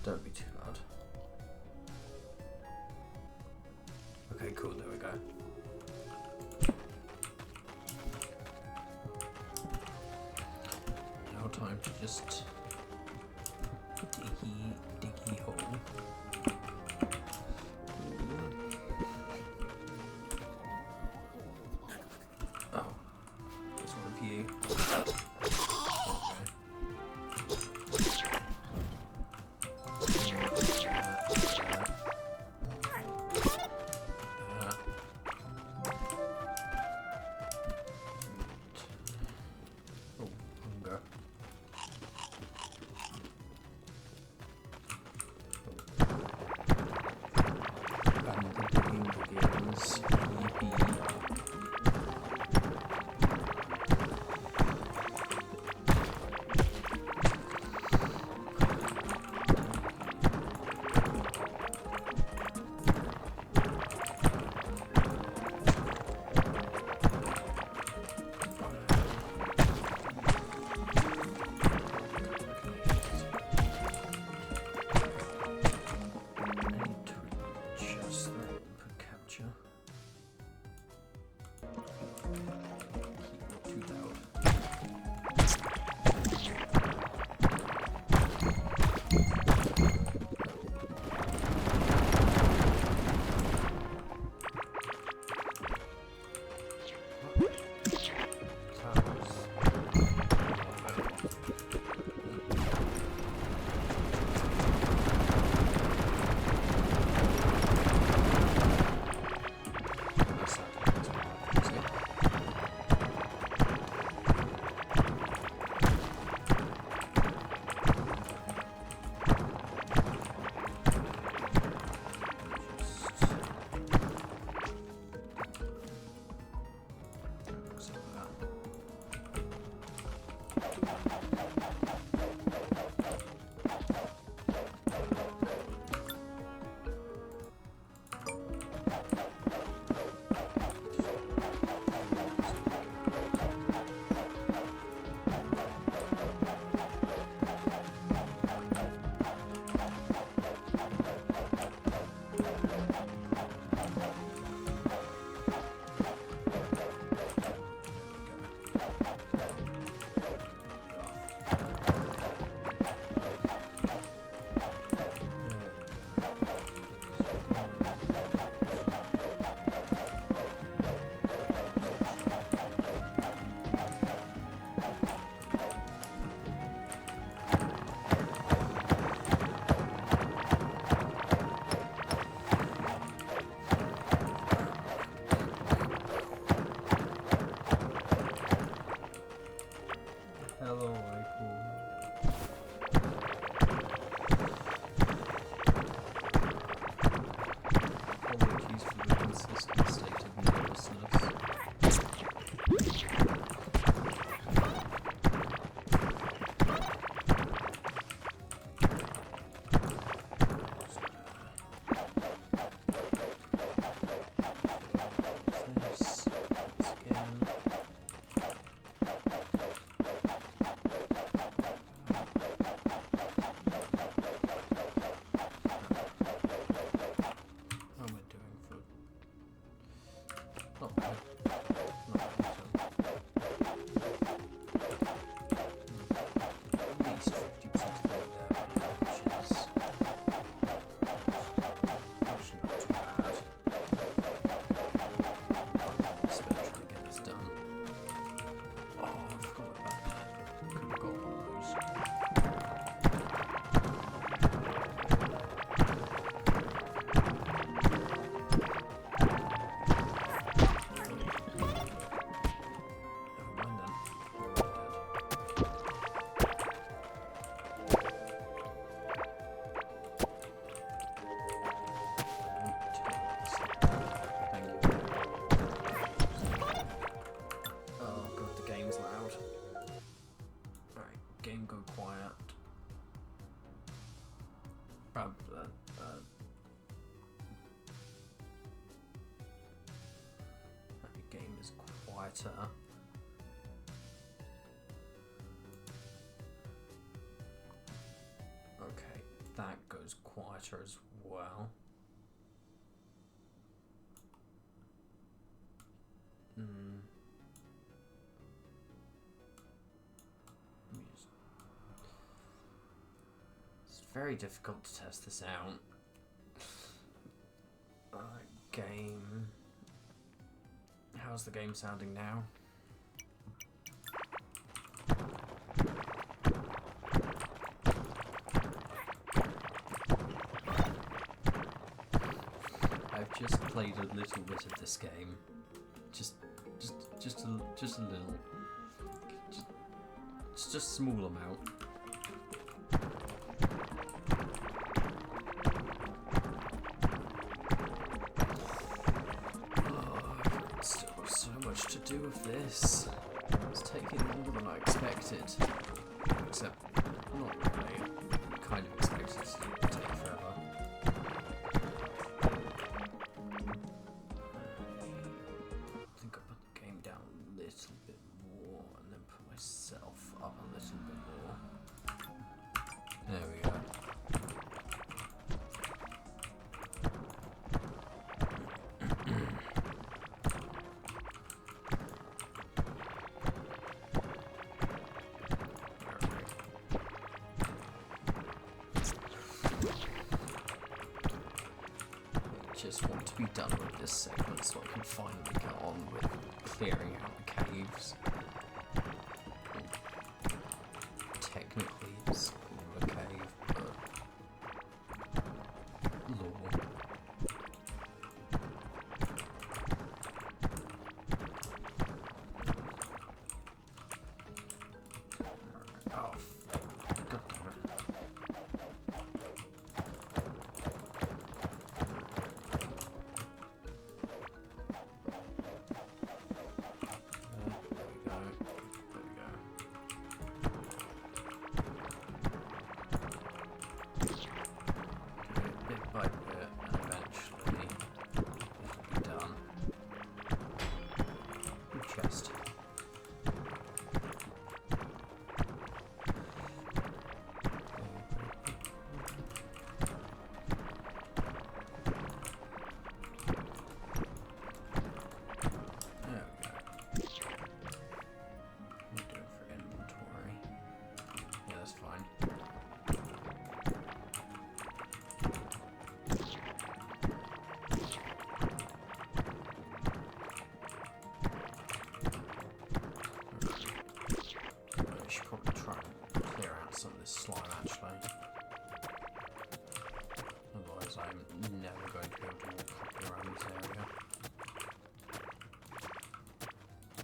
Don't be too loud. Okay, cool, there we go. Now time to just diggy hole. Oh, there's one of you. Game is quieter. Okay, that goes goes quieter as well. It's very difficult to test this out. Game. How's the game sounding now? I've just played a little bit of this game. Just a little. Just a small amount. To do with this. It's taking longer than I expected. Except, not really. Kind of expected it to take forever. I think I'll put the game down a little bit more and then put myself up a little bit more. There we go. Just want to be done with this segment so I can finally get on with clearing out the caves. Technically it's called a cave, but lore. Oh, god damn it. Slime actually. Otherwise I'm never going to be able to walk around this area.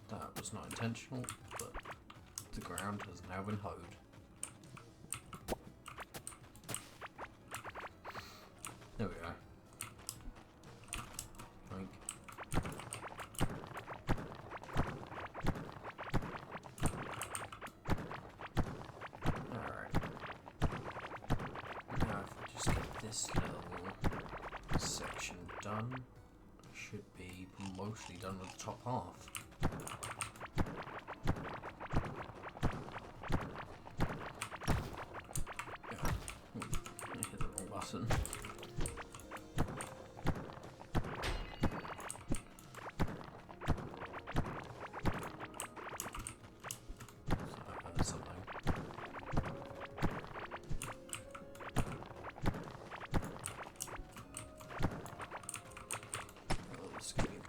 That was not intentional, but the ground has now been hoed. There we go. Like. This little section done. Should be mostly done with the top half. Yeah. I hit the wrong button. Something.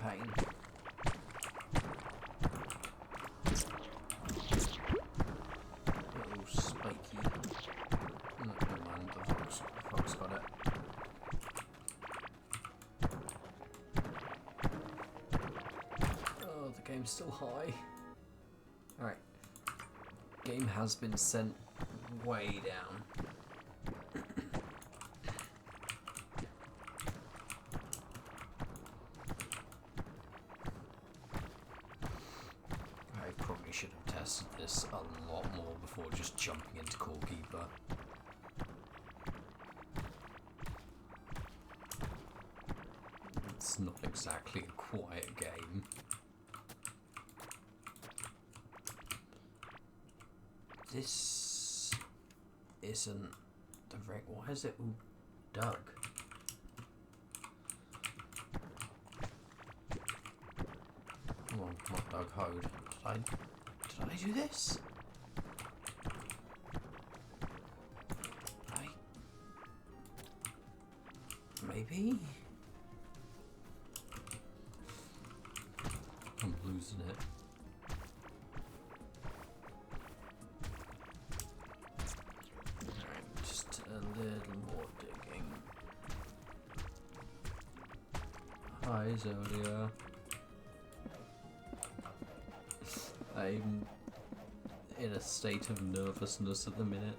Pain. Little spiky. No, never mind, the fox got it. Oh, the game's still high. Alright. Game has been sent way down. Should have tested this a lot more before just jumping into Core Keeper. It's not exactly a quiet game. This isn't the why is it all Doug. Well, not Doug Hode. Did I do this? Maybe? I'm losing it. Alright, just a little more digging. Hi, Zodia. I'm in a state of nervousness at the minute.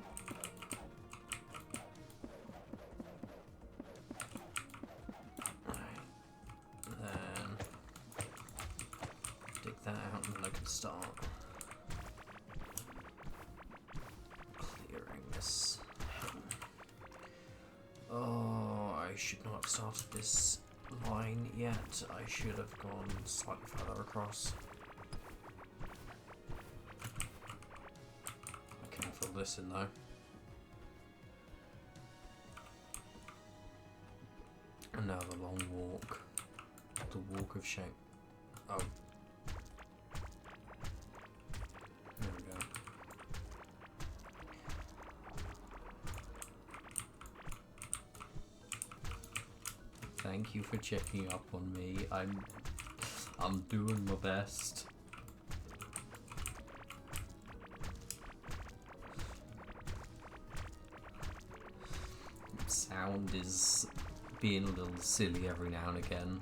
Start clearing this. Oh, I should not have started this line yet. I should have gone slightly further across. I can fill this in though. And now the long walk. The walk of shame. Oh. Thank you for checking up on me. I'm doing my best. Sound is being a little silly every now and again.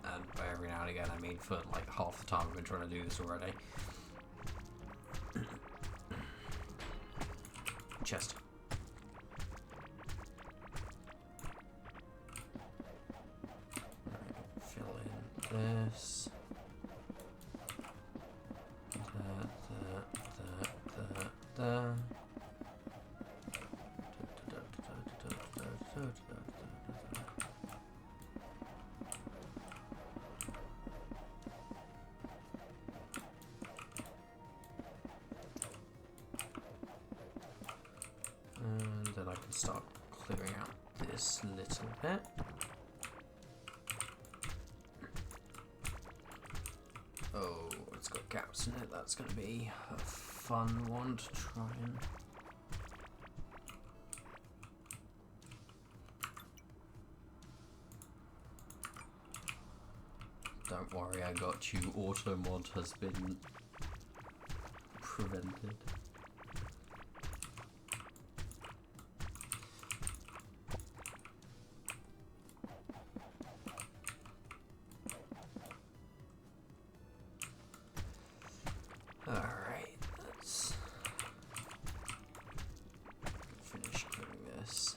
And by every now and again, I mean for like half the time I've been trying to do this already. Chest. This. And then I can start clearing out this little bit. Oh, it's got gaps in it. That's going to be a fun one to try and... Don't worry, I got you. Auto mod has been prevented. Alright, let's finish clearing this,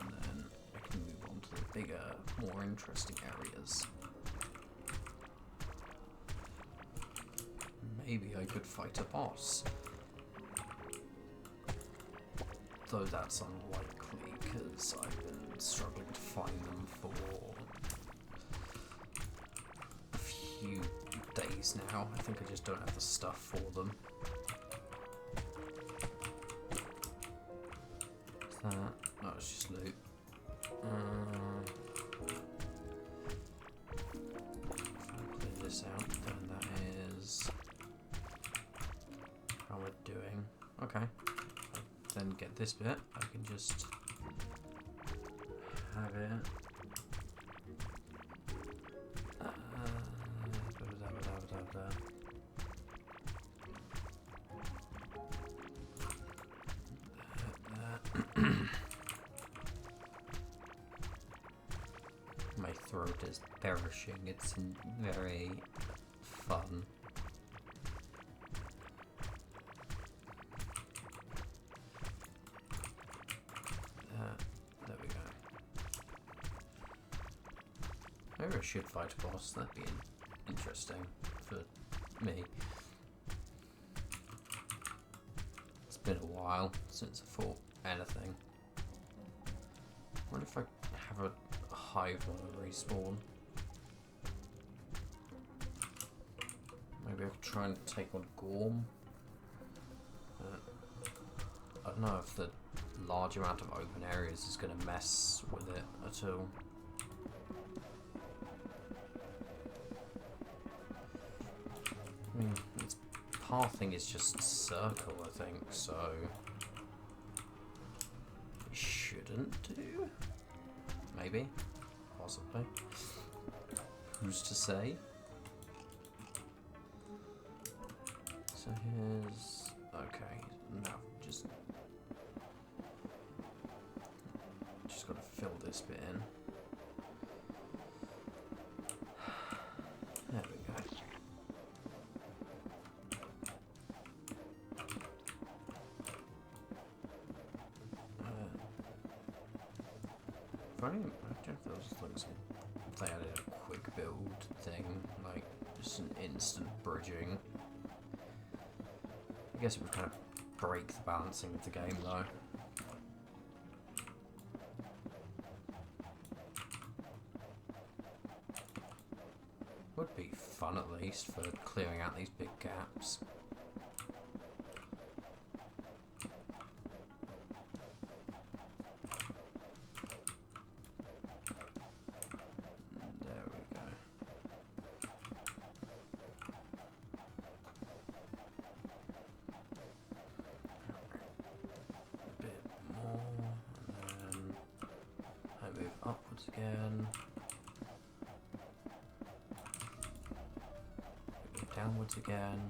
and then I can move on to the bigger, more interesting areas. Maybe I could fight a boss. Though that's unlikely, because I've been struggling to find them for a few days now. I think I just don't have the stuff for them. What's that? No, it's just loot. If I clear this out, then that is how we're doing. Okay. Then get this bit. I can just have it. My throat is perishing. It's very fun. There we go. Maybe I should fight a boss. That'd be interesting for me. It's been a while since I fought anything. I wonder if I have a hive on a respawn. Maybe I could try and take on Gorm. I don't know if the large amount of open areas is going to mess with it at all. I mean, its pathing is just circle, I think, so it shouldn't do. Maybe, possibly. Who's to say? So here's okay. Now just got to fill this bit in. There we go. I don't know if those things, if they added a quick build thing, like just an instant bridging. I guess it would kind of break the balancing of the game though. Would be fun at least for clearing out these big gaps. There we go. A bit more, and then I move upwards again. Downwards again.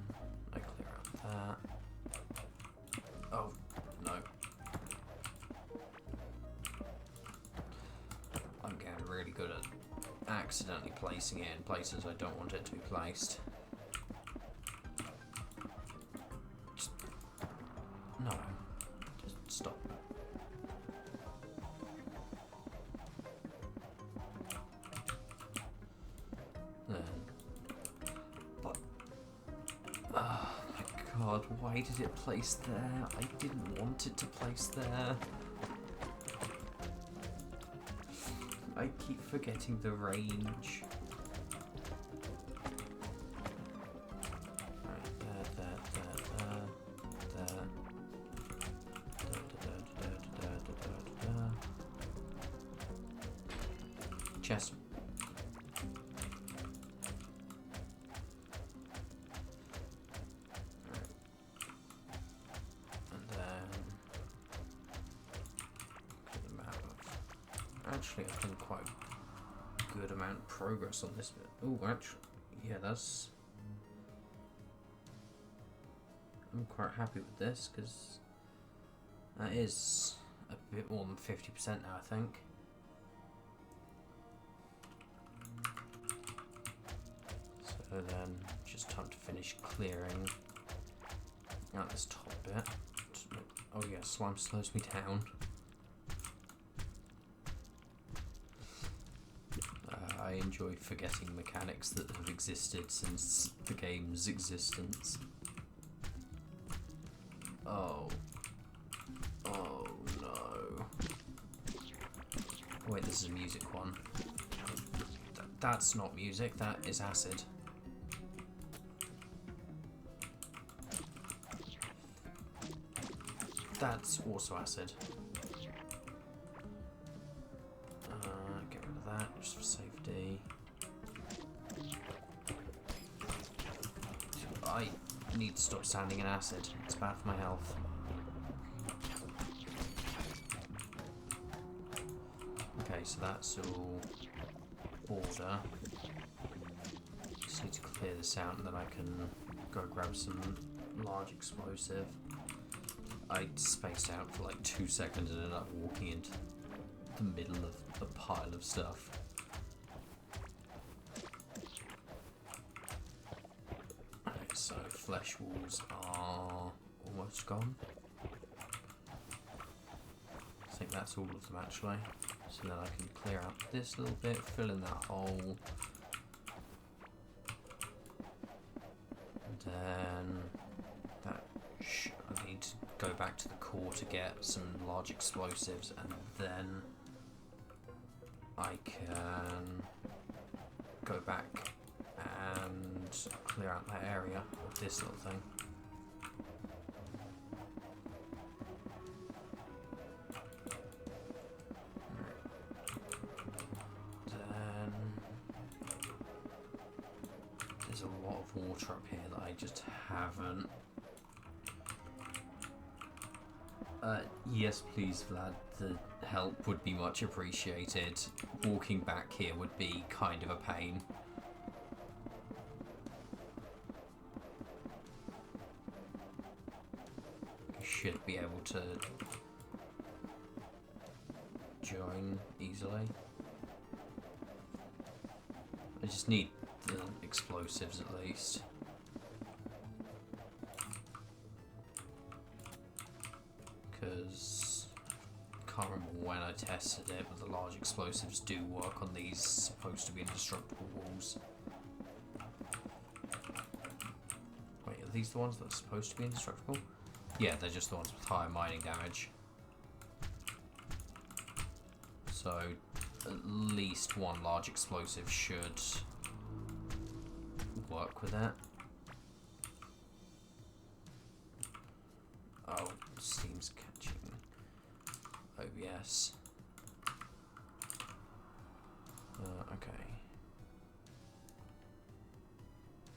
I clear out that. Oh, no. I'm getting really good at accidentally placing it in places I don't want it to be placed. Just, no. Just stop. God, why did it place there? I didn't want it to place there. I keep forgetting the range. Right, there. Chest. Actually, I've done quite a good amount of progress on this bit. Oh, actually, yeah, that's... I'm quite happy with this, because that is a bit more than 50% now, I think. So then, just time to finish clearing out this top bit. Oh yeah, slime slows me down. I enjoy forgetting mechanics that have existed since the game's existence. Oh. Oh no. Wait, this is a music one. That's not music, that is acid. That's also acid. Get rid of that, just for safety. I need to stop standing in acid. It's bad for my health. Okay, so that's all order. Just need to clear this out and then I can go grab some large explosive. I spaced out for like 2 seconds and ended up walking into the middle of a pile of stuff. Okay, so flesh walls are almost gone. I think that's all of them actually. So then I can clear out this little bit, fill in that hole. And then that I need to go back to the core to get some large explosives, and then I can go back and clear out that area of this little thing. altar up here that I just haven't. Yes, please, Vlad. The help would be much appreciated. Walking back here would be kind of a pain. You should be able to join easily. I just need the explosives at least. Because I can't remember when I tested it, but the large explosives do work on these supposed to be indestructible walls. Wait, are these the ones that are supposed to be indestructible? Yeah, they're just the ones with higher mining damage. So at least one large explosive should work with that. Oh, Steam's catching OBS. Okay.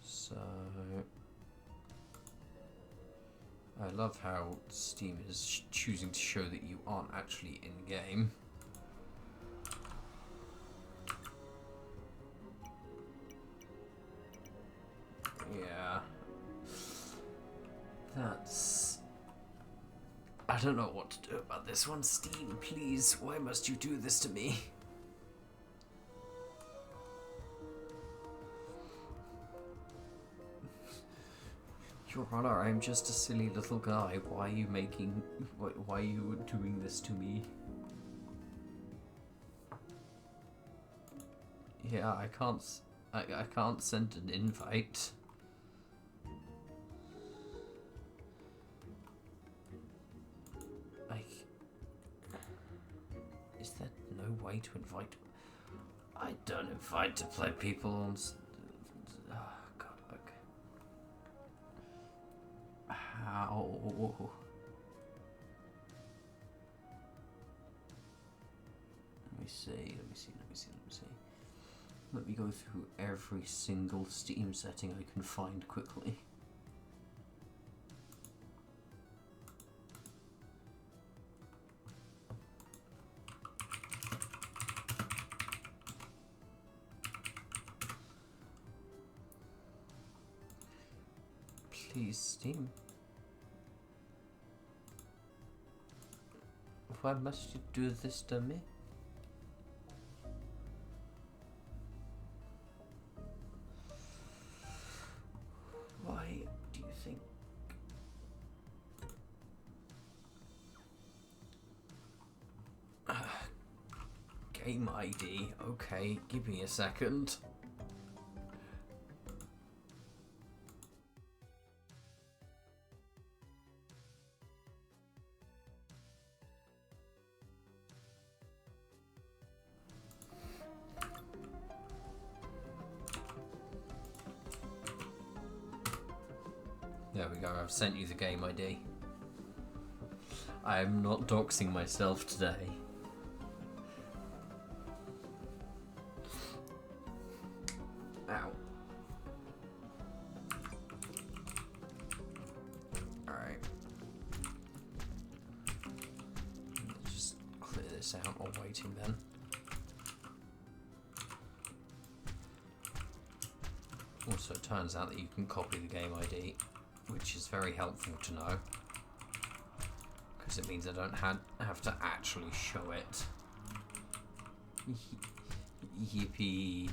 So I love how Steam is choosing to show that you aren't actually in game. Yeah. That's... I don't know what to do about this one, Steam, please. Why must you do this to me? Your Honor, I'm just a silly little guy. Why are you making... Why are you doing this to me? Yeah, I can't send an invite. Is there no way to invite? I don't invite to play people on... Oh, God, okay. How? Let me see. Let me go through every single Steam setting I can find quickly. Please, Steam. Why must you do this to me? Why do you think? Game ID. Okay, give me a second. There we go, I've sent you the game ID. I am not doxing myself today. Ow. Alright. Let's just clear this out while waiting then. Also, it turns out that you can copy the game ID, which is very helpful to know, because it means I don't have to actually show it. Yippee.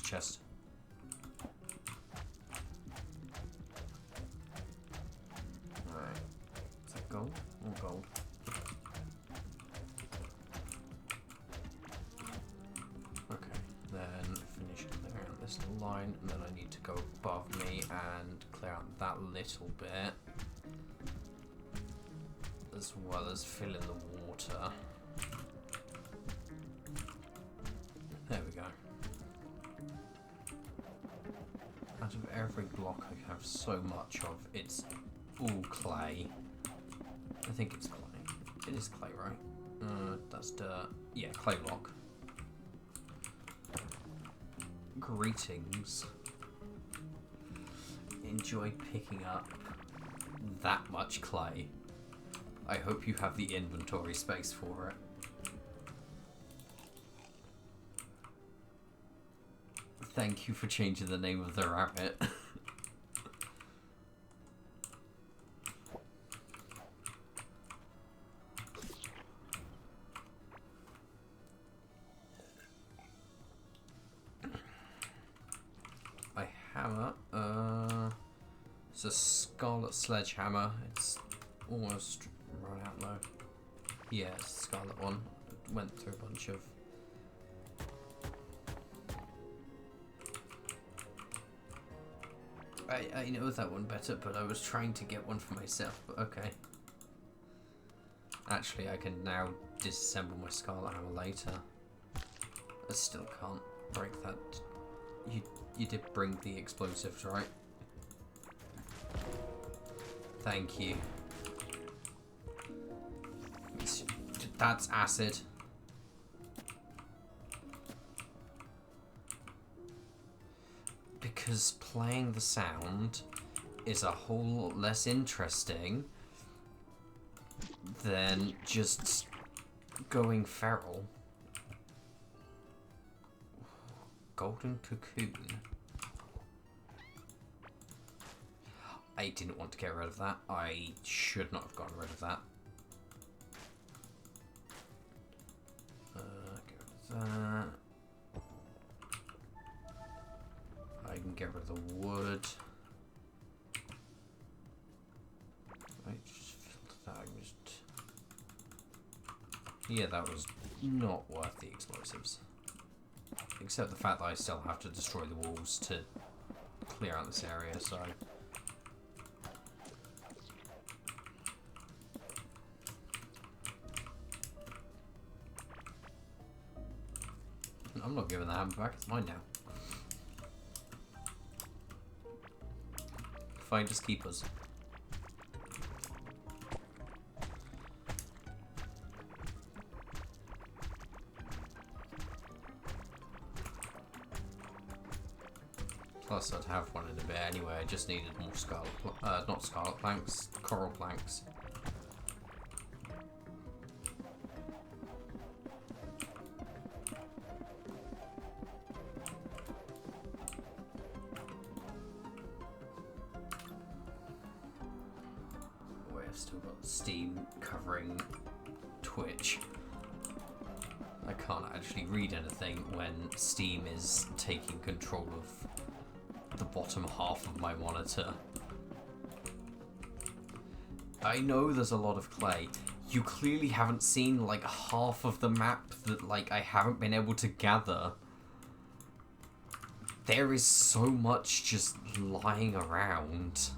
Chest. Alright. Is that gold? Oh, gold. Okay, then finish clearing out this little line, and then I need to go above me and clear out that little bit. as well as fill in the water. There we go. Out of every block I have so much of, it's all clay. I think it's clay. It is clay, right? That's dirt. Yeah, clay block. Greetings. Enjoy picking up that much clay. I hope you have the inventory space for it. Thank you for changing the name of the rabbit. My hammer, it's a scarlet sledgehammer. It's almost run out though. Yeah, it's a scarlet one. Went through a bunch of... I know that one better, but I was trying to get one for myself, but okay. Actually, I can now disassemble my scarlet hammer later. I still can't break that. You did bring the explosives, right? Thank you. That's acid. Because playing the sound is a whole lot less interesting than just going feral. Golden cocoon. I didn't want to get rid of that. I should not have gotten rid of that. Get rid of that. I can get rid of the wood. I just filled that. Yeah, that was not worth the explosives. Except the fact that I still have to destroy the walls to clear out this area, so... I'm not giving that hammer back, it's mine now. Finders keepers. Plus, I'd have one in a bit anyway. I just needed more scarlet, not scarlet planks, coral planks. I've still got Steam covering Twitch. I can't actually read anything when Steam is taking control of the bottom half of my monitor. I know there's a lot of clay. You clearly haven't seen like half of the map that like I haven't been able to gather. There is so much just lying around.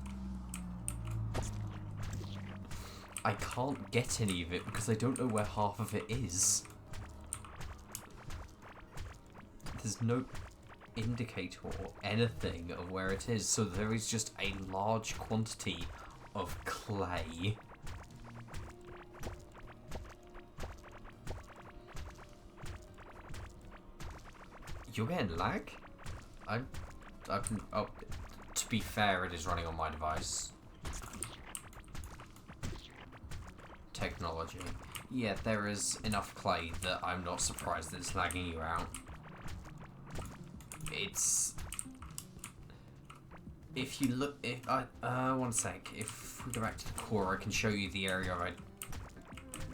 I can't get any of it because I don't know where half of it is. There's no indicator or anything of where it is, so there is just a large quantity of clay. You're getting lag? Oh, to be fair, it is running on my device. Technology. Yeah, there is enough clay that I'm not surprised that it's lagging you out. It's... If you look... one sec. If we go back to the core, I can show you the area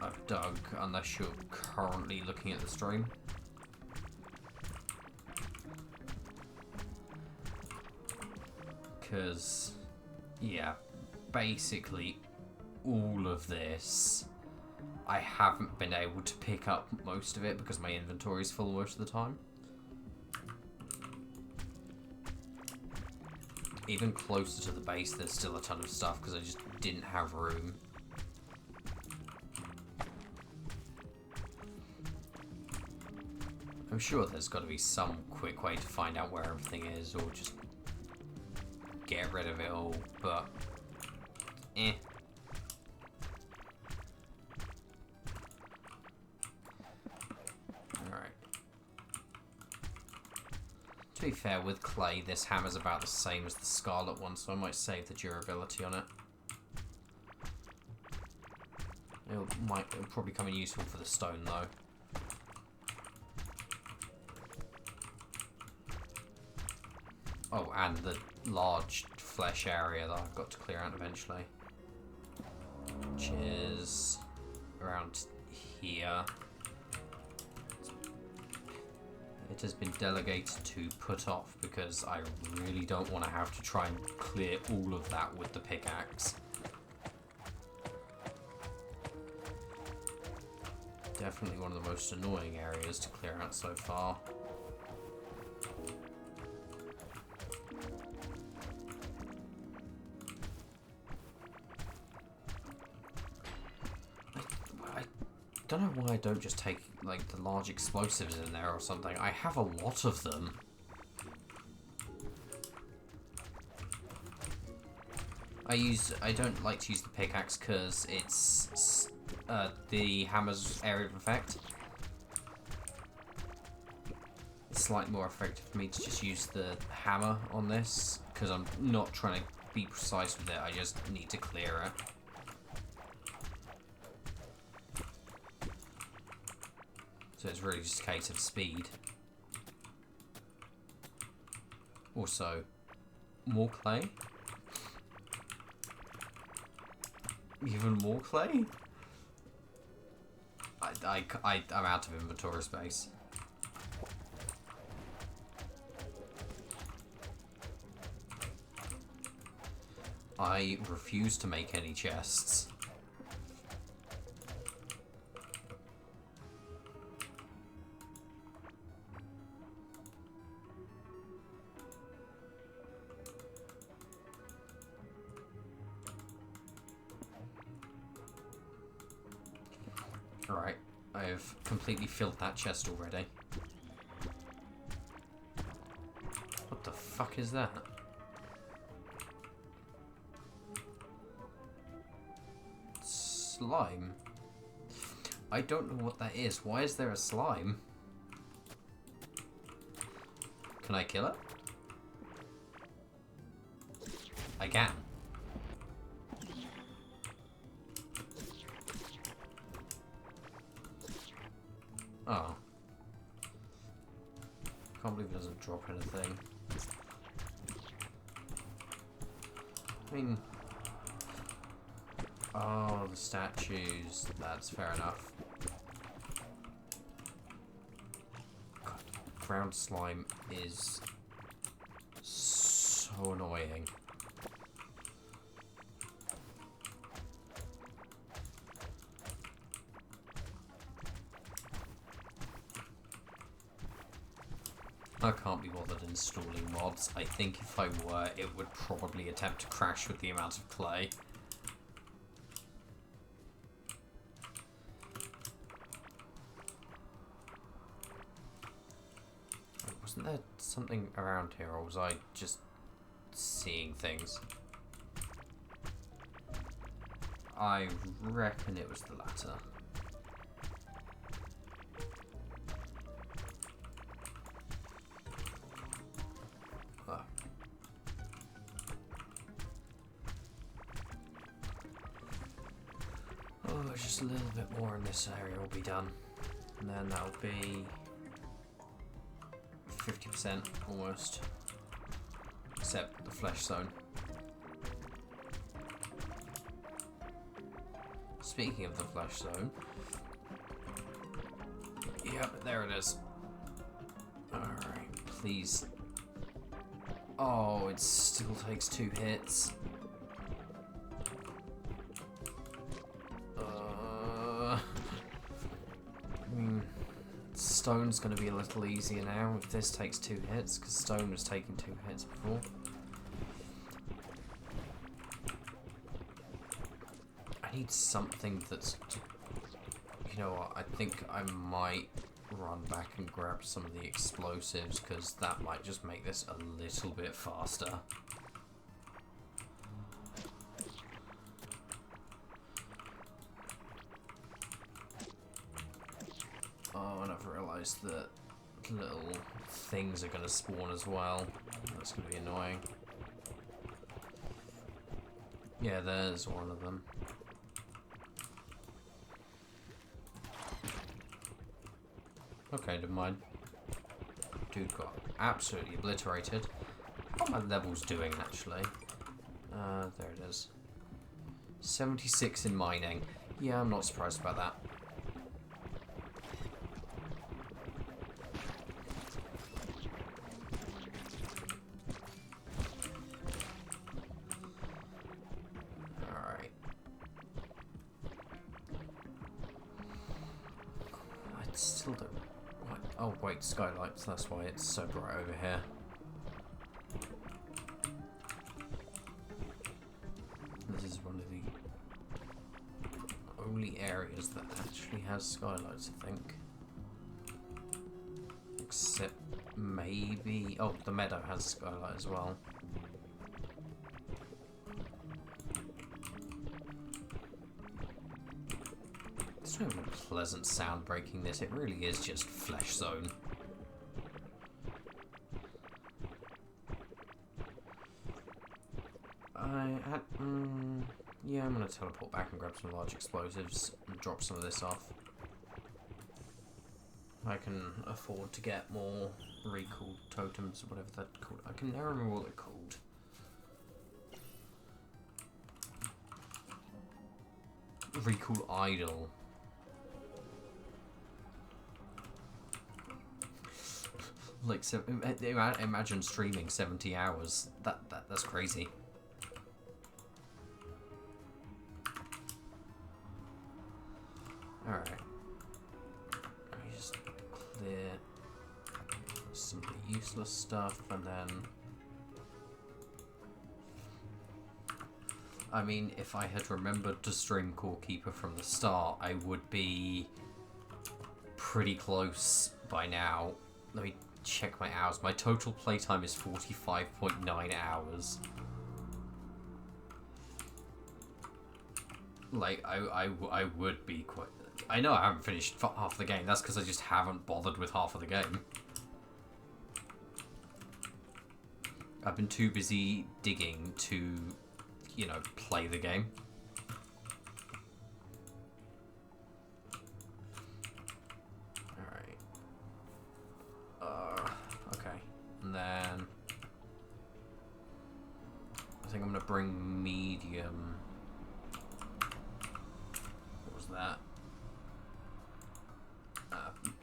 I've dug, unless you're currently looking at the stream. Because, yeah, basically all of this, I haven't been able to pick up most of it because my inventory is full most of the time. Even closer to the base, there's still a ton of stuff because I just didn't have room. I'm sure there's got to be some quick way to find out where everything is, or just get rid of it all, but Alright. To be fair, with clay, this hammer's about the same as the scarlet one, so I might save the durability on it. It'll probably come in useful for the stone, though. Oh, and the large flesh area that I've got to clear out eventually. Which is around here. It has been delegated to put off because I really don't want to have to try and clear all of that with the pickaxe. Definitely one of the most annoying areas to clear out so far. I don't know why I don't just take like the large explosives in there or something. I have a lot of them. I don't like to use the pickaxe because it's the hammer's area of effect. It's slightly more effective for me to just use the hammer on this because I'm not trying to be precise with it. I just need to clear it. So it's really just a case of speed. Also, more clay? Even more clay? I'm out of inventory space. I refuse to make any chests. Alright, I've completely filled that chest already. What the fuck is that? Slime? I don't know what that is. Why is there a slime? Can I kill it? I can. Oh. Can't believe it doesn't drop anything. I mean... Oh, the statues. That's fair enough. God, ground slime is so annoying. I can't be bothered installing mods. I think if I were, it would probably attempt to crash with the amount of clay. Wasn't there something around here, or was I just seeing things? I reckon it was the latter. Oh, just a little bit more in this area will be done. And then that'll be 50% almost. Except the flesh zone. Speaking of the flesh zone. Yep, there it is. Alright, please. Oh, it still takes 2 hits. Stone's going to be a little easier now if this takes 2 hits, because stone was taking 2 hits before. I need something that's... You know what, I think I might run back and grab some of the explosives, because that might just make this a little bit faster. Oh, and I've realised that little things are going to spawn as well. That's going to be annoying. Yeah, there's one of them. Okay, never mind. Dude got absolutely obliterated. What my level's doing, actually? There it is. 76 in mining. Yeah, I'm not surprised about that. Alright. I still don't... What? Oh, wait, skylights. That's why it's so bright over here. This is one of the only areas that actually has skylights, I think. Except maybe... Oh, the meadow has skylight as well. It's not even a pleasant sound breaking this. It really is just flesh zone. Yeah, I'm going to teleport back and grab some large explosives and drop some of this off. I can afford to get more recall totems, or whatever they're called. I can never remember what they're called. Recall idol. Like, so, imagine streaming 70 hours. That's crazy. Alright. Let me just clear some of the useless stuff, and then... I mean, if I had remembered to stream Core Keeper from the start, I would be pretty close by now. Let me check my hours. My total playtime is 45.9 hours. Like, I would be quite... I know I haven't finished half the game. That's because I just haven't bothered with half of the game. I've been too busy digging to, you know, play the game. Alright. Okay. And then... I think I'm going to bring medium... What was that?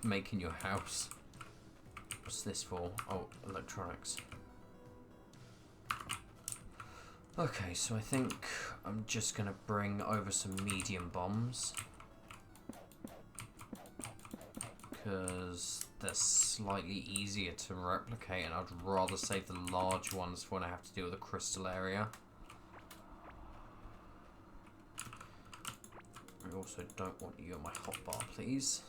Making your house. What's this for? Oh, electronics. Okay, so I think I'm just gonna bring over some medium bombs, because they're slightly easier to replicate, and I'd rather save the large ones for when I have to deal with the crystal area. I also don't want you on my hotbar, please.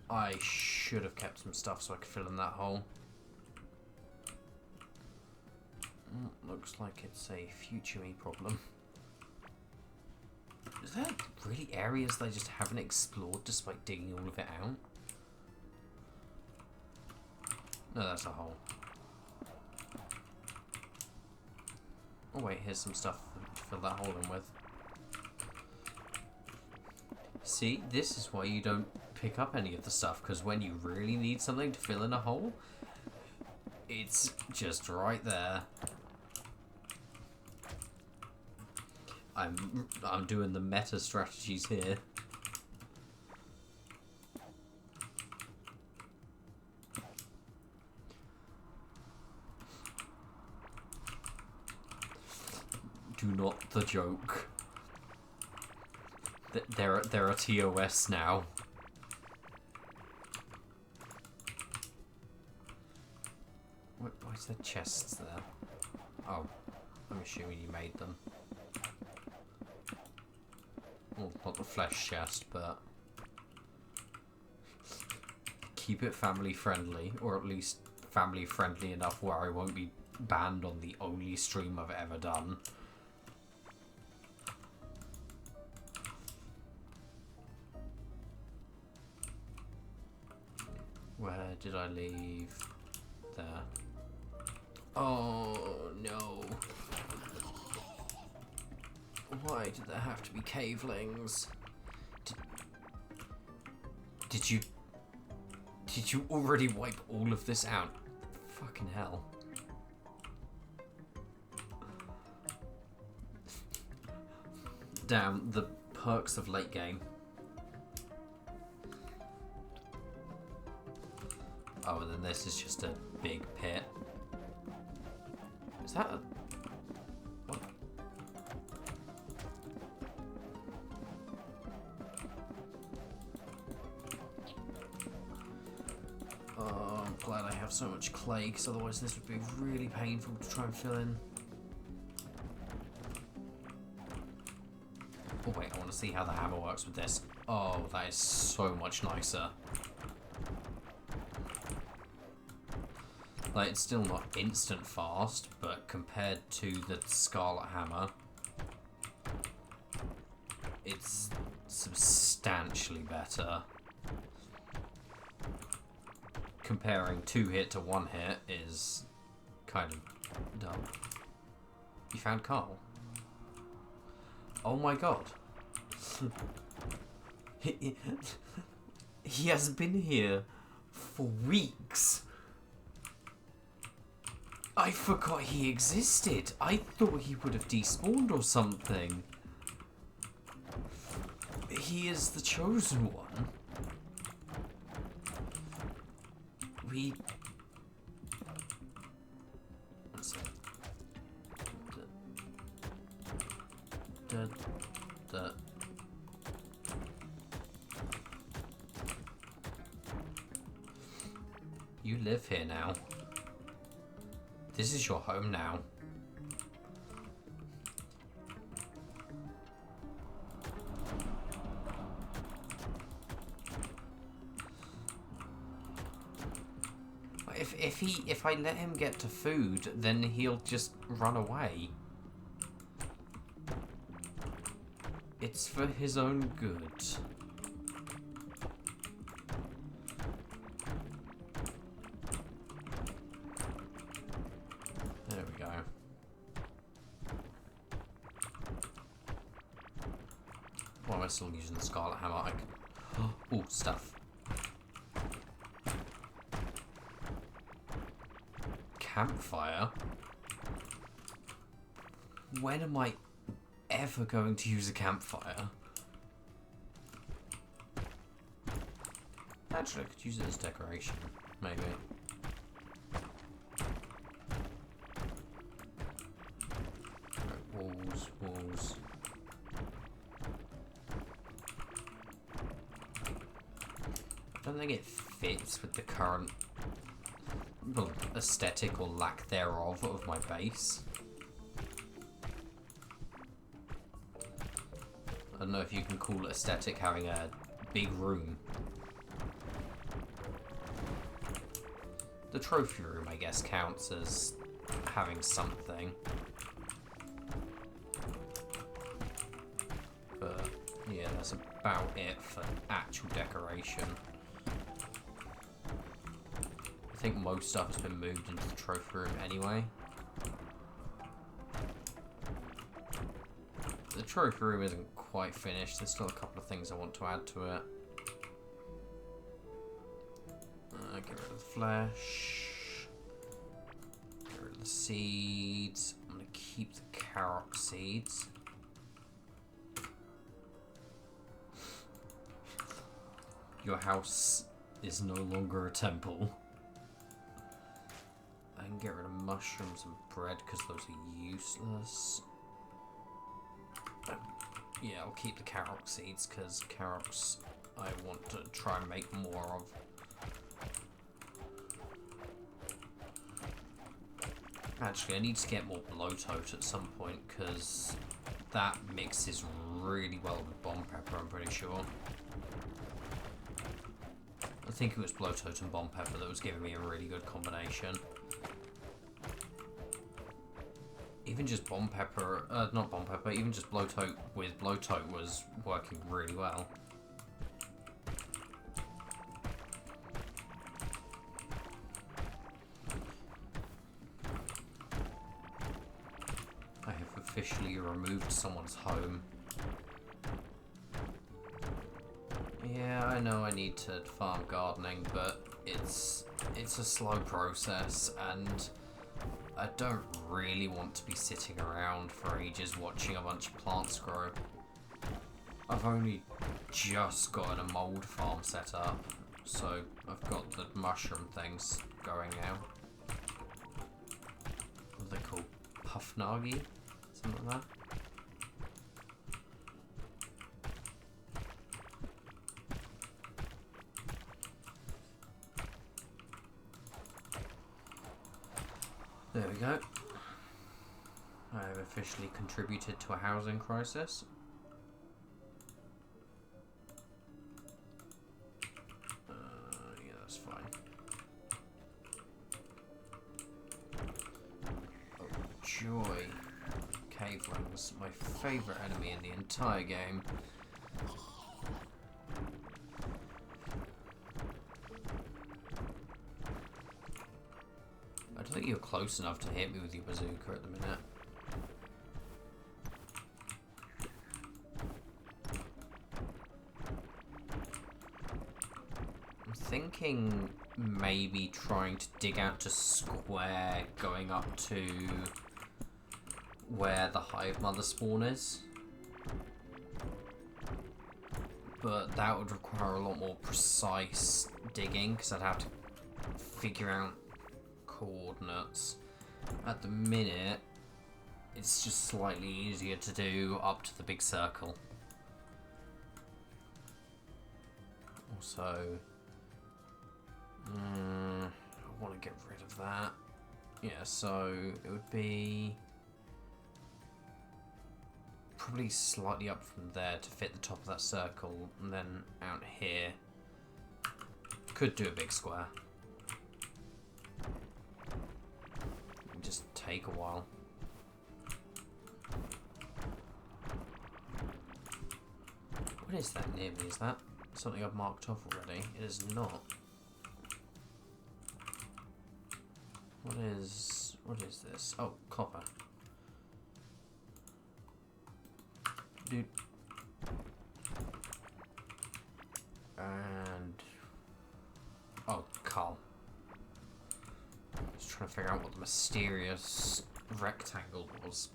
I should have kept some stuff so I could fill in that hole. Looks like it's a future me problem. Is there really areas that I just haven't explored despite digging all of it out? No, that's a hole. Oh wait, here's some stuff to fill that hole in with. See, this is why you don't pick up any of the stuff, because when you really need something to fill in a hole, it's just right there. I'm doing the meta strategies here. Do not the joke. There are TOS now. Why is there chests there? Oh, I'm assuming you made them. flesh chest, but keep it family friendly, or at least family friendly enough where I won't be banned on the only stream I've ever done. Where did I leave? There. Oh no. Why did there have to be cavelings? Did you already wipe all of this out? Fucking hell. Damn, the perks of late game. Oh, and then this is just a big pit. Is that a... What? Oh, I'm glad I have so much clay, because otherwise this would be really painful to try and fill in. Oh wait, I want to see how the hammer works with this. Oh, that is so much nicer. Like, it's still not instant fast, but compared to the Scarlet Hammer, it's substantially better. Comparing 2 hit to 1 hit is kind of dumb. You found Carl? Oh my god. He has been here for weeks. I forgot he existed. I thought he would have despawned or something. He is the chosen one. What's that? You live here now. This is your home now. If I let him get to food, then he'll just run away. It's for his own good. There we go. Why am I still using the Scarlet Hammer? Oh, stuff. Campfire? When am I ever going to use a campfire? Actually, I could use it as decoration, maybe. Right, walls. I don't think it fits with the current, well, aesthetic or lack thereof of my base. I don't know if you can call it aesthetic having a big room. The trophy room, I guess, counts as having something. But yeah, that's about it for actual decoration. I think most stuff has been moved into the trophy room anyway. The trophy room isn't quite finished. There's still a couple of things I want to add to it. Get rid of the flesh. Get rid of the seeds. I'm going to keep the carrot seeds. Your house is no longer a temple. I can get rid of mushrooms and bread because those are useless. Yeah, I'll keep the carrot seeds because carrots I want to try and make more of. Actually, I need to get more blowtote at some point because that mixes really well with bomb pepper, I'm pretty sure. I think it was blowtoad and bomb pepper that was giving me a really good combination. Even just bomb pepper, not bomb pepper, even just blowtoad with blowtoad was working really well. I have officially removed someone's home. Yeah, I know I need to farm gardening, but it's a slow process, and I don't really want to be sitting around for ages watching a bunch of plants grow. I've only just gotten a mold farm set up, so I've got the mushroom things going now. What are they called? Puffnagi? Something like that? There we go. I have officially contributed to a housing crisis. Yeah, that's fine. Oh, joy. Cavelings, my favourite enemy in the entire game. I don't think you're close enough to hit me with your bazooka at the minute. I'm thinking maybe trying to dig out a square going up to where the hive mother spawn is. But that would require a lot more precise digging, because I'd have to figure out coordinates. At the minute, it's just slightly easier to do up to the big circle. Also, I want to get rid of that. Yeah, so it would be probably slightly up from there to fit the top of that circle, and then out here. Could do a big square. Just take a while. What is that near me? Is that something I've marked off already? It is not. What is this? Oh, copper. Dude. And oh, Carl. Just trying to figure out what the mysterious rectangle was.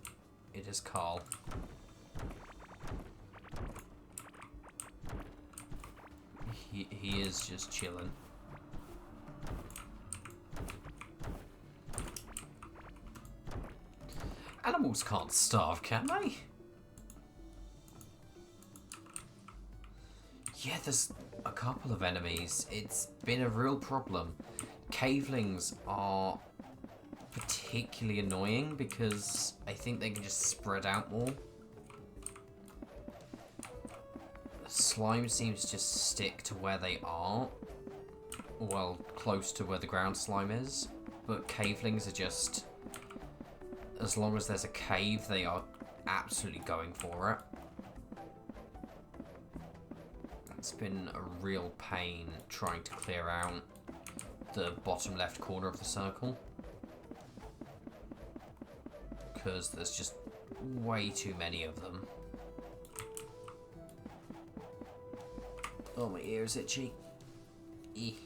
It is Carl. He is just chilling. Animals can't starve, can they? Yeah, there's a couple of enemies. It's been a real problem. Cavelings are particularly annoying because I think they can just spread out more. Slime seems to just stick to where they are. Well, close to where the ground slime is. But cavelings are just... as long as there's a cave, they are absolutely going for it. It's been a real pain trying to clear out the bottom left corner of the circle, because there's just way too many of them. Oh, my ear's itchy. Eeh.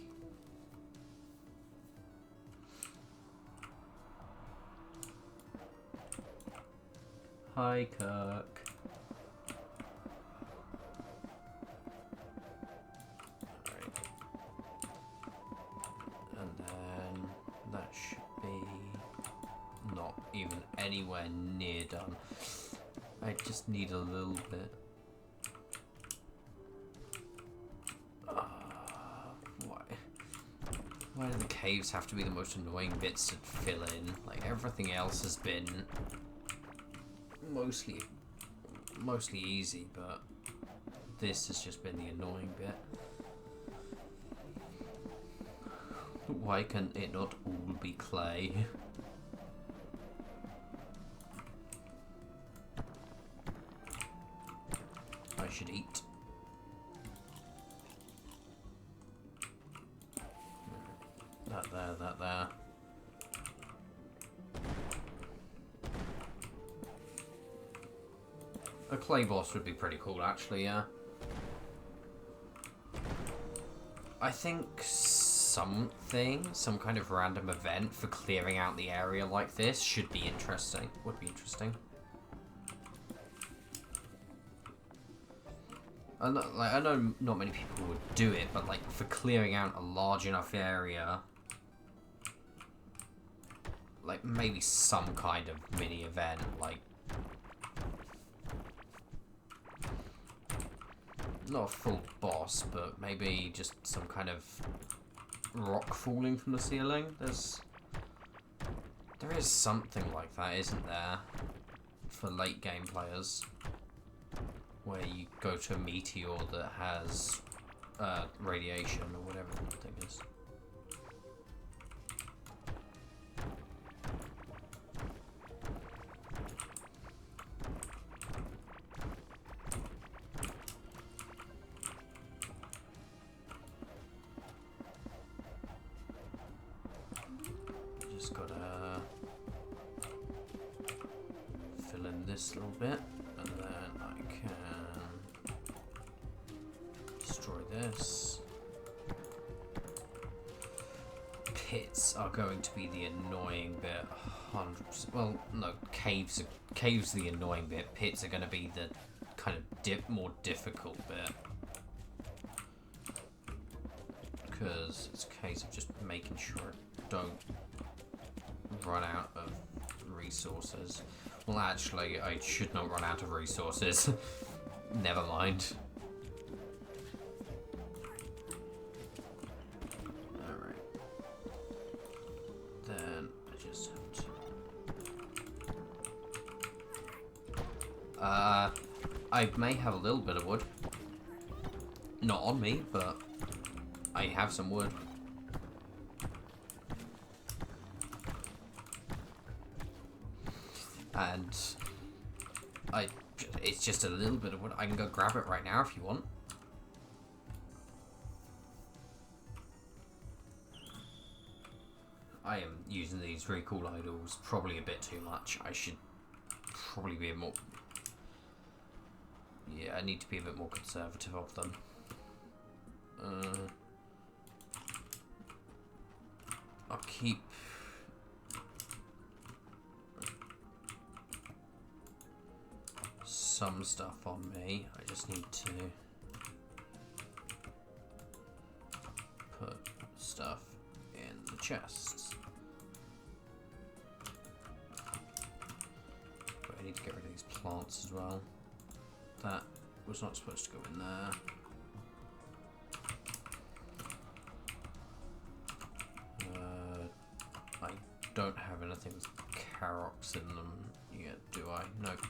Hi, Kirk. Anywhere near done. I just need a little bit. Why do the caves have to be the most annoying bits to fill in? Like, everything else has been mostly mostly easy, but this has just been the annoying bit. Why can it not all be clay? I should eat. That there, that there. A clay boss would be pretty cool, actually, yeah. I think some kind of random event for clearing out the area like this should be interesting. Would be interesting. I know not many people would do it, but like for clearing out a large enough area, like maybe some kind of mini event, like not a full boss, but maybe just some kind of rock falling from the ceiling. There is something like that, isn't there, for late game players, where you go to a meteor that has radiation or whatever the thing is. Just gotta fill in this little bit, and then I can destroy this. Pits are going to be the annoying bit, 100%. Well, no, caves are the annoying bit. Pits are going to be the kind of more difficult bit, because it's a case of just making sure I don't run out of resources. Well, actually, I should not run out of resources. Never mind. Alright. Then I just have to... I may have a little bit of wood. Not on me, but I have some wood. And it's just a little bit of wood. I can go grab it right now if you want. I am using these really cool idols probably a bit too much. I should probably be a more... Yeah, I need to be a bit more conservative of them. I'll keep... some stuff on me. I just need to put stuff in the chests. But I need to get rid of these plants as well. That was not supposed to go in there. I don't have anything with carrots in them yet, do I? Nope.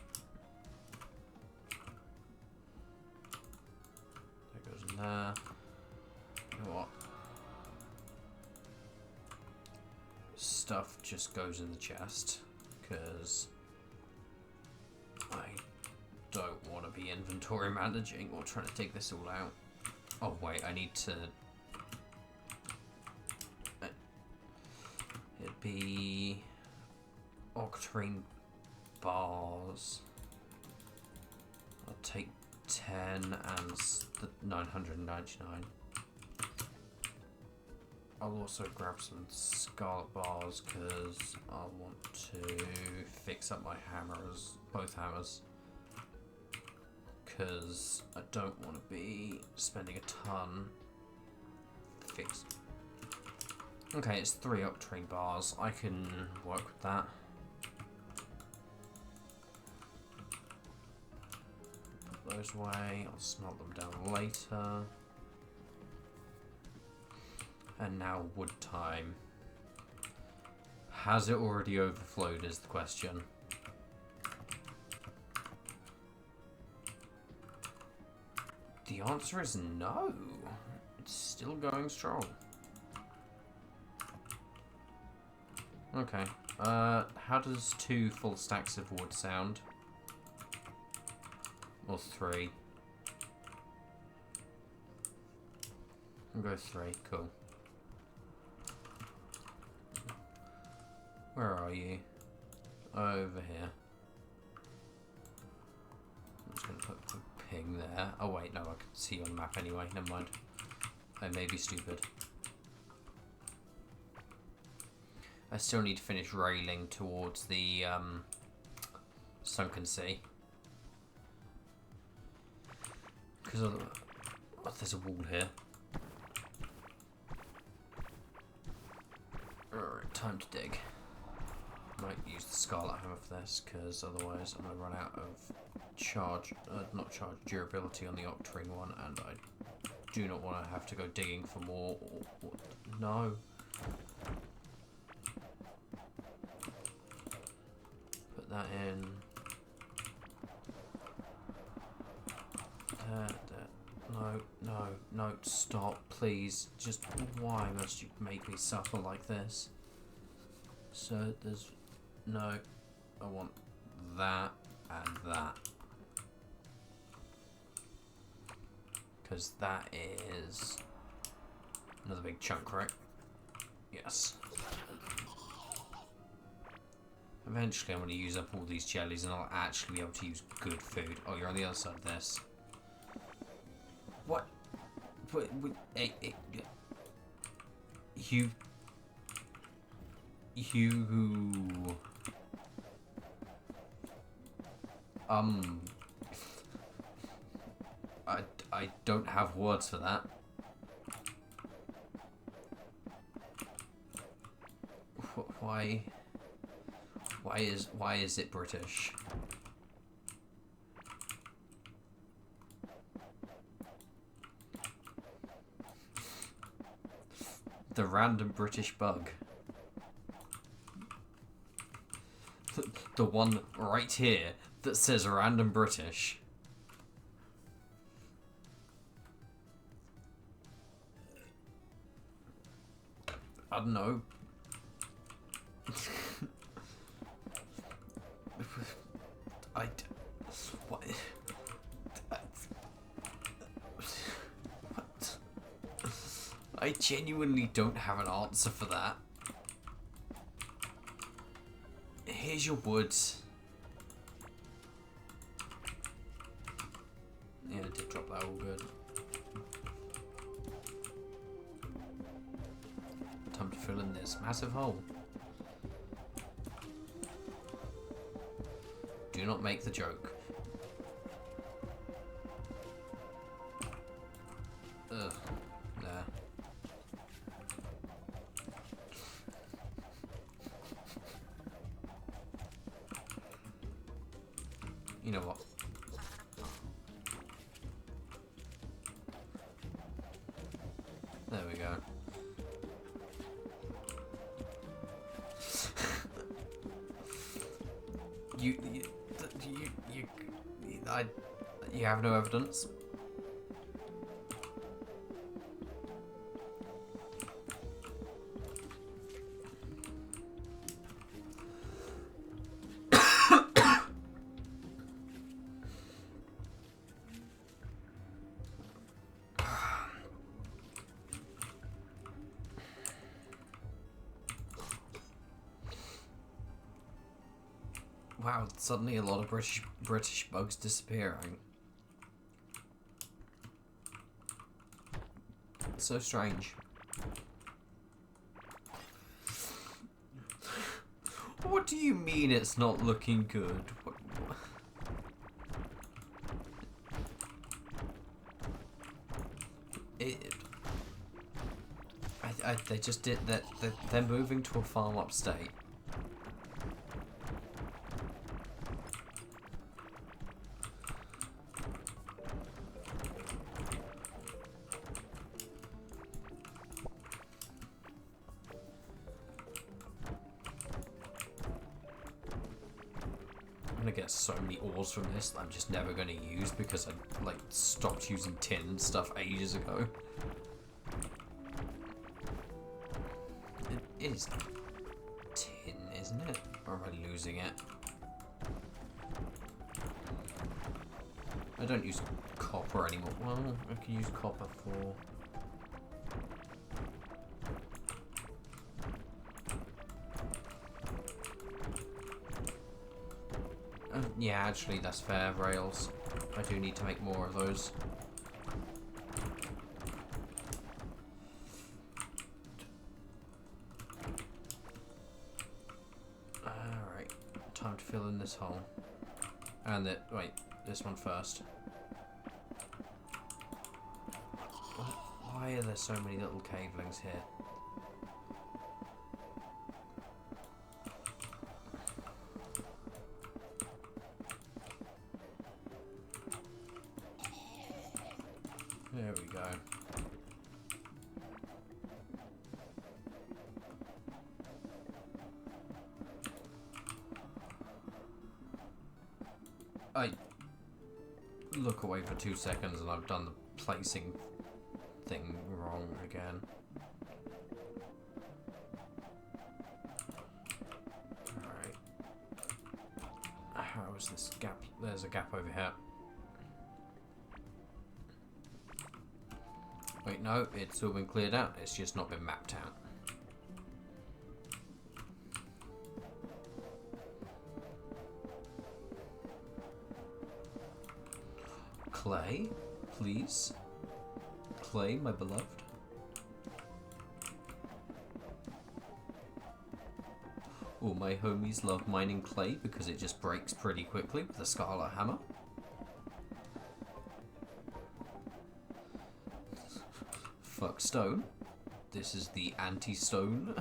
You know what? Stuff just goes in the chest, because I don't want to be inventory managing or trying to take this all out. Oh wait, I need to... It'd be... octarine bars. I'll take 10 and the 999. I'll also grab some scarlet bars because I want to fix up my hammers, both hammers, because I don't want to be spending a ton fix. Okay, it's 3 octarine bars. I can work with that. Those away, I'll smelt them down later. And now wood time. Has it already overflowed is the question. The answer is no. It's still going strong. Okay. How does 2 full stacks of wood sound? Or 3? I'll go 3. Cool. Where are you? Over here. I'm just going to put a ping there. Oh wait, no, I can see you on the map anyway. Never mind. I may be stupid. I still need to finish railing towards the sunken sea. Because there's a wall here. Alright, time to dig. Might use the Scarlet Hammer for this, because otherwise I'm going to run out of durability on the Octarine one, and I do not want to have to go digging for more. No. Put that in. No, stop, please. Just why must you make me suffer like this? So there's no, I want that and that. Because that is another big chunk, right? Yes. Eventually I'm going to use up all these jellies and I'll actually be able to use good food. Oh, you're on the other side of this. What? Hey, you... I don't have words for that. Why is it British? The random British bug. The one right here that says random British. I don't know. What? I genuinely don't have an answer for that. Here's your woods. Yeah, I did drop that all good. Time to fill in this massive hole. Do not make the joke. Ugh. Nah. You know what? There we go. You have no evidence. Wow, suddenly a lot of British bugs disappearing. So strange. What do you mean it's not looking good? What? They just did that. They're moving to a farm upstate. gonna get so many ores from this that I'm just never gonna use because I like stopped using tin and stuff ages ago. It is tin, isn't it? Or am I losing it? I don't use copper anymore. Well, I can use copper for... yeah, actually, that's fair, rails. I do need to make more of those. Alright, time to fill in this hole. And wait, this one first. Why are there so many little cavelings here? There we go. I look away for 2 seconds and I've done the placing thing wrong again. Alright. How is this gap? There's a gap over here. Wait, no, it's all been cleared out. It's just not been mapped out. Clay, please. Clay, my beloved. All my homies love mining clay because it just breaks pretty quickly with a scarlet hammer. Fuck stone. This is the anti-stone.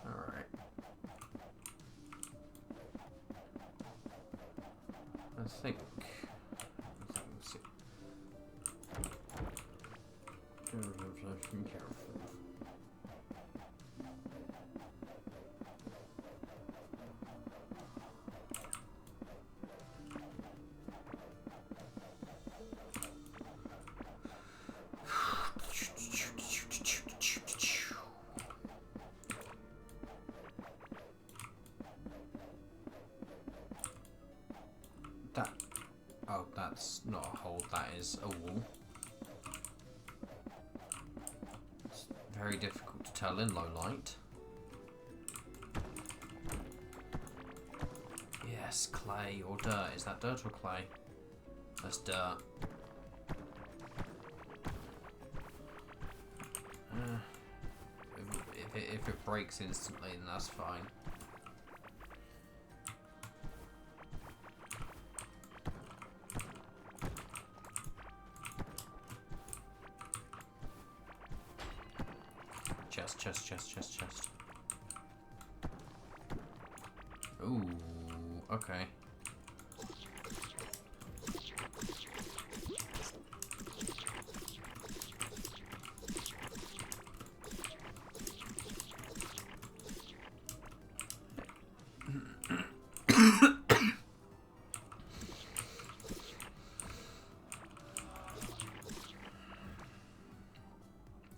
Alright. I think... Let's see. Be careful. That... Oh, that's not a hole, that is a wall. It's very difficult to tell in low light. Yes, clay or dirt. Is that dirt or clay? That's dirt. If it breaks instantly, then that's fine. Chest. Ooh, okay.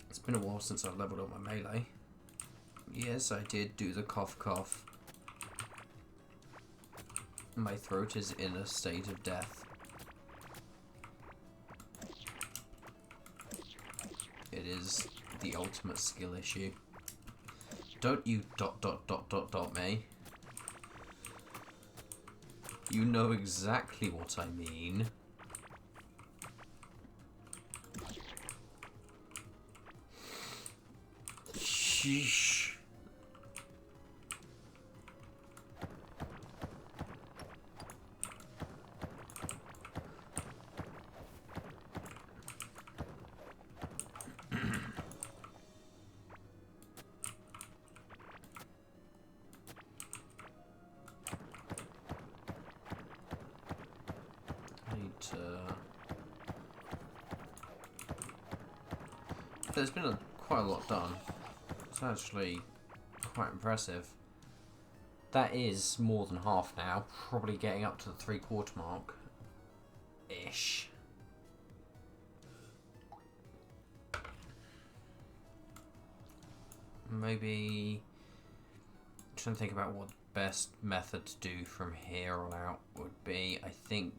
It's been a while since I've leveled up my melee. Yes, I did do the cough. My throat is in a state of death. It is the ultimate skill issue. Don't you ... me. You know exactly what I mean. Sheesh. I need to there's been quite a lot done. It's actually quite impressive. That is more than half now, probably getting up to the 3/4 mark. Ish. Maybe... I'm trying to think about what the best method to do from here on out would be. I think...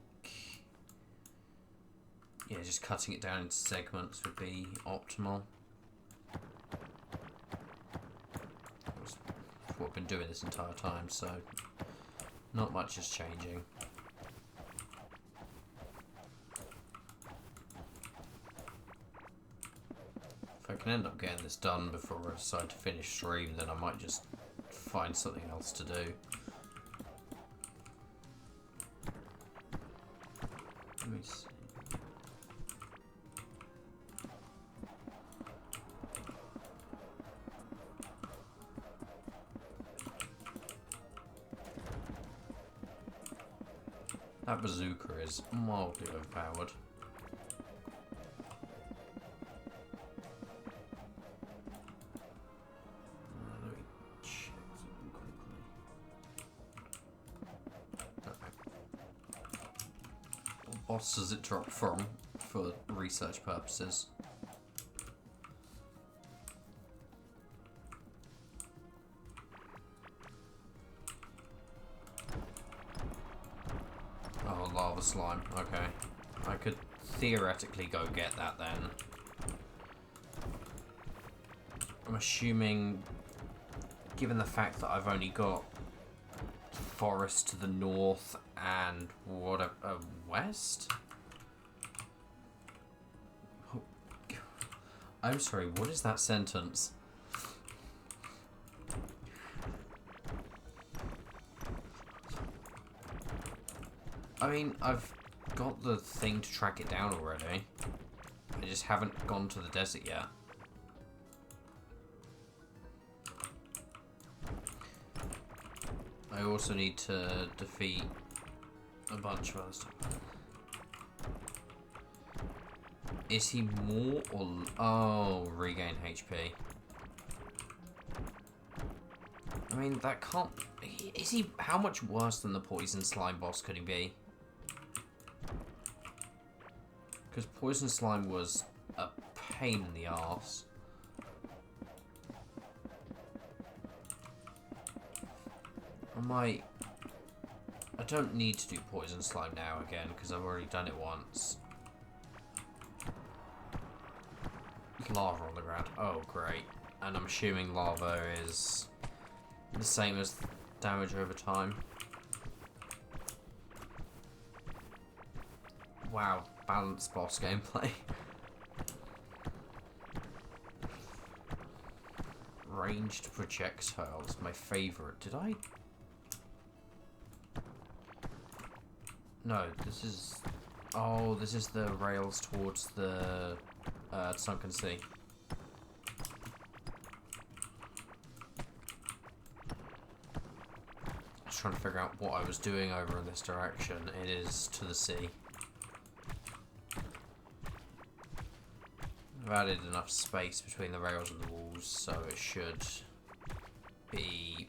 yeah, just cutting it down into segments would be optimal. That's what I've been doing this entire time, so not much is changing. If I can end up getting this done before I decide to finish stream, then I might just find something else to do. Let me see. That bazooka is mildly overpowered. Let me check something quickly. Okay. What boss does it drop from for research purposes? Oh, lava slime. Okay. I could theoretically go get that then. I'm assuming, given the fact that I've only got forest to the north and what west? Oh, I'm sorry, what is that sentence? I mean, I've got the thing to track it down already. I just haven't gone to the desert yet. I also need to defeat a bunch of other stuff. Is he more or... oh, regain HP. I mean, that can't... is he... how much worse than the poison slime boss could he be? Because poison slime was a pain in the arse. I don't need to do poison slime now again, because I've already done it once. Lava on the ground. Oh, great. And I'm assuming lava is the same as damage over time. Wow, balanced boss gameplay. Ranged projectiles, my favourite. Did I... no, this is... oh, this is the rails towards the sunken sea. I was trying to figure out what I was doing over in this direction. It is to the sea. I've added enough space between the rails and the walls, so it should be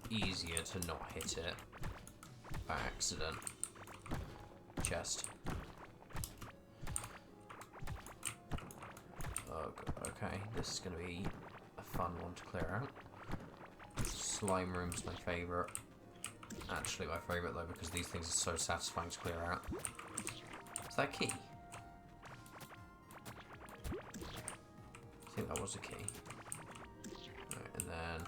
easier to not hit it by accident. Chest. Oh, okay, this is going to be a fun one to clear out. Slime room's my favourite. Actually my favourite though, because these things are so satisfying to clear out. Is that a key? I think that was a key. Right, and then...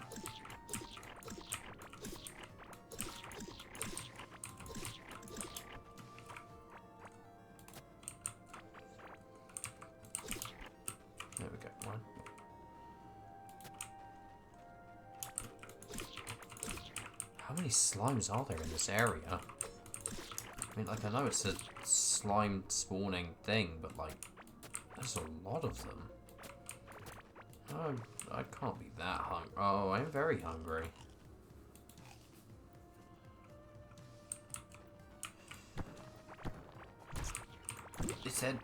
there we go, one. How many slimes are there in this area? I mean, like, I know it's a slime spawning thing, but, like, there's a lot of them. Oh, I can't be that hungry. Oh, I'm very hungry. It said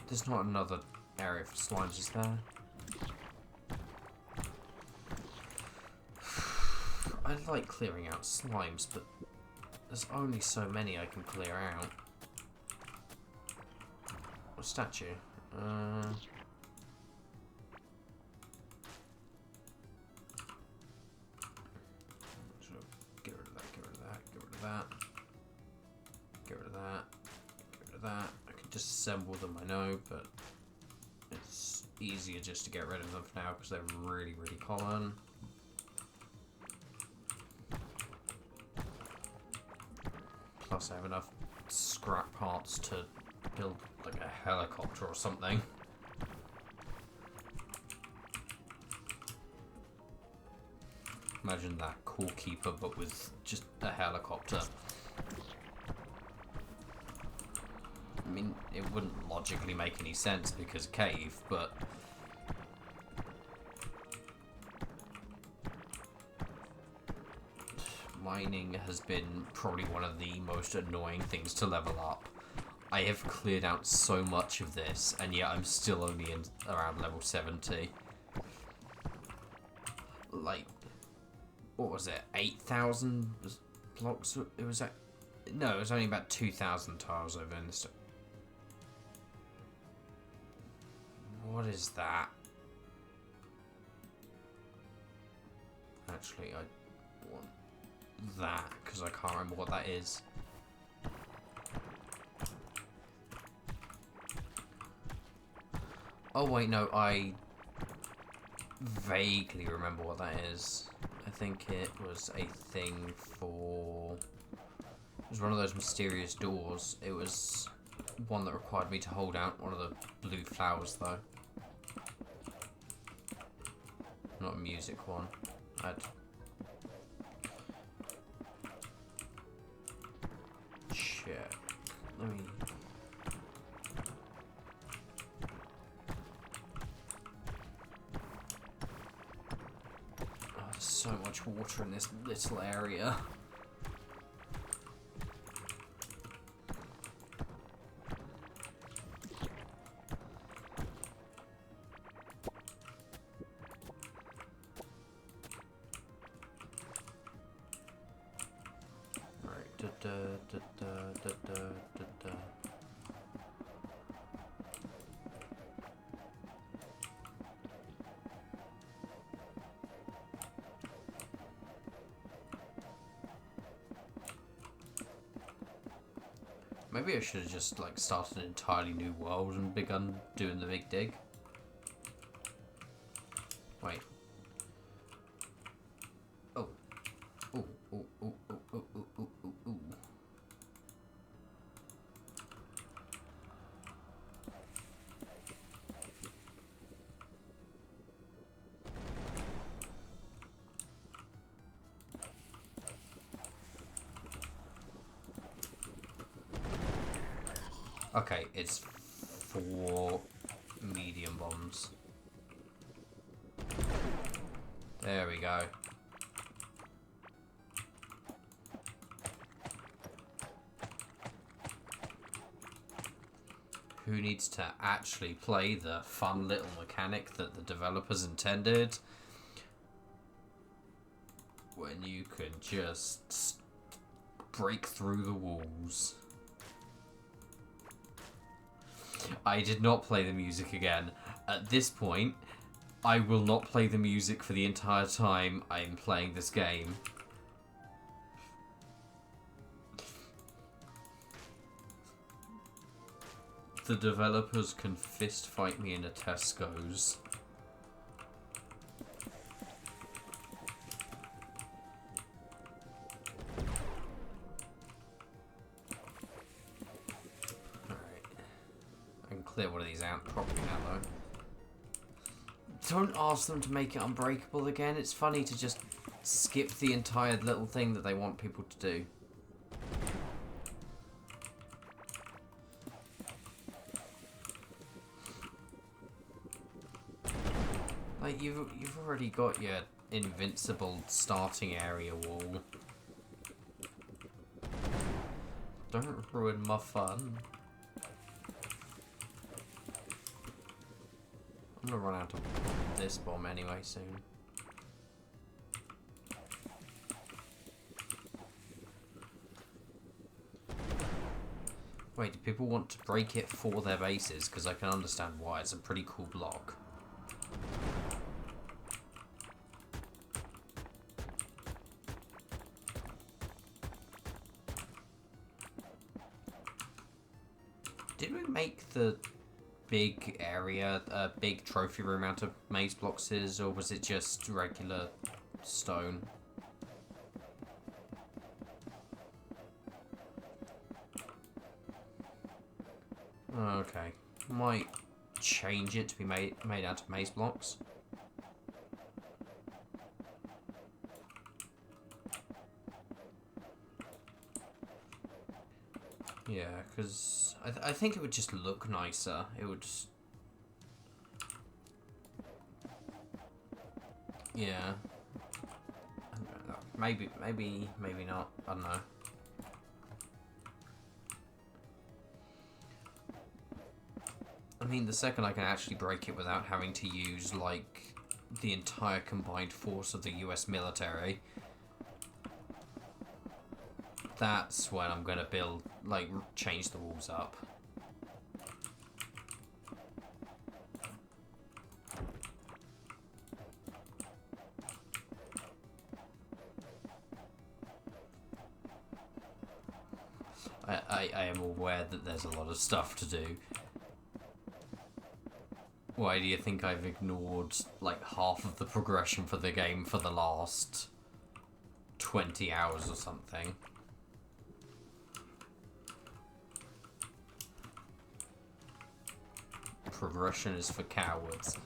there's not another area for slimes is there. I like clearing out slimes, but there's only so many I can clear out. What statue? Get rid of that, get rid of that, get rid of that. Get rid of that, get rid of that. I can disassemble them, I know, but it's easier just to get rid of them for now because they're really, really common. Plus I have enough scrap parts to build like a helicopter or something. Imagine that, Core Keeper, but with just a helicopter. I mean, it wouldn't logically make any sense because cave, but... mining has been probably one of the most annoying things to level up. I have cleared out so much of this, and yet I'm still only in around level 70. Like, what was it? 8,000 blocks? It was at... no, it was only about 2,000 tiles over in this. What is that? Actually, I want that, because I can't remember what that is. Oh wait, no, I vaguely remember what that is. I think it was a thing for... it was one of those mysterious doors. It was one that required me to hold out one of the blue flowers, though. Not a music one. Check. Let me... oh, there's so much water in this little area. Maybe I should have just like started an entirely new world and begun doing the big dig. Wait. Oh. Ooh, ooh, ooh, ooh, ooh, ooh, ooh, ooh, ooh. Okay, it's 4 medium bombs. There we go. Who needs to actually play the fun little mechanic that the developers intended when you can just break through the walls? I did not play the music again. At this point, I will not play the music for the entire time I'm playing this game. The developers can fist fight me in a Tesco's. Clear one of these out properly now, though. Don't ask them to make it unbreakable again. It's funny to just skip the entire little thing that they want people to do. Like, you've already got your invincible starting area wall. Don't ruin my fun. I'm gonna run out of this bomb anyway soon. Wait, do people want to break it for their bases? Because I can understand why. It's a pretty cool block. Did we make the big area, big trophy room out of maze blocks, or was it just regular stone? Okay, might change it to be made out of maze blocks. Yeah, because I think it would just look nicer. It would just... Yeah. Maybe not. I don't know. I mean, the second I can actually break it without having to use, like, the entire combined force of the US military, that's when I'm gonna build, like, change the walls up. I am aware that there's a lot of stuff to do. Why do you think I've ignored, like, half of the progression for the game for the last 20 hours or something? Progression is for cowards.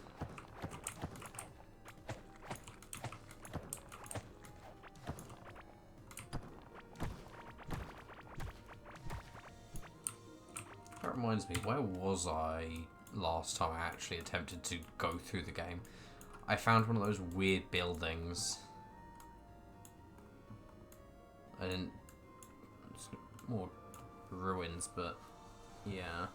That reminds me, where was I last time I actually attempted to go through the game? I found one of those weird buildings. I didn't... It's more ruins, but yeah.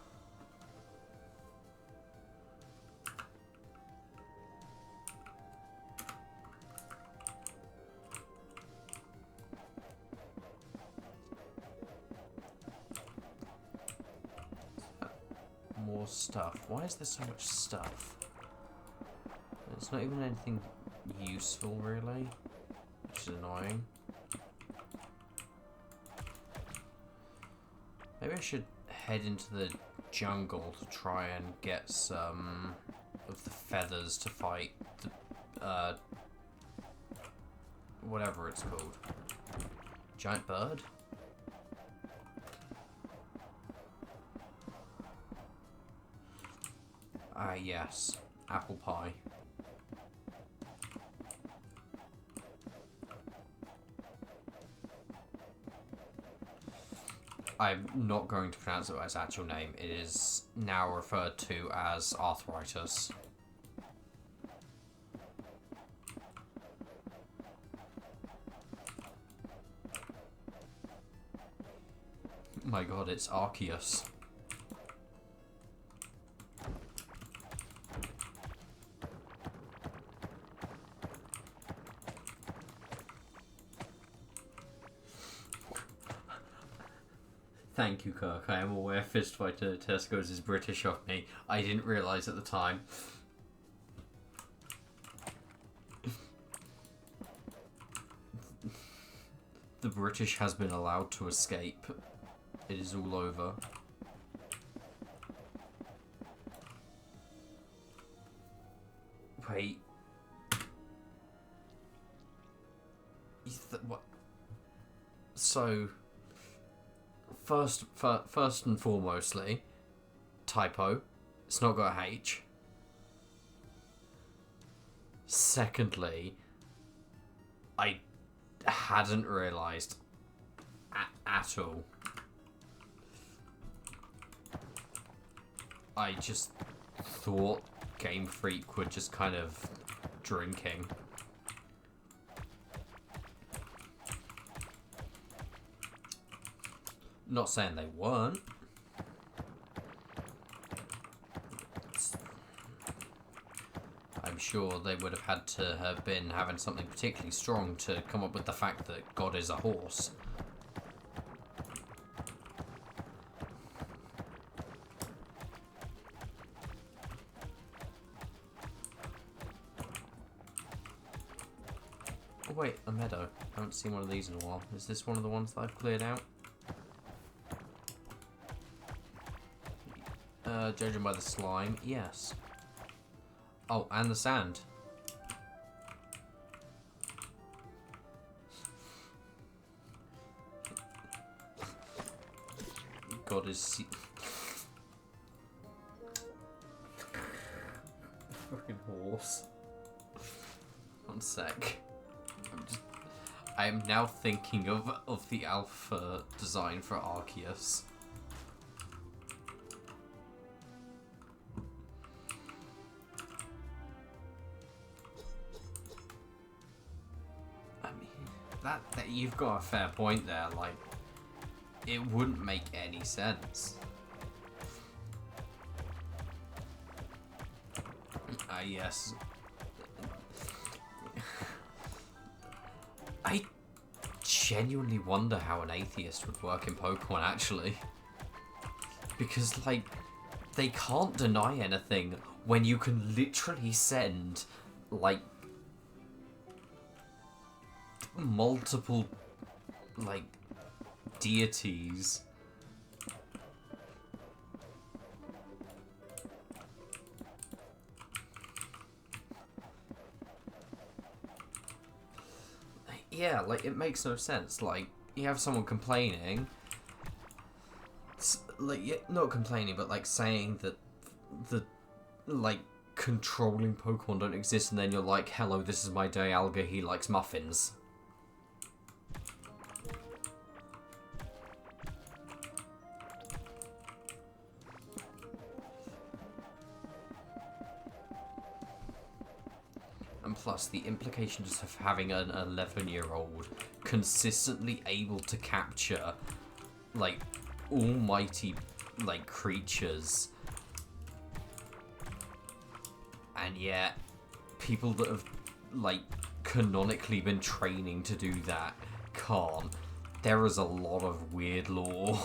More stuff. Why is there so much stuff? It's not even anything useful, really, which is annoying. Maybe I should head into the jungle to try and get some of the feathers to fight the, whatever it's called. Giant bird? Ah, yes. Apple pie. I'm not going to pronounce it by its actual name. It is now referred to as arthritis. My god, it's Arceus. Thank you, Kirk. I am aware Fistfighter Tesco's is British of me. I didn't realise at the time. The British has been allowed to escape. It is all over. Wait. What? So... First and foremostly, typo. It's not got a H. Secondly, I hadn't realised at all. I just thought Game Freak were just kind of drinking. Not saying they weren't. sure they would have had to have been having something particularly strong to come up with the fact that God is a horse. Oh wait, a meadow. I haven't seen one of these in a while. Is this one of the ones that I've cleared out? Judging by the slime, yes. Oh, and the sand. God is... Fucking horse. One sec. I am now thinking of the alpha design for Arceus. That you've got a fair point there, like, it wouldn't make any sense. Yes. I genuinely wonder how an atheist would work in Pokemon, actually. Because, like, they can't deny anything when you can literally send, like, multiple, like, deities. Yeah, like, it makes no sense. Like, you have someone complaining, like, not complaining, but, like, saying that the, like, controlling Pokemon don't exist, and then you're like, hello, this is my Dialga, he likes muffins. And plus, the implications of having an 11-year-old consistently able to capture, like, almighty, like, creatures. And yet, people that have, like, canonically been training to do that can't. There is a lot of weird lore.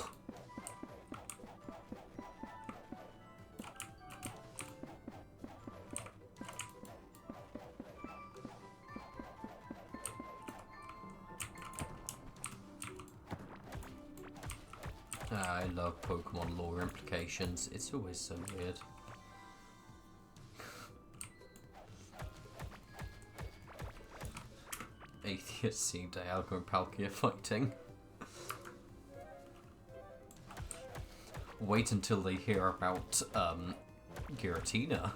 I love Pokemon lore implications. It's always so weird. Atheists seeing Dialga and Palkia fighting. Wait until they hear about, Giratina.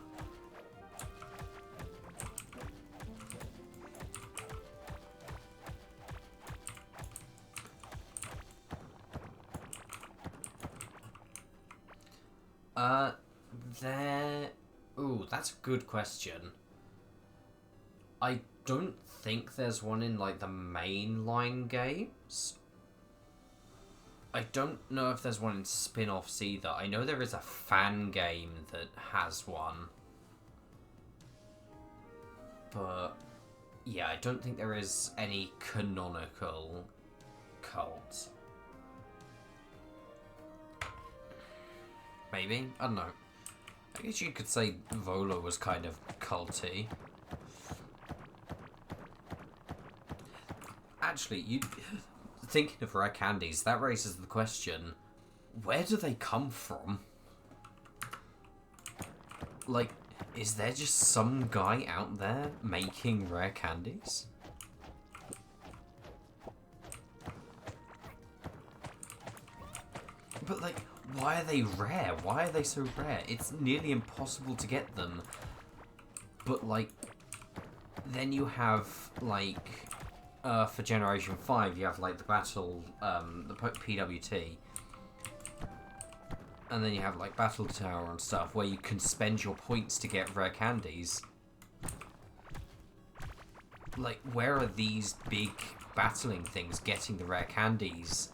Ooh, that's a good question. I don't think there's one in, like, the mainline games. I don't know if there's one in spin-offs either. I know there is a fan game that has one. But, yeah, I don't think there is any canonical cult. Maybe? I don't know. I guess you could say Volo was kind of culty. Actually, thinking of rare candies, that raises the question, where do they come from? Like, is there just some guy out there making rare candies? But, like, why are they rare? Why are they so rare? It's nearly impossible to get them. But, like, then you have, like, for Generation 5, you have, like, the Battle, the PWT. And then you have, like, Battle Tower and stuff, where you can spend your points to get rare candies. Like, where are these big battling things getting the rare candies?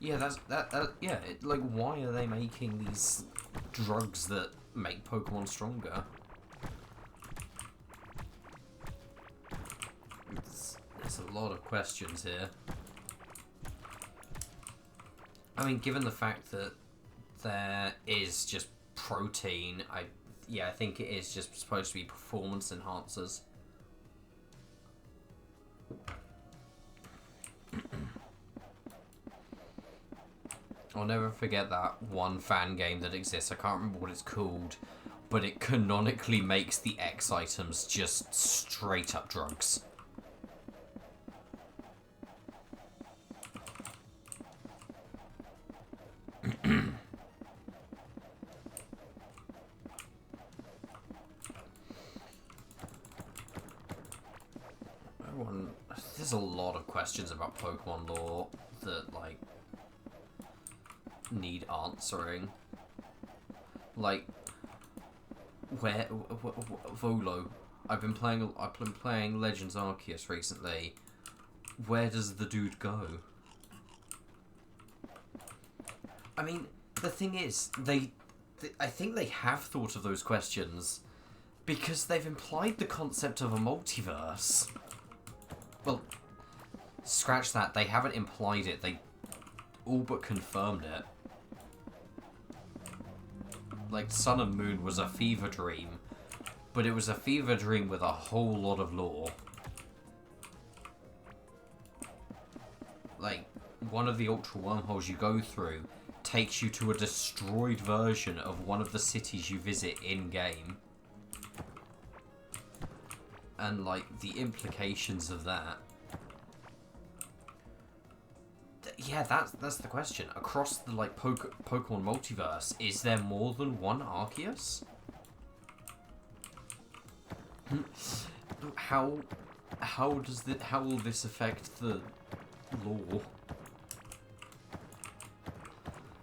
Yeah, yeah, like, why are they making these drugs that make Pokemon stronger? There's a lot of questions here. I mean, given the fact that there is just protein, I think it is just supposed to be performance enhancers. I'll never forget that one fan game that exists. I can't remember what it's called, but it canonically makes the X items just straight up drugs. There's a lot of questions about Pokemon lore that, like, need answering. Like, where Volo? I've been playing Legends Arceus recently. Where does the dude go? I mean, the thing is, I think they have thought of those questions because they've implied the concept of a multiverse. Well, scratch that. They haven't implied it. They all but confirmed it. Like, Sun and Moon was a fever dream, but it was a fever dream with a whole lot of lore. Like, one of the ultra wormholes you go through takes you to a destroyed version of one of the cities you visit in-game. And, like, the implications of that. Yeah, that's the question. Across the, like, Pokemon multiverse, is there more than one Arceus? How will this affect the lore?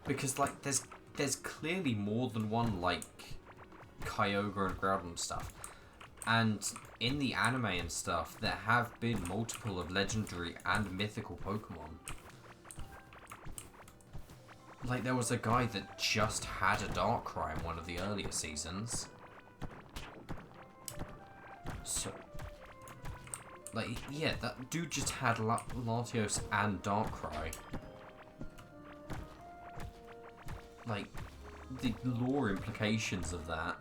Because, like, there's clearly more than one, like, Kyogre and Groudon stuff. And in the anime and stuff, there have been multiple of legendary and mythical Pokemon. Like, there was a guy that just had a Darkrai in one of the earlier seasons. So, like, yeah, that dude just had Latios and Darkrai. Like, the lore implications of that.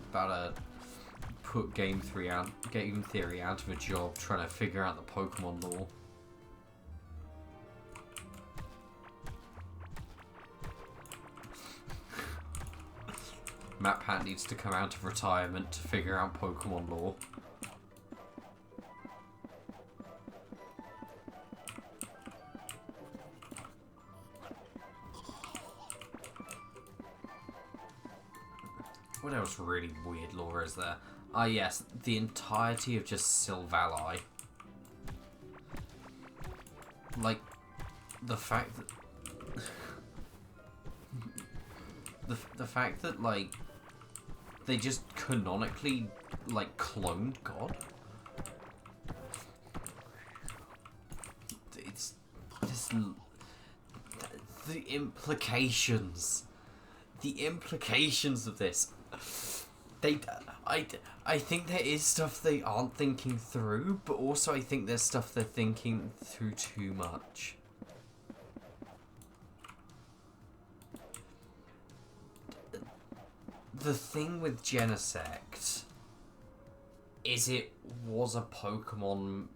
About to put game theory out of a job trying to figure out the Pokemon lore. Matt Pat needs to come out of retirement to figure out Pokemon lore. What else really weird lore is there? Ah, yes, the entirety of just Silvally. Like, the fact that... the fact that, like, they just canonically, like, cloned God? It's... the implications. The implications of this... I think there is stuff they aren't thinking through, but also I think there's stuff they're thinking through too much. The thing with Genesect is it was a Pokemon...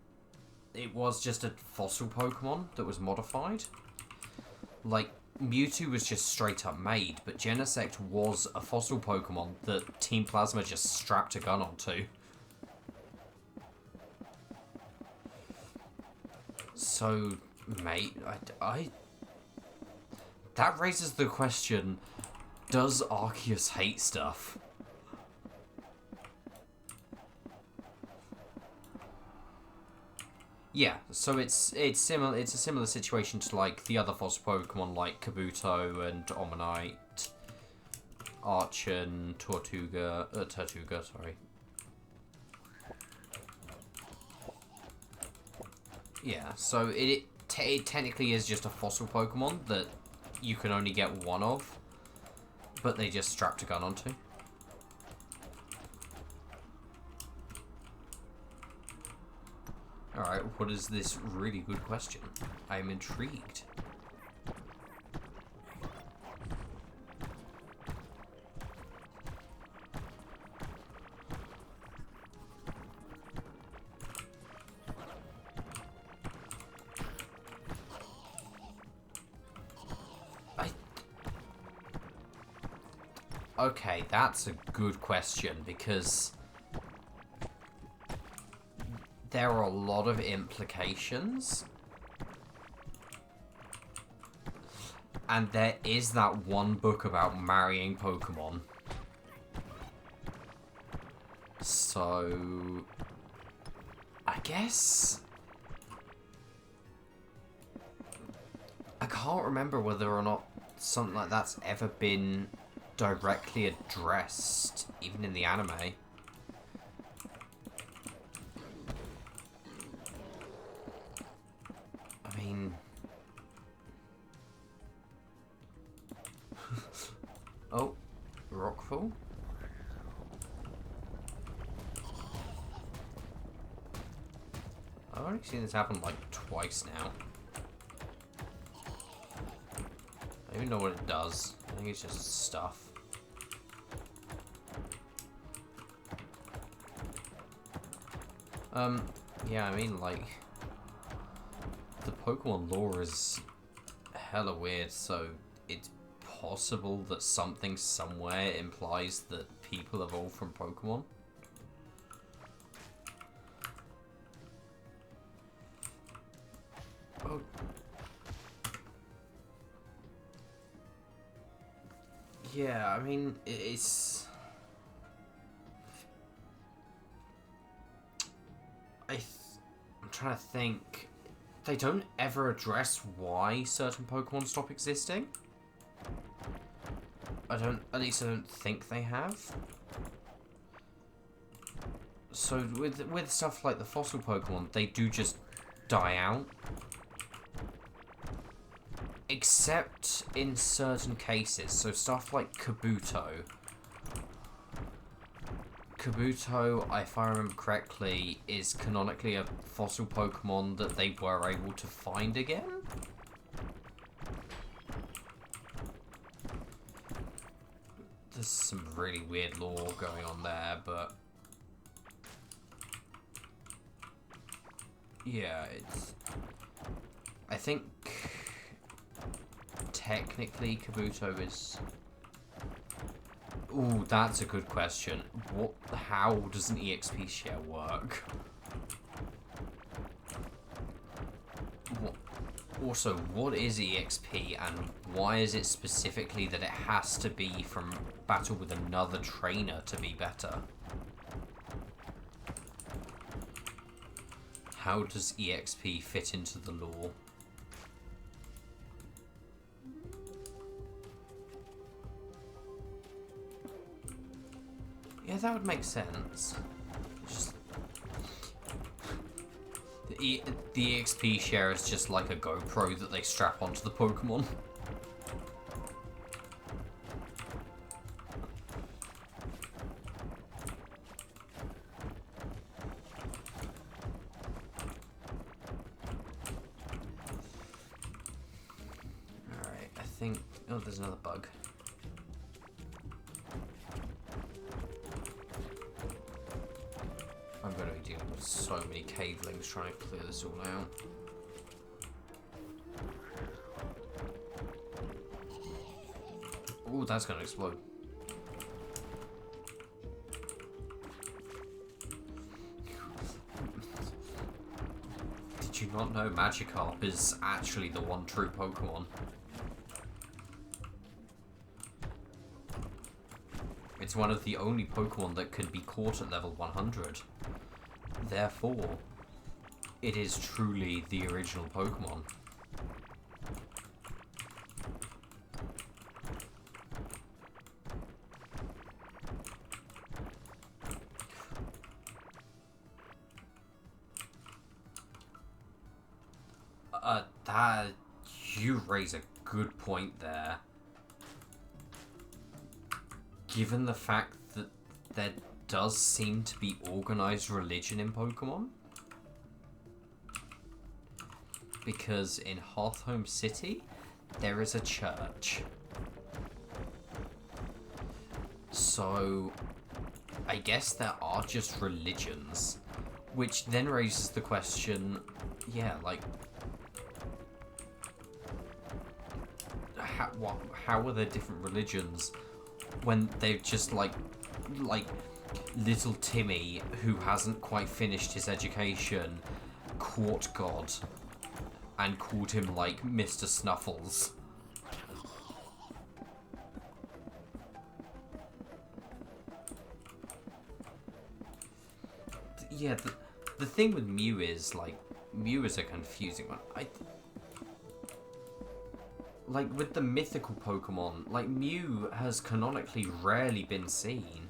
It was just a fossil Pokemon that was modified. Like, Mewtwo was just straight up made, but Genesect was a fossil Pokemon that Team Plasma just strapped a gun onto. So, mate, that raises the question, does Arceus hate stuff? Yeah, so it's a similar situation to, like, the other fossil Pokemon like Kabuto and Omanyte, Archon, Tortuga, sorry. Yeah, so it technically is just a fossil Pokemon that you can only get one of, but they just strapped a gun onto. Alright, what is this really good question? I am intrigued. Okay, that's a good question, because there are a lot of implications. And there is that one book about marrying Pokemon. So I guess I can't remember whether or not something like that's ever been directly addressed, even in the anime. I mean... oh, Rockfall? I've only seen this happen like twice now. I don't even know what it does. I think it's just stuff. Yeah, I mean, like, the Pokemon lore is hella weird, so it's possible that something somewhere implies that people evolve from Pokemon. Oh. Yeah, I mean, it's... I'm trying to think. They don't ever address why certain Pokemon stop existing. At least I don't think they have. So with stuff like the fossil Pokemon, they do just die out. Except in certain cases, so stuff like Kabuto. Kabuto, if I remember correctly, is canonically a fossil Pokemon that they were able to find again? There's some really weird lore going on there, but... yeah, it's... I think... technically Kabuto is... ooh, that's a good question. How does an EXP share work? Also, what is EXP, and why is it specifically that it has to be from battle with another trainer to be better? How does EXP fit into the lore? Yeah, that would make sense. Just... the EXP share is just like a GoPro that they strap onto the Pokemon. Alright, I think... oh, there's another bug. I'm going to be dealing with so many cavelings trying to clear this all out. Ooh, that's going to explode. Did you not know Magikarp is actually the one true Pokemon? It's one of the only Pokemon that can be caught at level 100. Therefore, it is truly the original Pokemon. That you raise a good point there. Given the fact that there does seem to be organized religion in Pokemon. Because in Hearthome City, there is a church. So, I guess there are just religions. Which then raises the question, yeah, like... How are there different religions when they've just, like little Timmy, who hasn't quite finished his education, caught God and called him, like, Mr. Snuffles. Yeah, the thing with Mew is, like, Mew is a confusing one. Like, with the mythical Pokemon, like, Mew has canonically rarely been seen.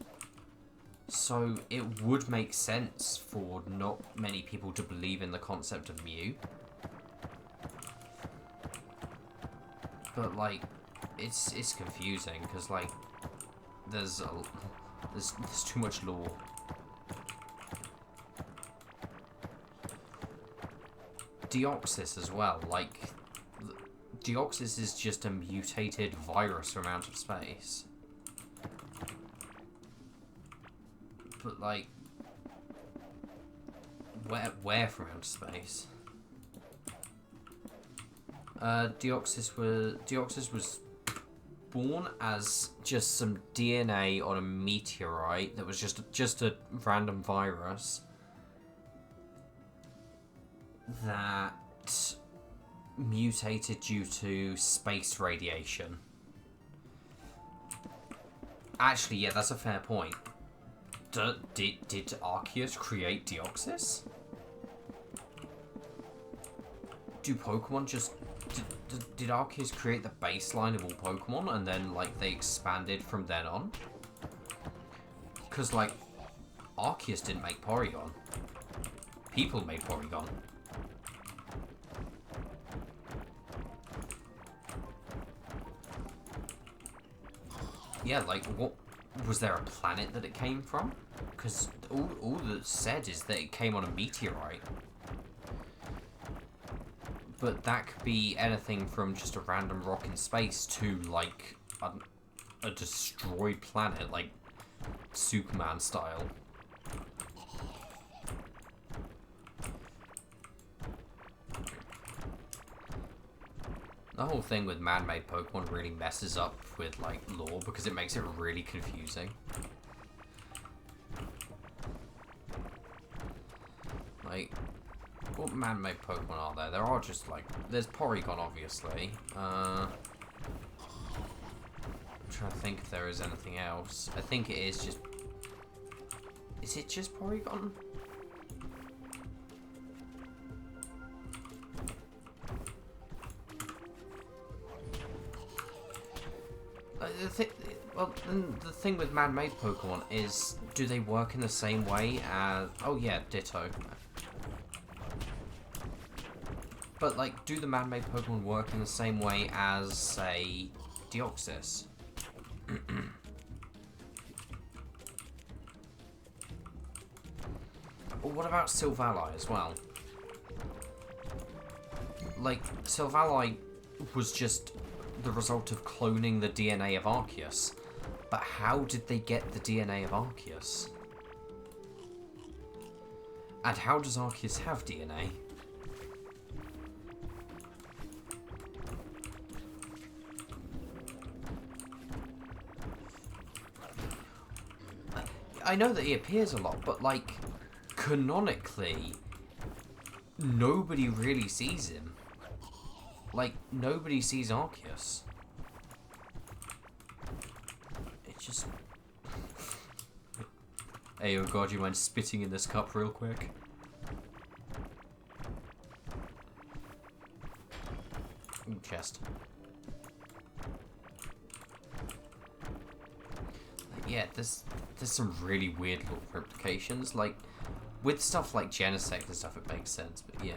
So, it would make sense for not many people to believe in the concept of Mew. But, like, it's confusing, because, like, there's too much lore. Deoxys as well, like... Deoxys is just a mutated virus from outer space. But, like... Where from outer space? Deoxys was born as just some DNA on a meteorite that was just a random virus that mutated due to space radiation. Actually, yeah, that's a fair point. Did Arceus create Deoxys? Do Pokemon just... Did Arceus create the baseline of all Pokemon and then, like, they expanded from then on? Because, like, Arceus didn't make Porygon. People made Porygon. Yeah, like, what... Was there a planet that it came from? Because all that said is that it came on a meteorite. But that could be anything from just a random rock in space to, like, a destroyed planet, like, Superman style. The whole thing with man-made Pokemon really messes up with, like, lore because it makes it really confusing. Like, what man-made Pokemon are there? There are just, like, there's Porygon, obviously. I'm trying to think if there is anything else. I think it is just... Is it just Porygon? The thing with man-made Pokemon is, do they work in the same way as... Oh yeah, Ditto. But, like, do the man-made Pokemon work in the same way as, say, Deoxys? Or what about Silvally as well? Like, Silvally was just the result of cloning the DNA of Arceus. But how did they get the DNA of Arceus? And how does Arceus have DNA? I know that he appears a lot, but, like, canonically, nobody really sees him. Like, nobody sees Arceus. It's just... Hey, oh god, you mind spitting in this cup real quick? Ooh, chest. Yeah, there's some really weird little replications. Like, with stuff like Genesect and stuff, it makes sense, but yeah.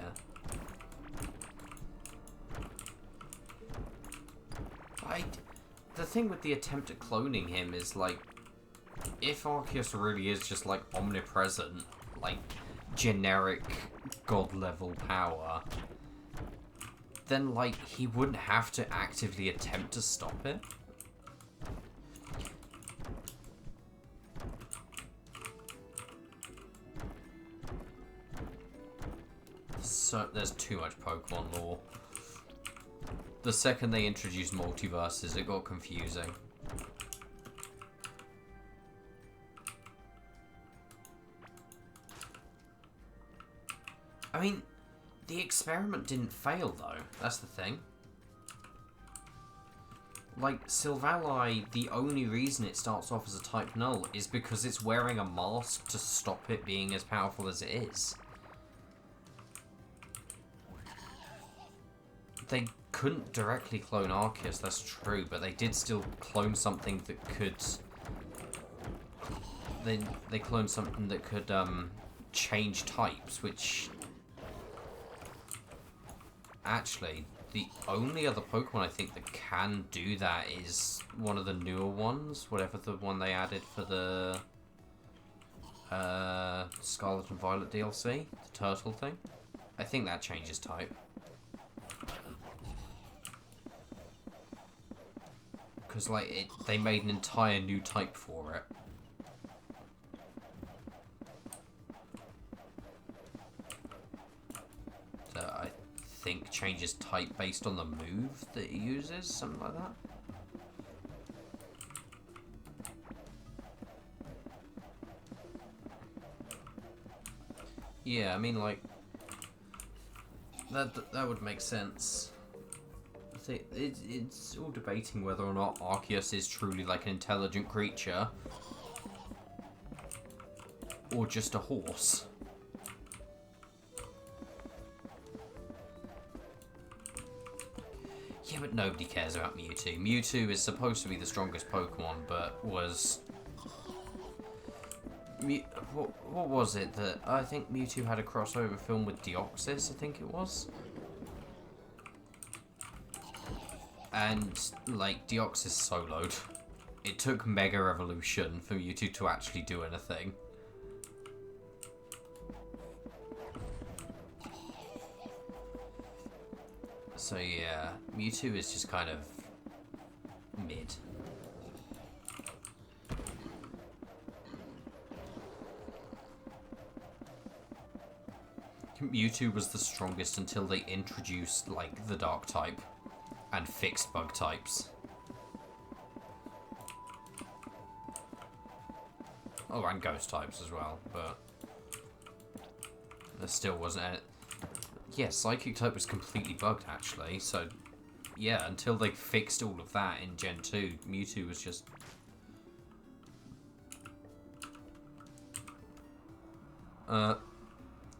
The thing with the attempt at cloning him is, like, if Arceus really is just, like, omnipresent, like, generic god-level power, then, like, he wouldn't have to actively attempt to stop it. So, there's too much Pokemon lore. The second they introduced multiverses, it got confusing. I mean, the experiment didn't fail, though. That's the thing. Like, Silvally, the only reason it starts off as a type null is because it's wearing a mask to stop it being as powerful as it is. They couldn't directly clone Arceus, that's true, but they did still clone something that could... They cloned something that could, change types, which... Actually, the only other Pokemon I think that can do that is one of the newer ones, whatever the one they added for the... Scarlet and Violet DLC, the turtle thing. I think that changes type. Because, like, they made an entire new type for it. That I think changes type based on the move that it uses, something like that. Yeah, I mean, like, that would make sense. It's all debating whether or not Arceus is truly like an intelligent creature or just a horse. Yeah, but nobody cares about Mewtwo. Mewtwo is supposed to be the strongest Pokemon, but was... What was it that... I think Mewtwo had a crossover film with Deoxys, I think it was? And, like, Deoxys soloed. It took Mega Evolution for Mewtwo to actually do anything. So yeah, Mewtwo is just kind of mid. Mewtwo was the strongest until they introduced, like, the Dark type and fixed bug types. Oh, and ghost types as well, but there still wasn't any... Yeah, Psychic type was completely bugged, actually, so yeah, until they fixed all of that in Gen 2, Mewtwo was just...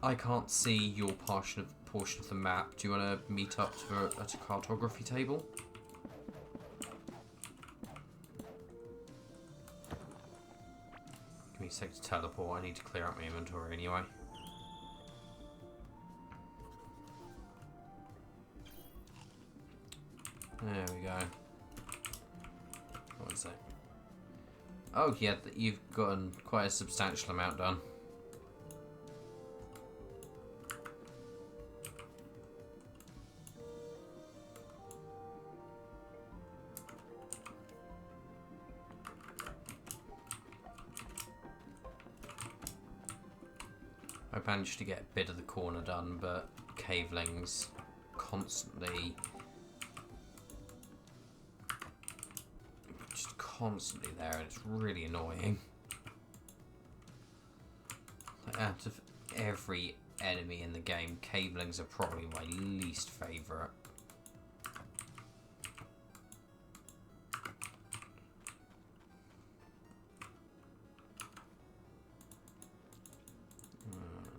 I can't see your portion of the map. Do you want to meet up at a cartography table? Give me a sec to teleport. I need to clear out my inventory anyway. There we go. One sec. Oh yeah, you've gotten quite a substantial amount done. I managed to get a bit of the corner done, but cavelings constantly there, and it's really annoying. Like, out of every enemy in the game, cavelings are probably my least favourite.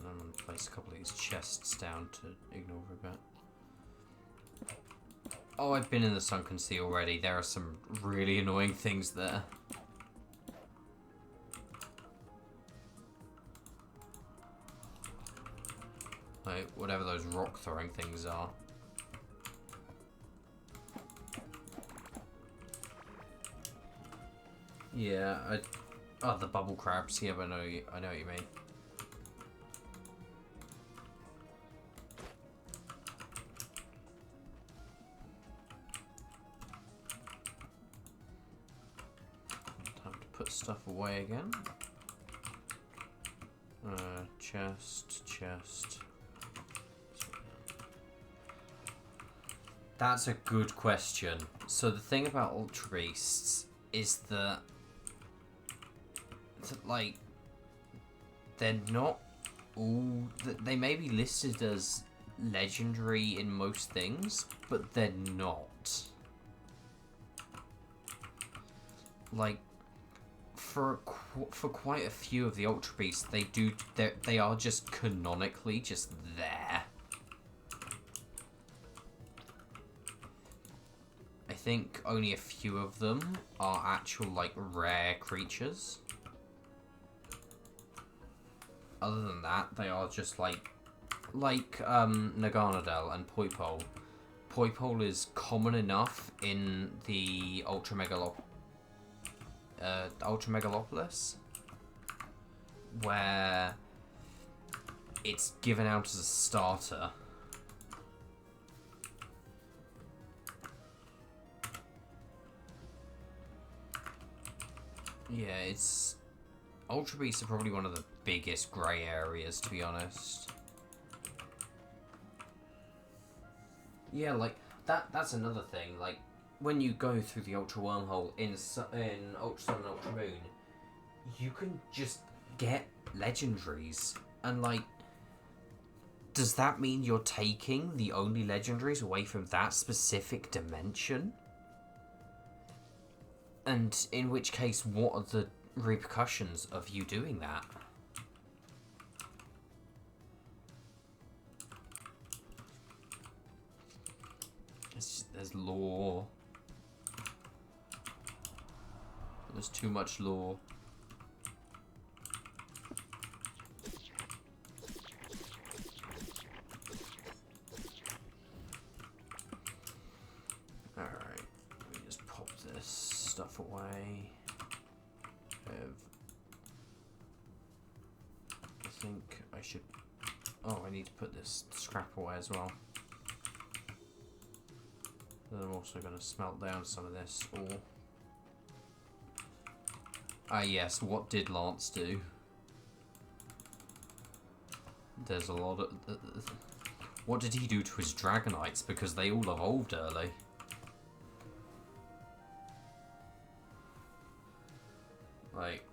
I'm going to place a couple of these chests down to ignore a bit. Oh, I've been in the Sunken Sea already. There are some really annoying things there. Like, whatever those rock throwing things are. Yeah, oh, the bubble crabs. Yeah, I know what you mean. Time to put stuff away again. Chest. That's a good question. So the thing about Ultra Beasts is that like, they're not all... They may be listed as legendary in most things, but they're not. Like, for quite a few of the Ultra Beasts, they are just canonically just there. I think only a few of them are actual, like, rare creatures. Other than that, they are just like Naganadel and Poipole. Poipole is common enough in the Ultramegalopolis, where it's given out as a starter. Yeah, it's... Ultra Beasts are probably one of the biggest grey areas, to be honest. Yeah, like, that's another thing. Like, when you go through the Ultra Wormhole in Ultra Sun and Ultra Moon, you can just get legendaries. And, like, does that mean you're taking the only legendaries away from that specific dimension? And in which case, what are the repercussions of you doing that? There's lore. There's too much lore. Alright, let me just pop this stuff away. I think I should... Oh, I need to put this scrap away as well. Then I'm also going to smelt down some of this ore. Ah yes, what did Lance do? There's a lot of... What did he do to his Dragonites? Because they all evolved early. Like...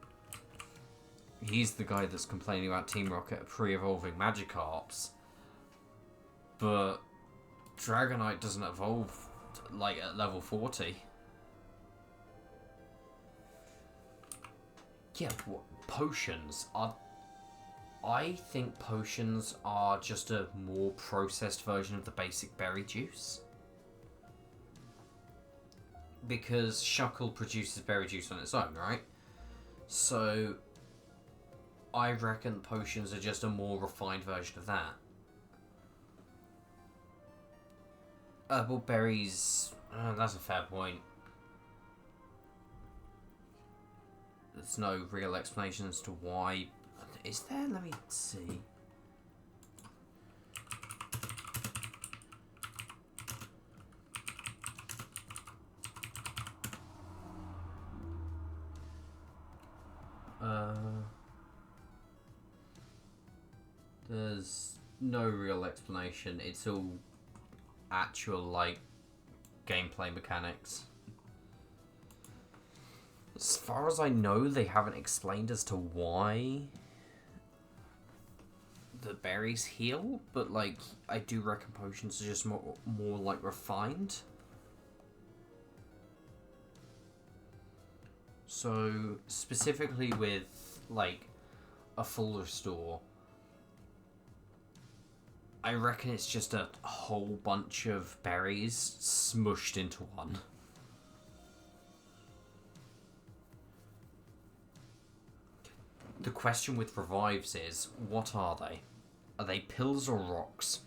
He's the guy that's complaining about Team Rocket pre-evolving Magikarps. But... Dragonite doesn't evolve, like, at level 40. Yeah, what, potions are... I think potions are just a more processed version of the basic berry juice. Because Shuckle produces berry juice on its own, right? So, I reckon potions are just a more refined version of that. Herbal berries... that's a fair point. There's no real explanation as to why... Is there? Let me see. There's no real explanation. It's all actual, like, gameplay mechanics. As far as I know, they haven't explained as to why the berries heal, but, like, I do reckon potions are just more like, refined. So, specifically with, like, a full restore, I reckon it's just a whole bunch of berries smushed into one. The question with revives is, what are they? Are they pills or rocks?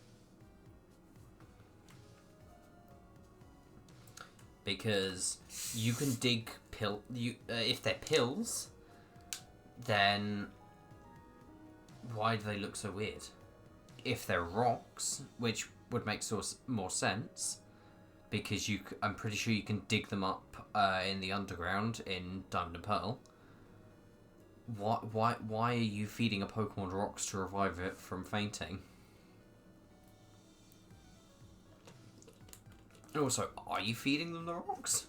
Because you can dig if they're pills, then why do they look so weird? If they're rocks, which would make more sense, because I'm pretty sure you can dig them up in the underground in Diamond and Pearl. Why are you feeding a Pokemon rocks to revive it from fainting? And also, are you feeding them the rocks?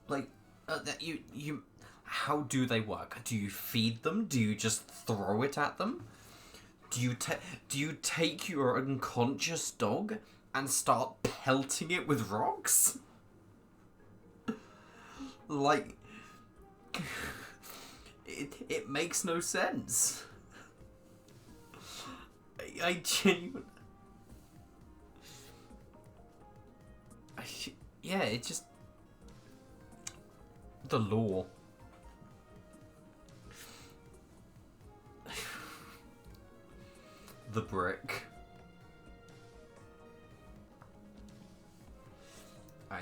Like, you. How do they work? Do you feed them? Do you just throw it at them? Do you take your unconscious dog and start pelting it with rocks? Like, it makes no sense. I genuinely... Yeah, it just... The lore. The brick.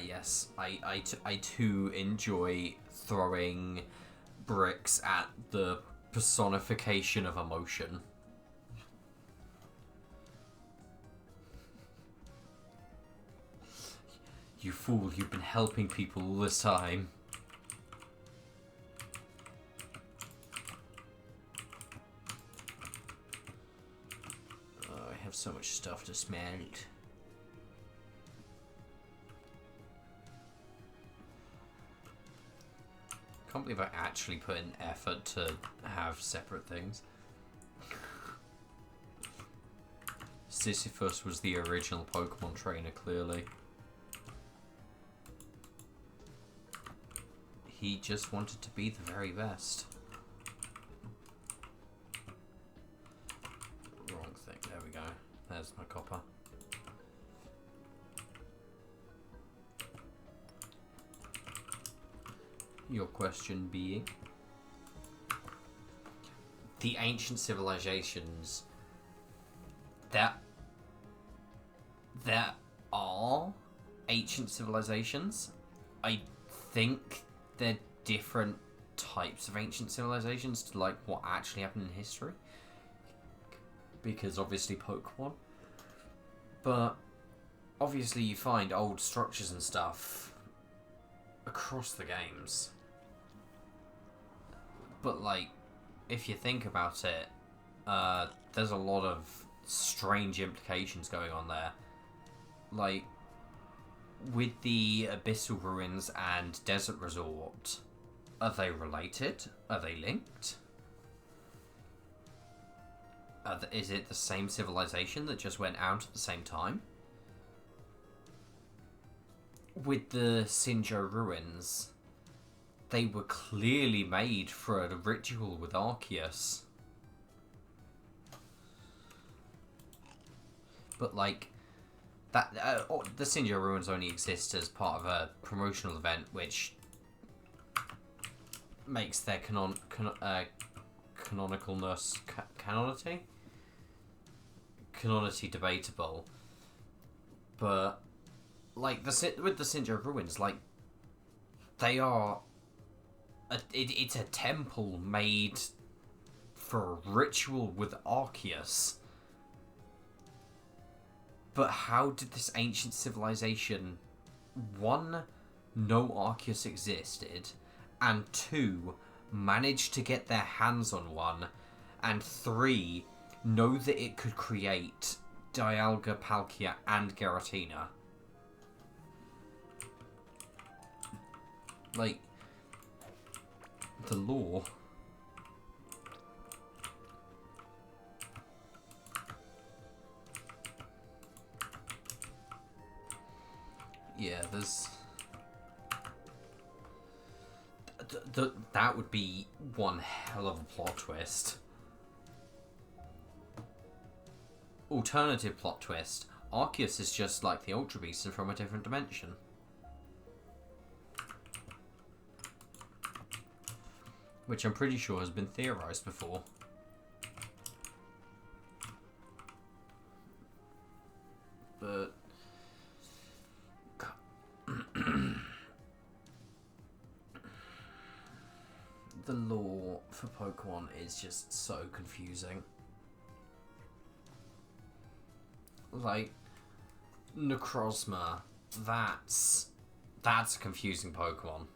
Yes, I too enjoy throwing bricks at the personification of emotion. You fool, you've been helping people all this time. Oh, I have so much stuff to smelt. I can't believe I actually put in effort to have separate things. Sisyphus was the original Pokemon trainer, clearly. He just wanted to be the very best. Wrong thing. There we go. There's my copper. Your question being? The ancient civilizations. There are ancient civilizations. I think they're different types of ancient civilizations to like what actually happened in history. Because obviously Pokemon. But obviously you find old structures and stuff across the games. But like, if you think about it, there's a lot of strange implications going on there. Like, with the Abyssal Ruins and Desert Resort, are they related? Are they linked? Is it the same civilization that just went out at the same time? With the Sinjo Ruins, they were clearly made for a ritual with Arceus. But like, that the Sinjo Ruins only exist as part of a promotional event, which makes their canonity debatable. But like with the Sinjo Ruins, like they are it's a temple made for a ritual with Arceus. But how did this ancient civilization, one, know Arceus existed, and two, manage to get their hands on one, and three, know that it could create Dialga, Palkia, and Giratina? Like, the lore. Yeah, there's... that would be one hell of a plot twist. Alternative plot twist. Arceus is just like the Ultra Beast and from a different dimension. Which I'm pretty sure has been theorized before. the lore for Pokemon is just so confusing. Like, Necrozma, that's a confusing Pokemon.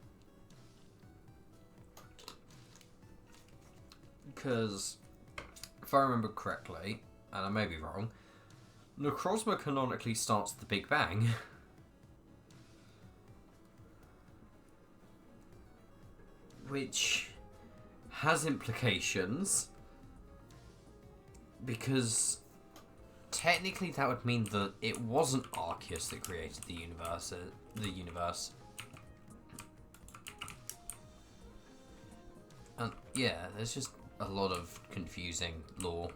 Because, if I remember correctly, and I may be wrong, Necrozma canonically starts the Big Bang. Which has implications, because technically that would mean that it wasn't Arceus that created the universe. And yeah, there's just a lot of confusing lore.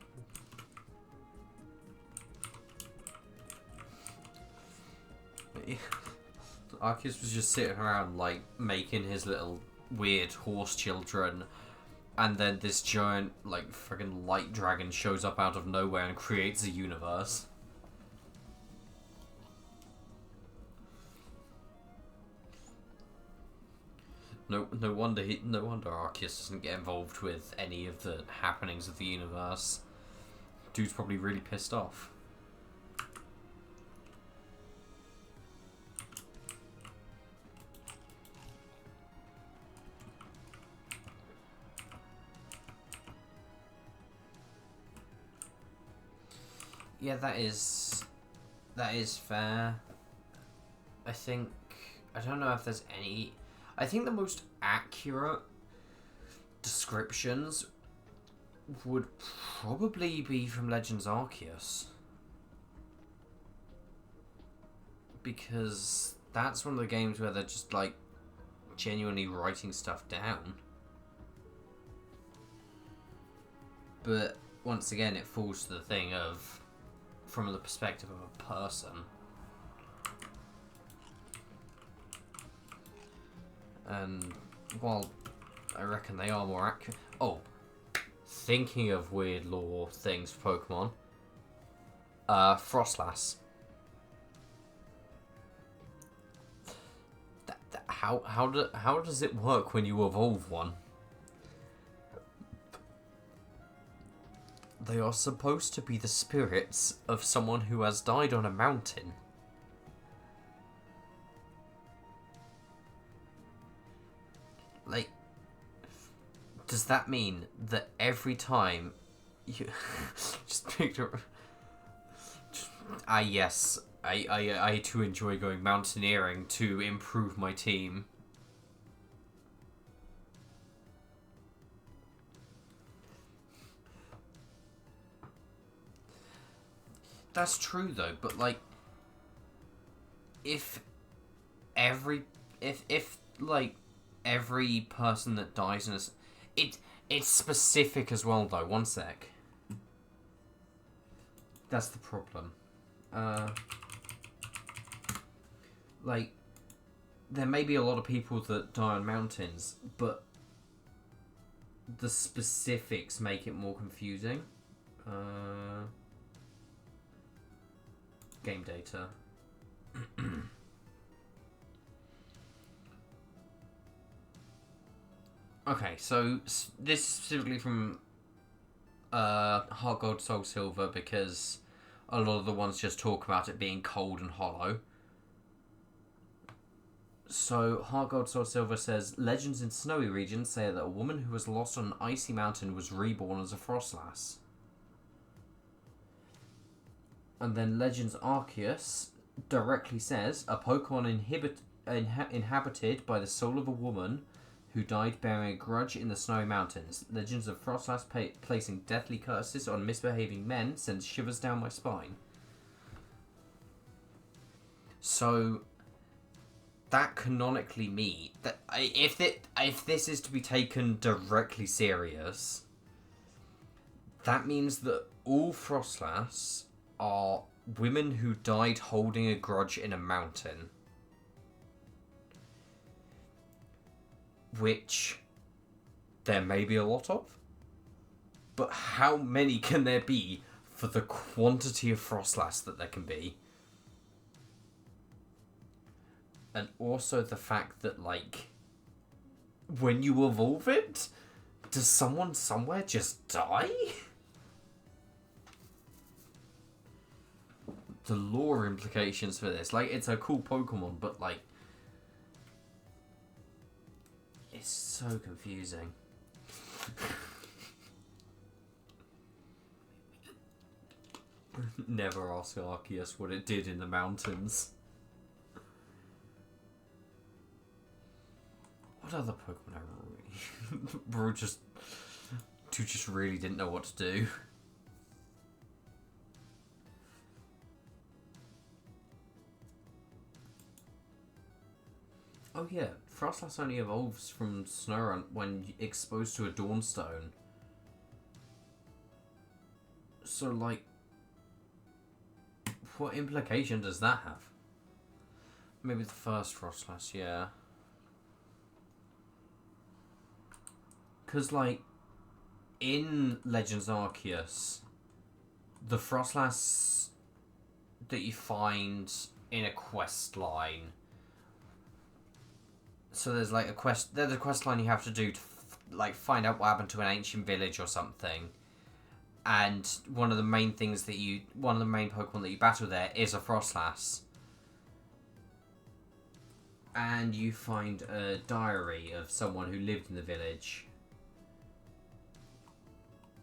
Arceus was just sitting around, like, making his little weird horse children, and then this giant, like, friggin' light dragon shows up out of nowhere and creates a universe. No wonder Arceus doesn't get involved with any of the happenings of the universe. Dude's probably really pissed off. Yeah, that is fair. I don't know if there's any. I think the most accurate descriptions would probably be from Legends Arceus, because that's one of the games where they're just, like, genuinely writing stuff down. But once again, it falls to the thing of, from the perspective of a person. And while I reckon they are more accurate... Oh, thinking of weird lore things for Pokemon. Frostlass. How does it work when you evolve one? They are supposed to be the spirits of someone who has died on a mountain. Like, does that mean that every time you just picture? Yes, I too enjoy going mountaineering to improve my team. That's true though, but like, if like every person that dies in a... It's specific as well, though. One sec. That's the problem. Like, there may be a lot of people that die on mountains, but the specifics make it more confusing. Game data. Okay, so this is specifically from Heart Gold Soul Silver, because a lot of the ones just talk about it being cold and hollow. So Heart Gold Soul Silver says, legends in snowy regions say that a woman who was lost on an icy mountain was reborn as a Frostlass. And then Legends Arceus directly says, a Pokemon inhabited by the soul of a woman who died bearing a grudge in the snowy mountains. Legends of Frostlass placing deathly curses on misbehaving men sends shivers down my spine. So that canonically means that if this is to be taken directly serious, that means that all Frostlass are women who died holding a grudge in a mountain. Which there may be a lot of, but how many can there be for the quantity of Frostlass that there can be? And also the fact that, like, when you evolve it, does someone somewhere just die? The lore implications for this. Like, it's a cool Pokemon, but, like, it's so confusing. Never ask Arceus what it did in the mountains. What other Pokemon ever really... Bro just really didn't know what to do. Oh yeah, Frostlass only evolves from Snorunt when exposed to a Dawnstone. So, like, what implication does that have? Maybe the first Frostlass, yeah. Because, like, in Legends Arceus, the Frostlass that you find in a quest line... So there's like there's a quest line you have to do to like find out what happened to an ancient village or something. And one of the main Pokemon that you battle there is a Frostlass. And you find a diary of someone who lived in the village.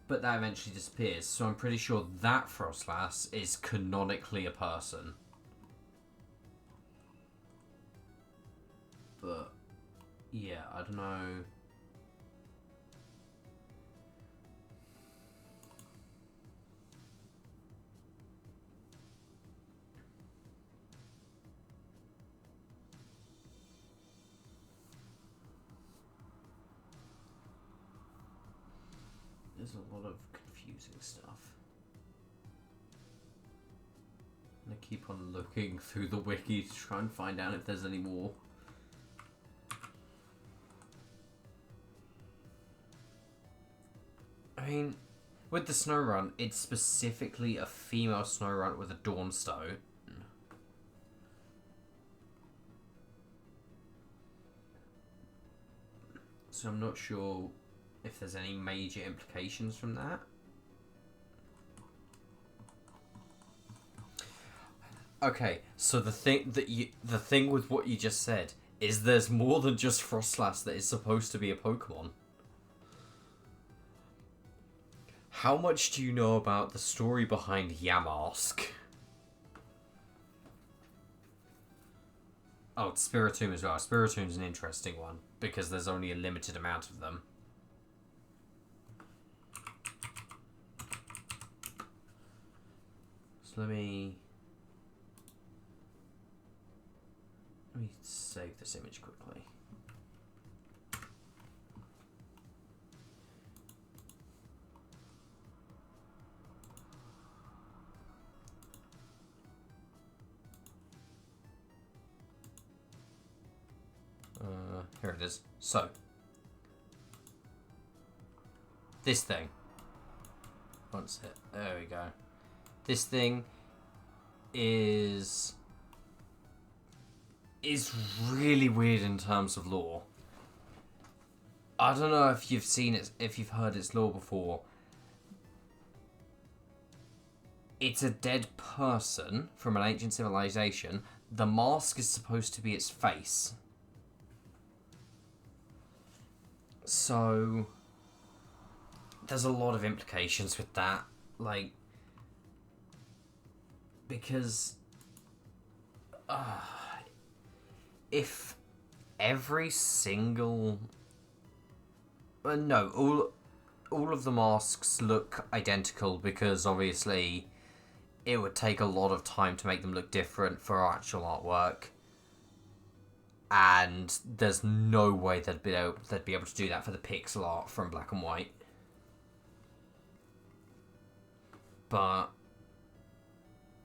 But that eventually disappears, so I'm pretty sure that Frostlass is canonically a person. But yeah, I don't know. There's a lot of confusing stuff. And I keep on looking through the wiki to try and find out if there's any more. I mean, with the Snorunt, it's specifically a female Snorunt with a Dawnstone. So I'm not sure if there's any major implications from that. Okay, so the thing with what you just said is there's more than just Frostlass that is supposed to be a Pokemon. How much do you know about the story behind Yamask? Oh, Spiritomb as well. Spiritomb's an interesting one, because there's only a limited amount of them. So let me save this image quickly. Here it is. So, this thing. What's it? There we go. This thing is really weird in terms of lore. I don't know if you've seen it, if you've heard its lore before. It's a dead person from an ancient civilization. The mask is supposed to be its face. So, there's a lot of implications with that. Like, because if every single... no, all of the masks look identical, because obviously it would take a lot of time to make them look different for actual artwork. And there's no way they'd be able to do that for the pixel art from Black and White. But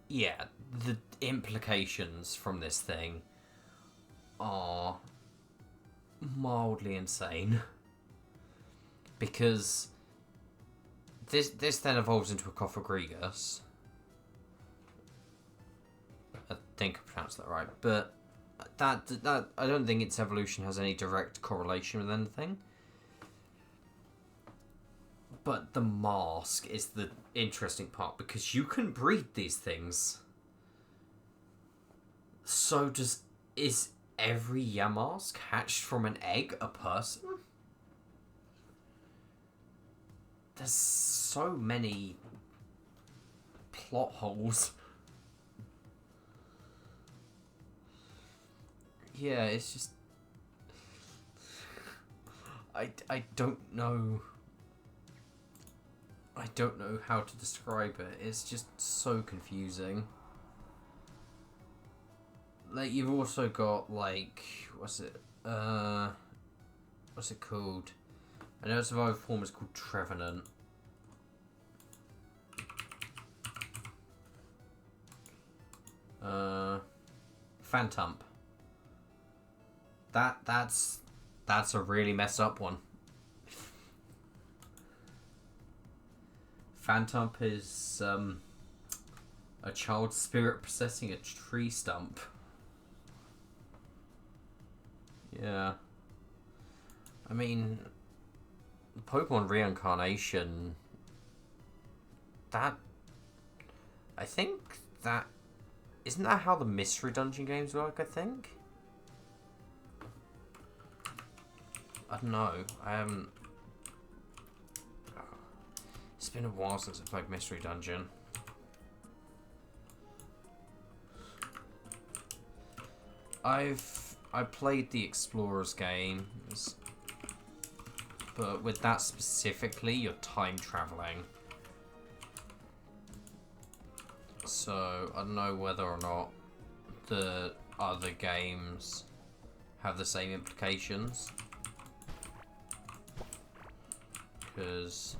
yeah, the implications from this thing are mildly insane. Because this then evolves into a Cophagrigus. I think I pronounced that right, but that I don't think its evolution has any direct correlation with anything. But the mask is the interesting part, because you can breed these things. So is every Yamask hatched from an egg a person? There's so many plot holes. Yeah, it's just... I don't know... I don't know how to describe it. It's just so confusing. Like, you've also got, like... What's it called? I know its survival form is called Trevenant. Phantump. That's a really messed up one. Phantump is a child spirit possessing a tree stump. Yeah. I mean, Pokemon Reincarnation, that... I think that... Isn't that how the Mystery Dungeon games work, I think? I don't know. I haven't... It's been a while since I played Mystery Dungeon. I played the Explorers games, but with that specifically, you're time traveling. So I don't know whether or not the other games have the same implications, because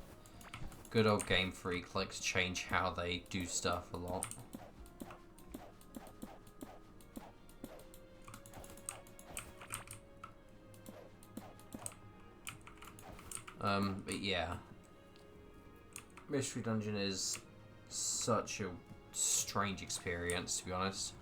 good old Game Freak likes to change how they do stuff a lot. But yeah, Mystery Dungeon is such a strange experience, to be honest.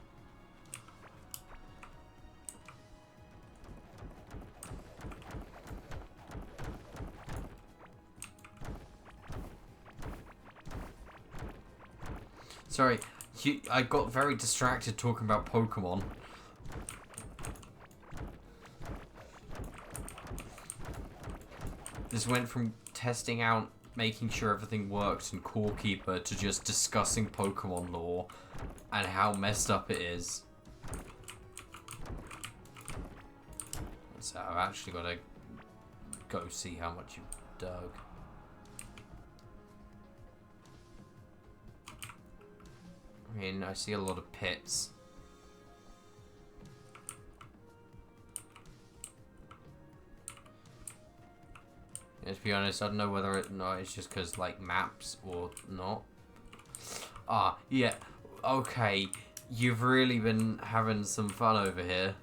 Sorry, I got very distracted talking about Pokemon. This went from testing out, making sure everything worked in Core Keeper, to just discussing Pokemon lore and how messed up it is. So I've actually got to go see how much you've dug. I mean, I see a lot of pits. To be honest, I don't know whether it's just because, like, maps or not. Ah, yeah. Okay. You've really been having some fun over here.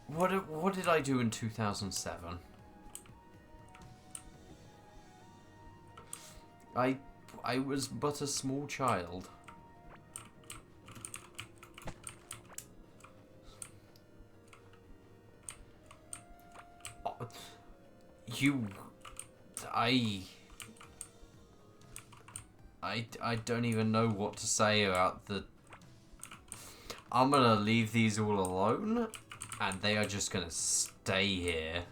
What did I do in 2007? I was but a small child. I don't even know what to say about the... I'm gonna leave these all alone, and they are just gonna stay here.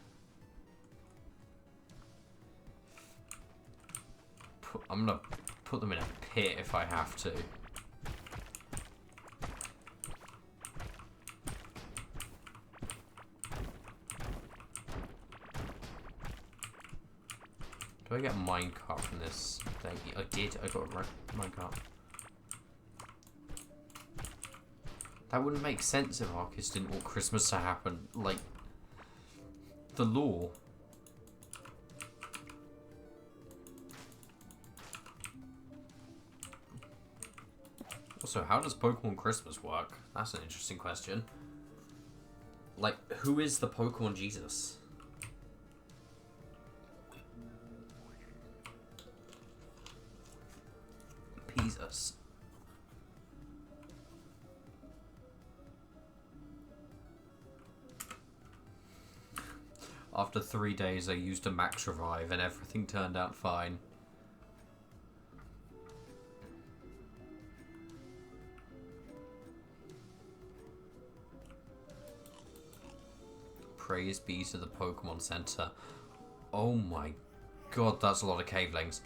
I'm gonna put them in a pit if I have to. Do I get a minecart from this thing? I did. I got a minecart. That wouldn't make sense if Arceus didn't want Christmas to happen. Like, the law. Also, how does Pokemon Christmas work? That's an interesting question. Like, who is the Pokemon Jesus? Jesus. After 3 days, I used a max revive and everything turned out fine. Praise be to the Pokemon Center. Oh my god, that's a lot of cavelings.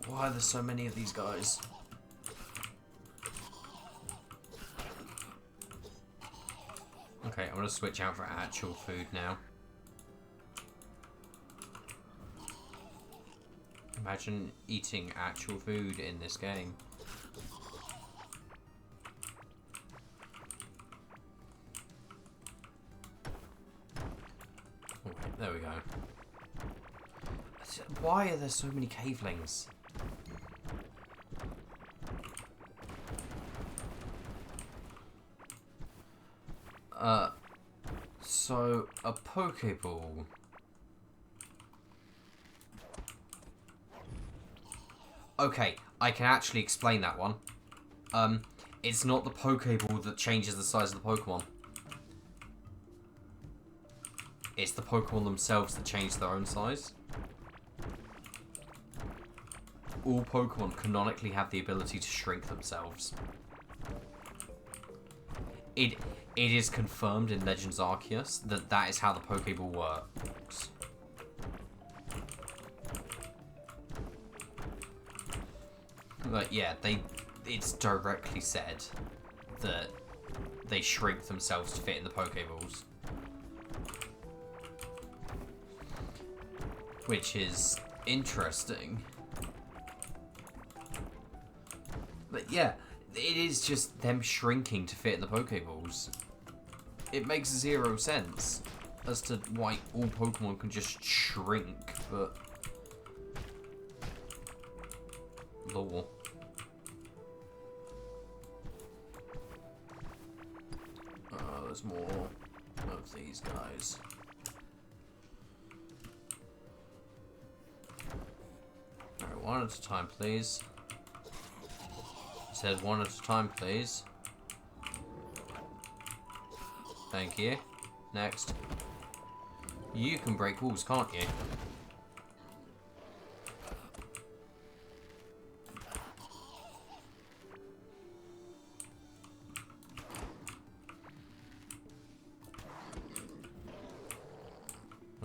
Why are there so many of these guys? Okay, I'm gonna switch out for actual food now. Imagine eating actual food in this game. Okay, there we go. Why are there so many cavelings? So a Pokeball. Okay, I can actually explain that one. It's not the Pokeball that changes the size of the Pokemon. It's the Pokemon themselves that change their own size. All Pokemon canonically have the ability to shrink themselves. It is confirmed in Legends Arceus that that is how the Pokeball works. But yeah, it's directly said that they shrink themselves to fit in the Pokeballs. Which is interesting. But yeah, it is just them shrinking to fit in the Pokeballs. It makes zero sense as to why all Pokemon can just shrink, but... lore. There's more of these guys. Alright, one at a time, please. Said one at a time, please. Thank you. Next. You can break walls, can't you?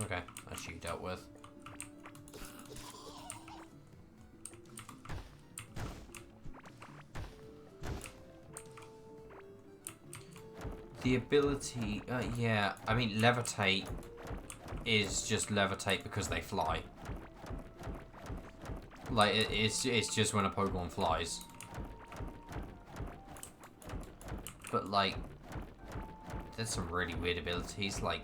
Okay, that's you dealt with. The ability, yeah, I mean, levitate is just levitate because they fly. Like, it's just when a Pokemon flies. But, like, there's some really weird abilities, like...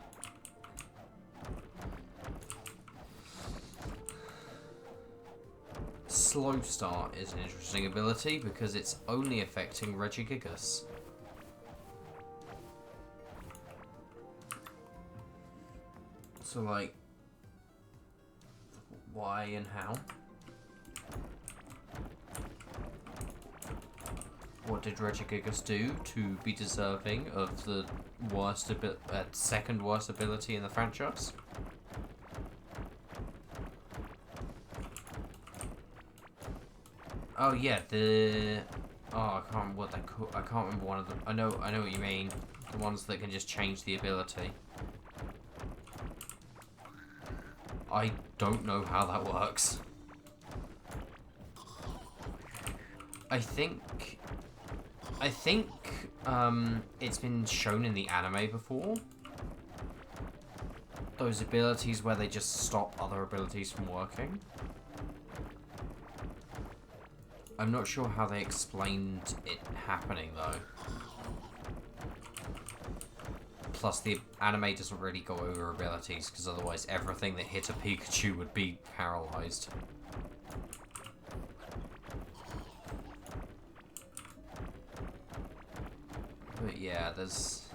Slow Start is an interesting ability because it's only affecting Regigigas. So, like, why and how? What did Regigigas do to be deserving of the worst second worst ability in the franchise? Oh yeah, I can't remember what they're called. I can't remember one of them. I know what you mean. The ones that can just change the ability. I don't know how that works. I think it's been shown in the anime before. Those abilities where they just stop other abilities from working. I'm not sure how they explained it happening though. Plus, the anime doesn't really go over abilities, because otherwise everything that hit a Pikachu would be paralyzed. But yeah, there's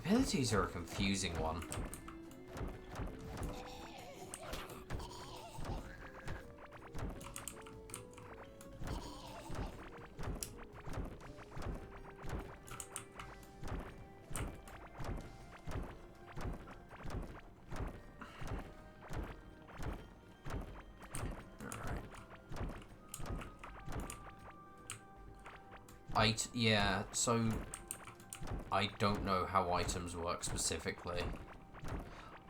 abilities are a confusing one. Yeah, so I don't know how items work specifically.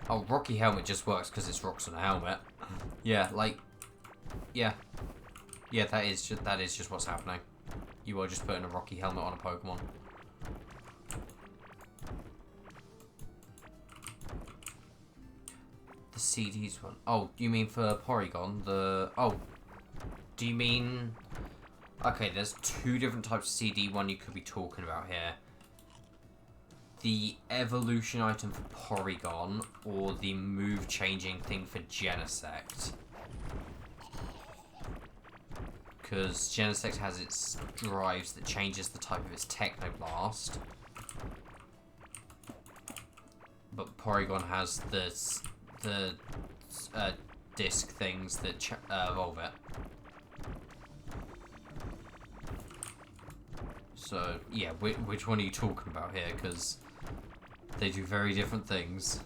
Oh, Rocky Helmet just works because it's rocks on a helmet. Yeah, like, yeah, that is just what's happening. You are just putting a Rocky Helmet on a Pokemon. The CDs one. Oh, you mean for Porygon? Do you mean? Okay, there's two different types of CD. One you could be talking about here. The evolution item for Porygon, or the move changing thing for Genesect. Because Genesect has its drives that changes the type of its Technoblast. But Porygon has the disc things that evolve it. So, yeah, which one are you talking about here? Because they do very different things.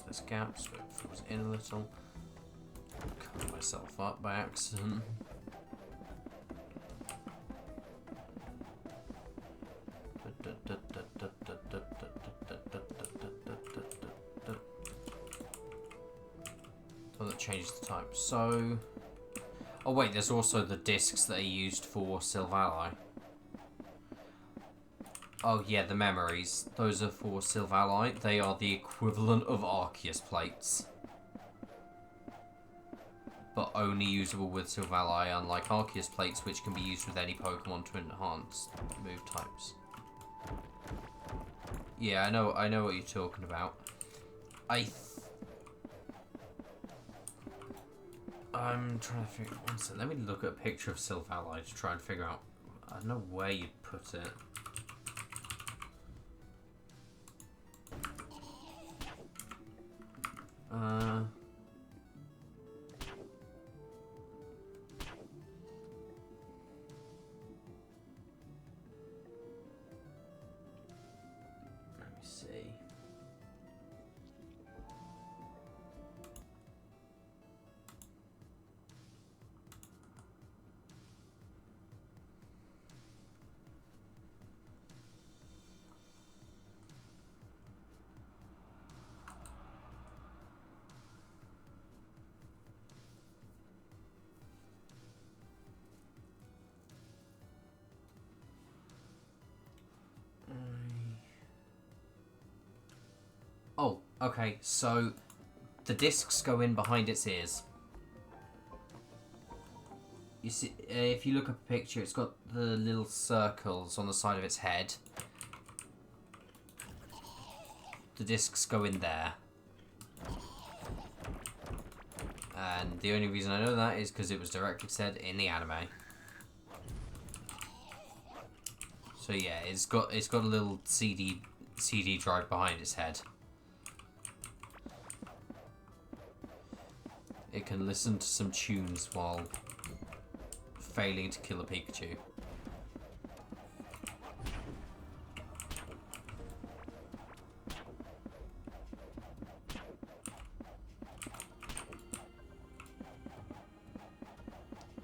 This gap so it falls in a little. Cover myself up by accident. Oh, that changes the type. So, oh wait, there's also the discs that are used for Silvally. Oh yeah, the memories. Those are for Silvally. They are the equivalent of Arceus plates. But only usable with Silvally, unlike Arceus plates, which can be used with any Pokemon to enhance move types. Yeah, I know what you're talking about. I'm trying to figure. One second, let me look at a picture of Silvally to try and figure out. I don't know where you'd put it. Let me see. Oh, okay, so the discs go in behind its ears. You see, if you look at a picture, it's got the little circles on the side of its head. The discs go in there. And the only reason I know that is because it was directly said in the anime. So yeah, it's got a little CD drive behind its head. It can listen to some tunes while failing to kill a Pikachu.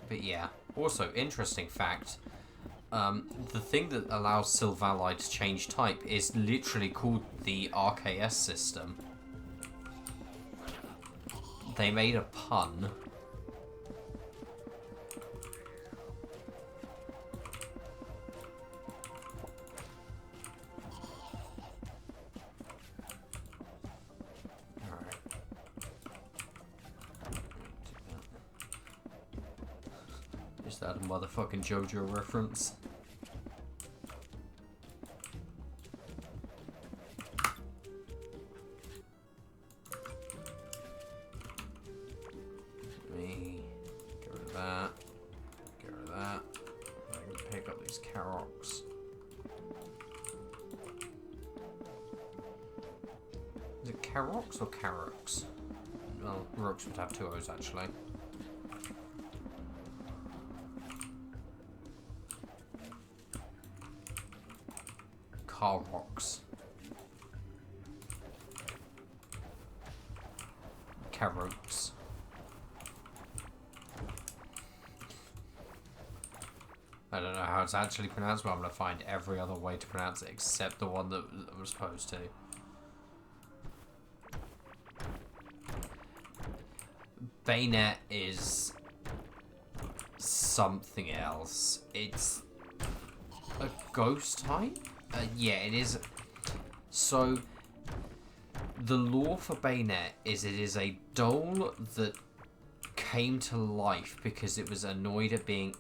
But yeah, also interesting fact, the thing that allows Silvally to change type is literally called the RKS system. They made a pun. that a motherfucking JoJo reference? Let me get rid of that. Get rid of that. I can pick up these carrots. Is it carrots or carrots? Well, Rooks would have two O's actually. Carrots. Carrots. I don't know how it's actually pronounced, but I'm going to find every other way to pronounce it except the one that I'm supposed to. Bayonet is something else. It's a ghost type? Yeah, it is. So, the lore for Bayonet is it is a doll that came to life because it was annoyed at being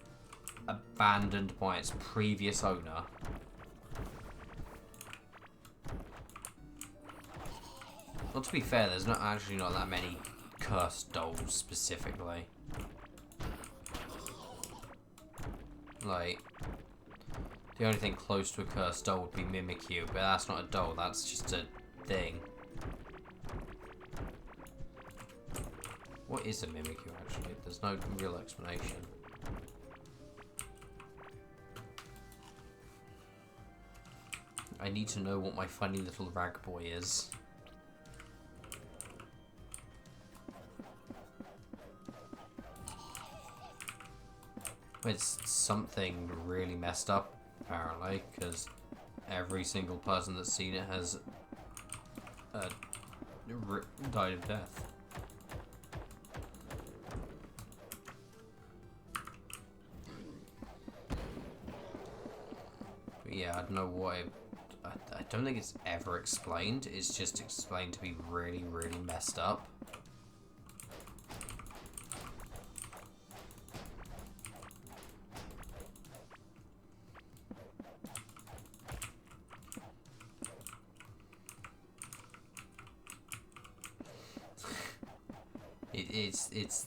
abandoned by its previous owner. Well, to be fair, there's not that many cursed dolls specifically. Like, the only thing close to a cursed doll would be Mimikyu, but that's not a doll, that's just a thing. What is a Mimikyu actually? There's no real explanation. I need to know what my funny little rag boy is. It's something really messed up, apparently, because every single person that's seen it has died of death. But yeah, I don't know what I don't think it's ever explained. It's just explained to be really, really messed up.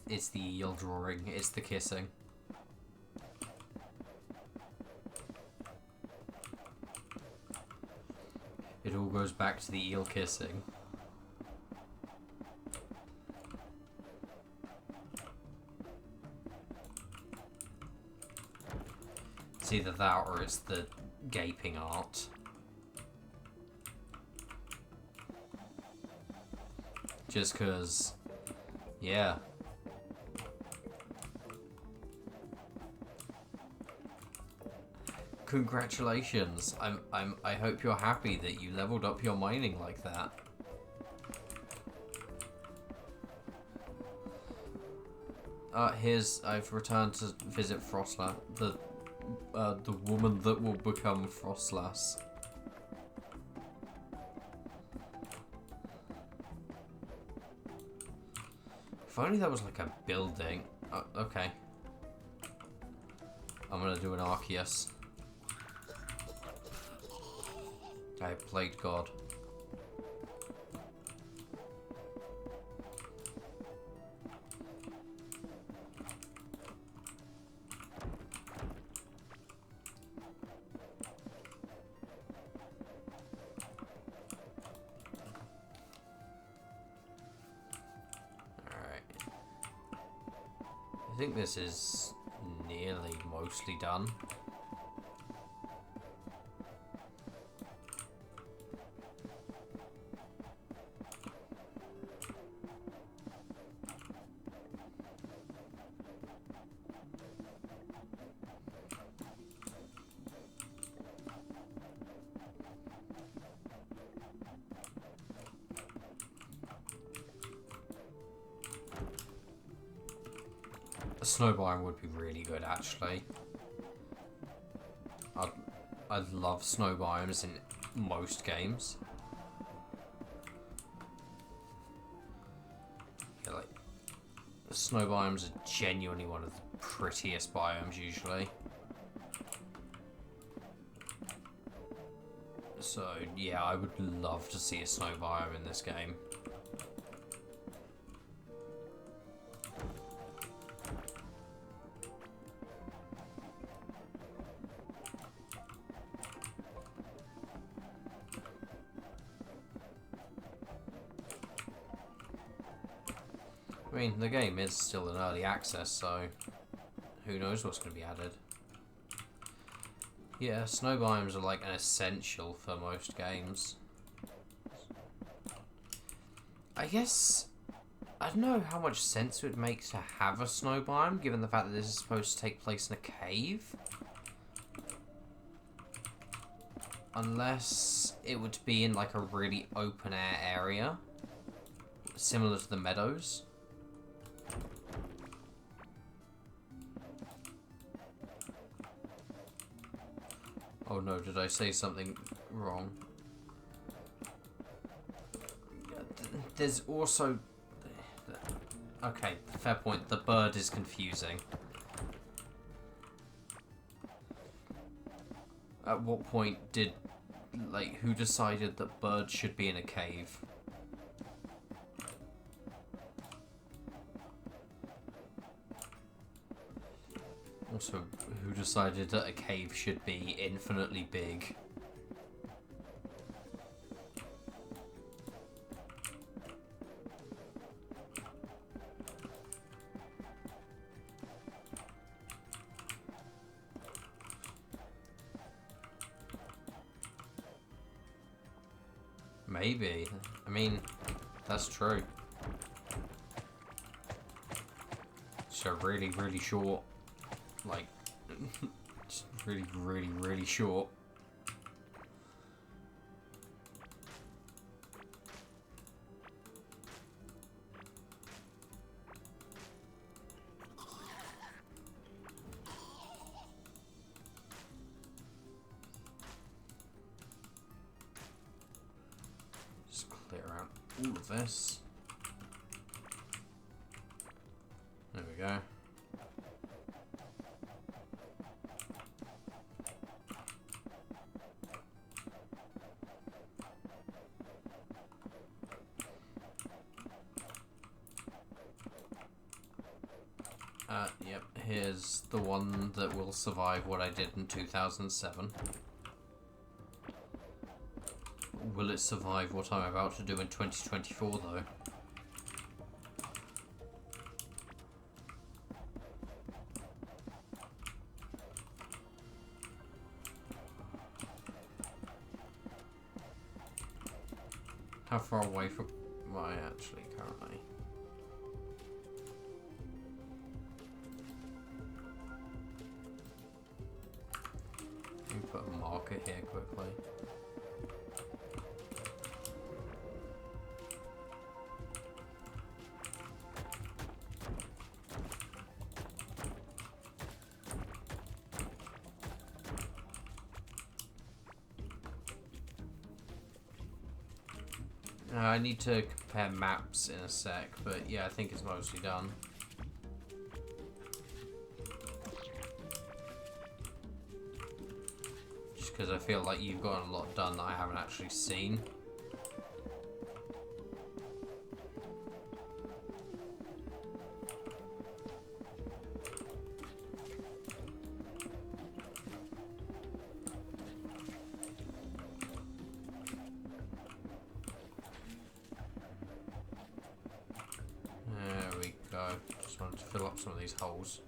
It's the eel drawing. It's the kissing. It all goes back to the eel kissing. It's either that or it's the gaping art. Just because, yeah. Congratulations. I hope you're happy that you leveled up your mining like that. I've returned to visit Frostlass, the woman that will become Frostlass. If only that was like a building. Okay. I'm gonna do an Arceus. I played God. Alright. I think this is nearly mostly done. A snow biome would be really good, actually. I love snow biomes in most games. Yeah, like snow biomes are genuinely one of the prettiest biomes usually. So yeah, I would love to see a snow biome in this game. I mean, the game is still in early access, so who knows what's going to be added. Yeah, snow biomes are like an essential for most games. I guess, I don't know how much sense it would make to have a snow biome, given the fact that this is supposed to take place in a cave. Unless it would be in like a really open air area, similar to the meadows. Oh no, did I say something wrong? There's also... Okay, fair point. The bird is confusing. At what point did... Like, who decided that birds should be in a cave? Also, who decided that a cave should be infinitely big? Maybe. I mean, that's true. So really, really short. Like, just really, really, really short. Just clear out all of this. There we go. Yep, here's the one that will survive what I did in 2007. Will it survive what I'm about to do in 2024, though? How far away from... am I actually currently? Let me put a marker here quickly. I need to compare maps in a sec, but yeah, I think it's mostly done. Just because I feel like you've gotten a lot done that I haven't actually seen. There we go. Just wanted to fill up some of these holes.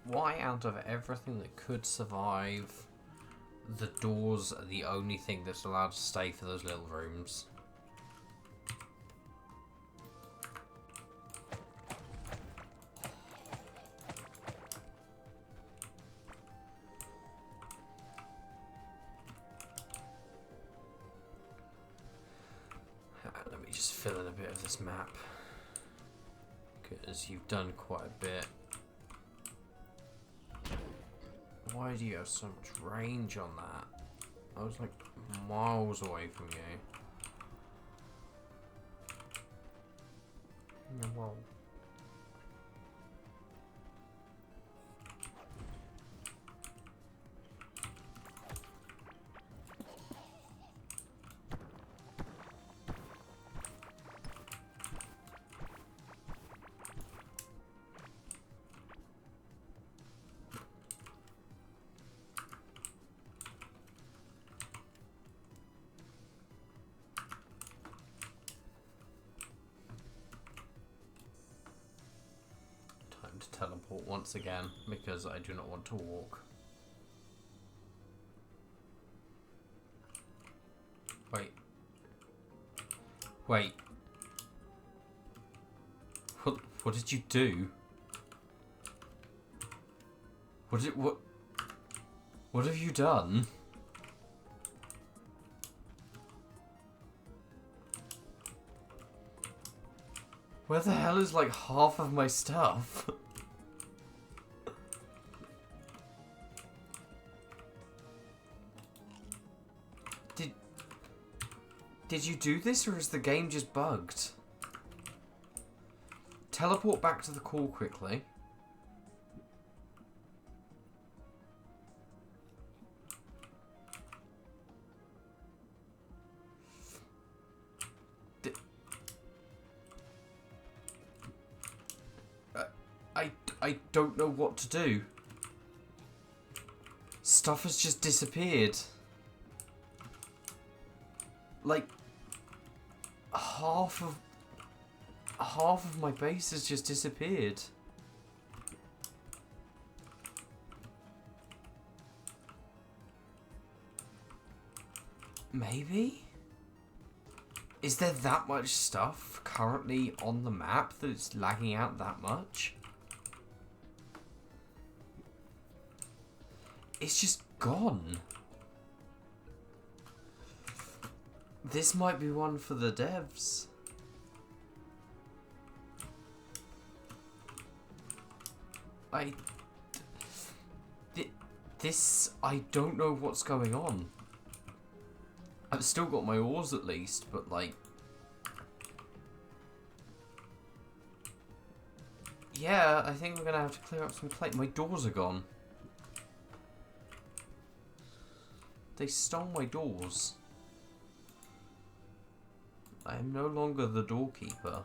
Why, out of everything that could survive the doors are the only thing that's allowed to stay for those little rooms. Let me just fill in a bit of this map, because you've done quite a bit. Why do you have so much range on that? I was like miles away from you. Yeah, well. To teleport once again, because I do not want to walk. Wait. Wait. What did you do? What have you done? Where the hell is like half of my stuff? Did you do this, or is the game just bugged? Teleport back to the call quickly. I don't know what to do. Stuff has just disappeared. Like half of my base has just disappeared. Maybe? Is there that much stuff currently on the map that it's lagging out that much? It's just gone. This might be one for the devs. I don't know what's going on. I've still got my ores at least, but like... Yeah, I think we're gonna have to clear up some plate. My doors are gone. They stole my doors. I am no longer the doorkeeper.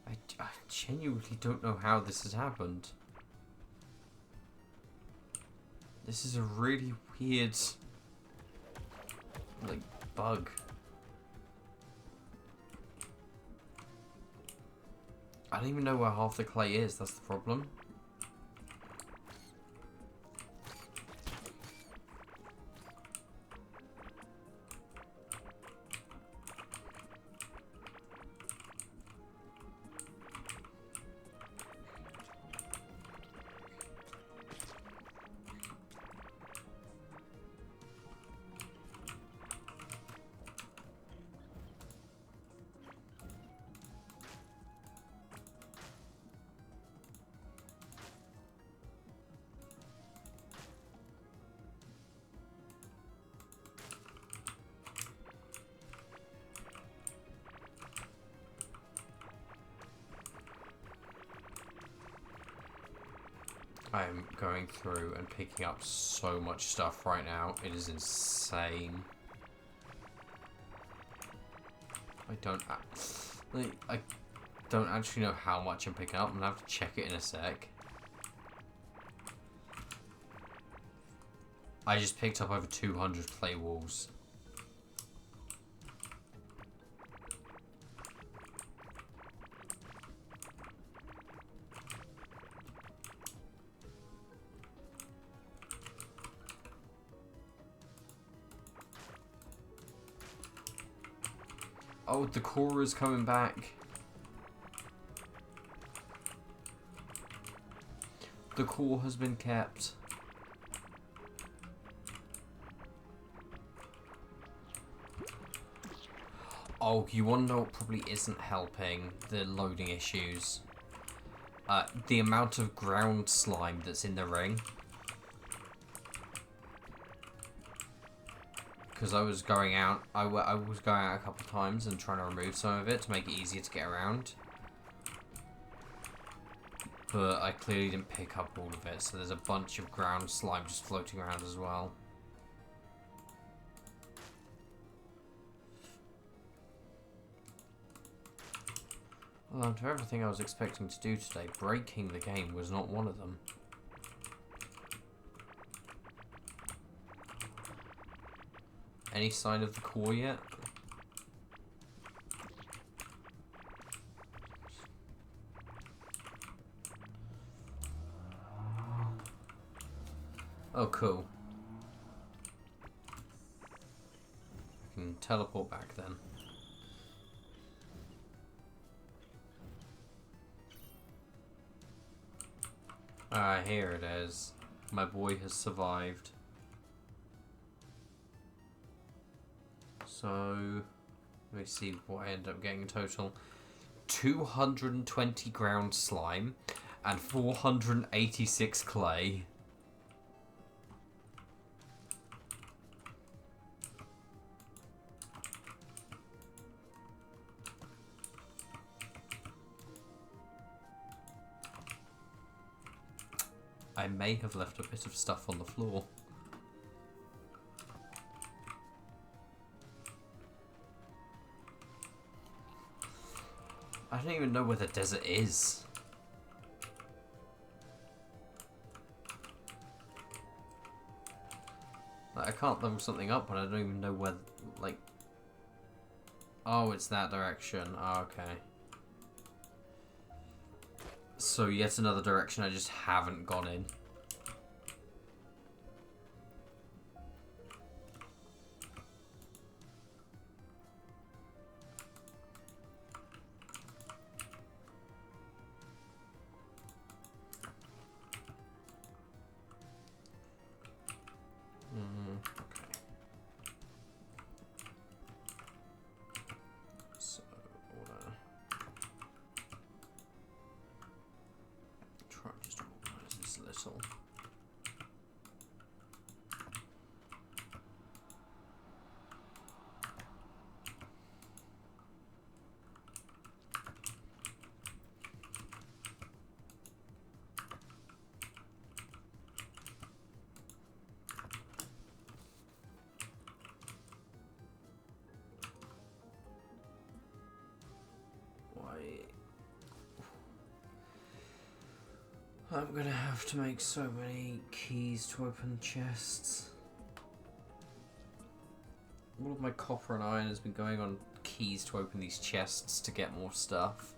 I genuinely don't know how this has happened. This is a really weird, like, bug. I don't even know where half the clay is, that's the problem. I am going through and picking up so much stuff right now. It is insane. I don't actually know how much I'm picking up. I'm gonna have to check it in a sec. I just picked up over 200 clay walls. Oh, the core is coming back. The core has been kept. Oh, you want to know what probably isn't helping the loading issues? The amount of ground slime that's in the ring. Because I was going out, I was going out a couple of times and trying to remove some of it to make it easier to get around. But I clearly didn't pick up all of it, so there's a bunch of ground slime just floating around as well. Well, after everything I was expecting to do today, breaking the game was not one of them. Any sign of the core yet? Oh, cool. I can teleport back then. Ah, here it is. My boy has survived. So, let me see what I end up getting in total. 220 ground slime and 486 clay. I may have left a bit of stuff on the floor. I don't even know where the desert is. Like, I can't level something up, but I don't even know where, like... Oh, it's that direction. Oh, okay. So, yet another direction I just haven't gone in. Okay. So, order. Try and just organize this a little. I'm gonna have to make so many keys to open chests. All of my copper and iron has been going on keys to open these chests to get more stuff.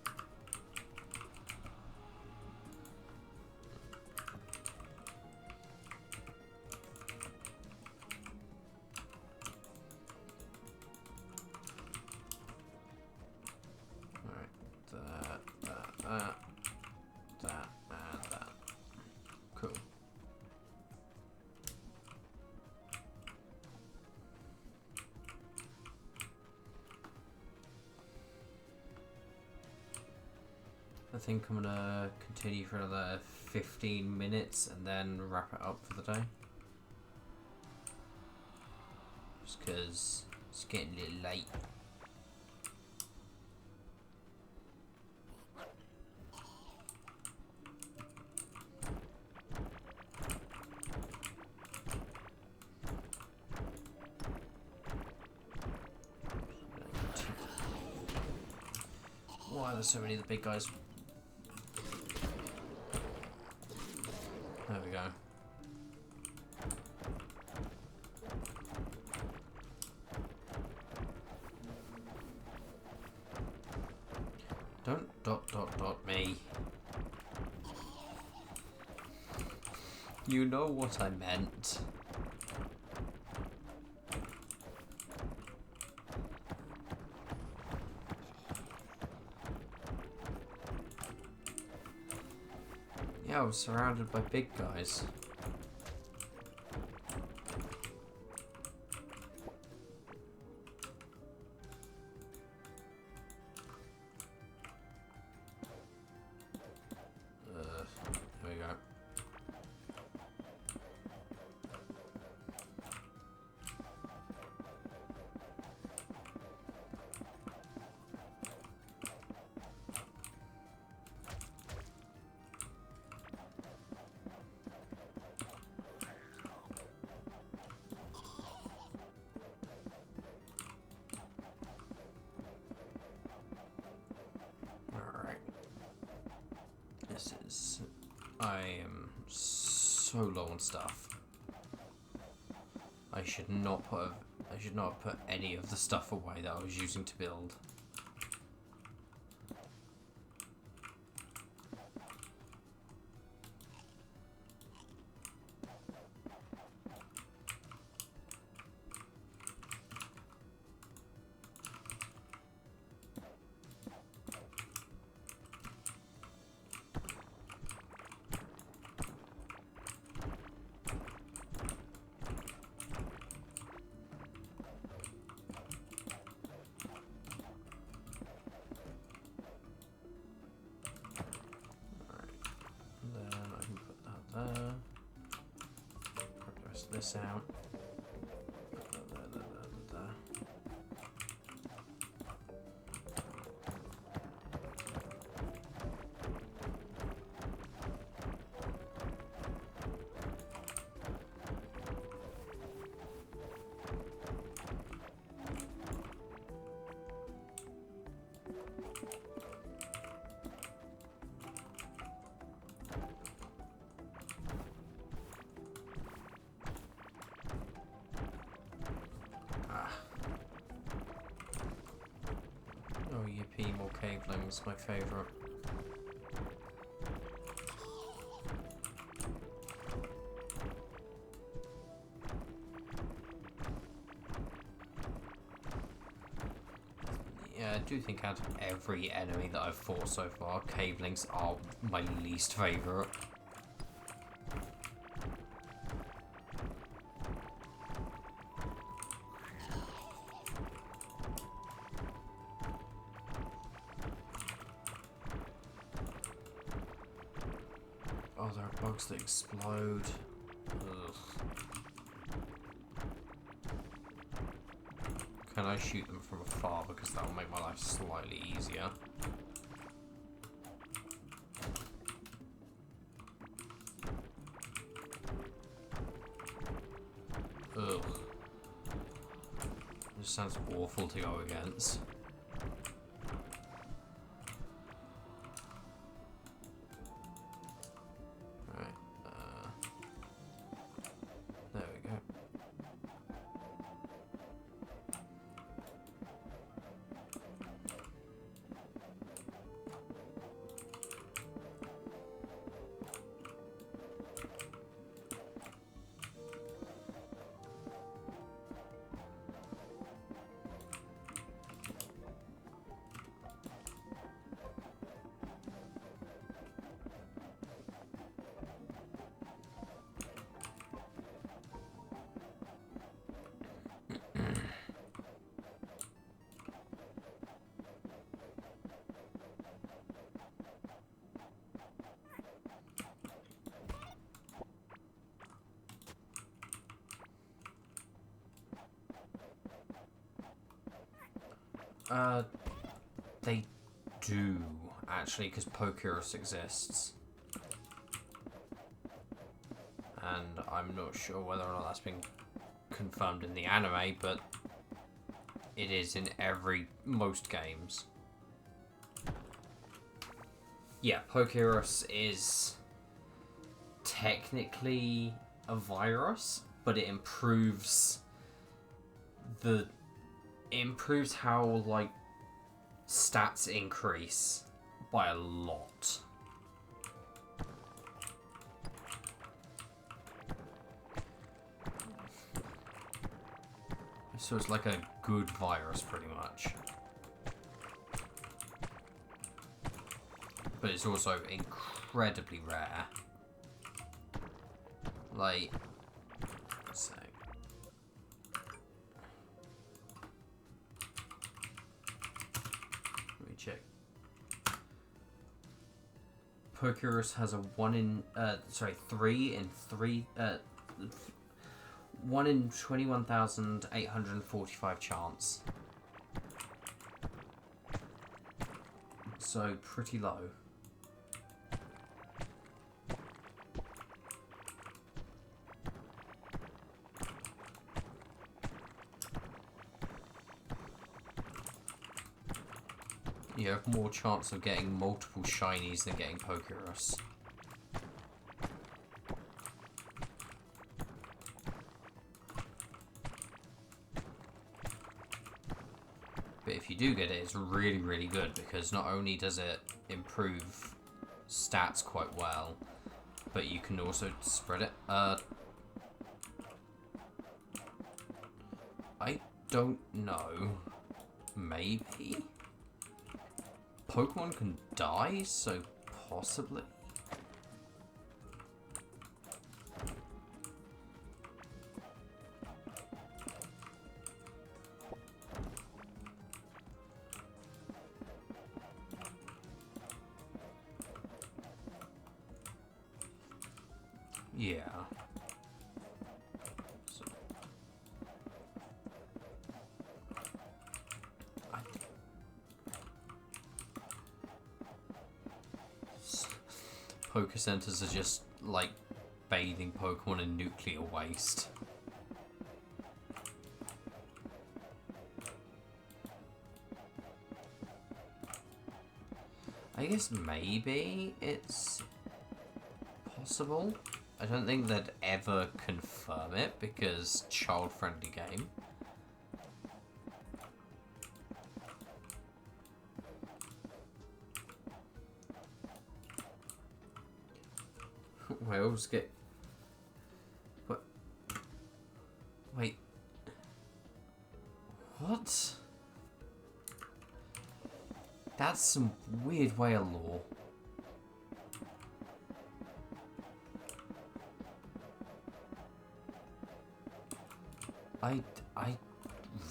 I think I'm gonna continue for another 15 minutes and then wrap it up for the day. Just because it's getting a little late. Why are there so many of the big guys? There we go. Don't dot me. You know what I meant. Yeah, I was surrounded by big guys. There we go. I am so low on stuff. I should not have put any of the stuff away that I was using to build. This out. Oh, yippee, more cavelings, my favourite. Yeah, I do think out of every enemy that I've fought so far, cavelings are my least favourite. Oh, there are bugs that explode. Ugh. Can I shoot them from afar, because that will make my life slightly easier. Ugh. This sounds awful to go against. There we go. They do, actually, because Pokerus exists. And I'm not sure whether or not that's been confirmed in the anime, but it is in most games. Yeah, Pokerus is technically a virus, but it improves how, like, stats increase by a lot. So it's like a good virus, pretty much. But it's also incredibly rare. Like, so. Let me check. Pokerus has a 3 in 21,845 chance. So pretty low. You have more chance of getting multiple shinies than getting Pokerus. But if you do get it, it's really, really good because not only does it improve stats quite well, but you can also spread it. I don't know. Maybe? Pokemon can die, so possibly. Yeah. So, Poké Centers are just like bathing Pokemon in nuclear waste. I guess maybe it's possible. I don't think they'd ever confirm it because child-friendly game. Whales get... What? Wait. What? That's some weird way of lore. I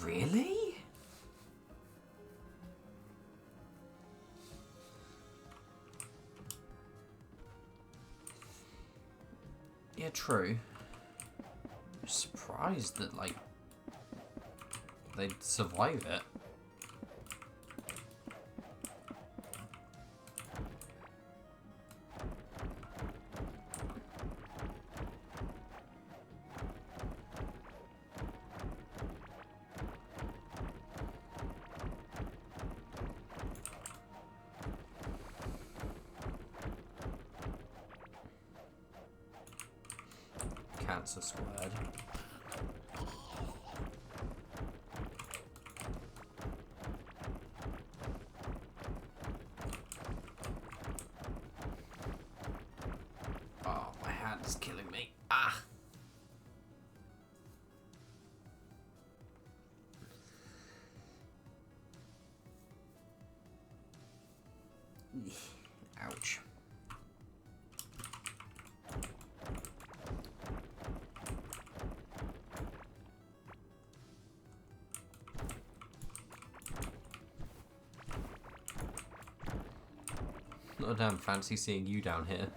really? Yeah, true. I'm surprised that, like, they'd survive it. Cancer squared. Oh, my hand is killing me. Ah! Ouch. Not a damn fancy seeing you down here.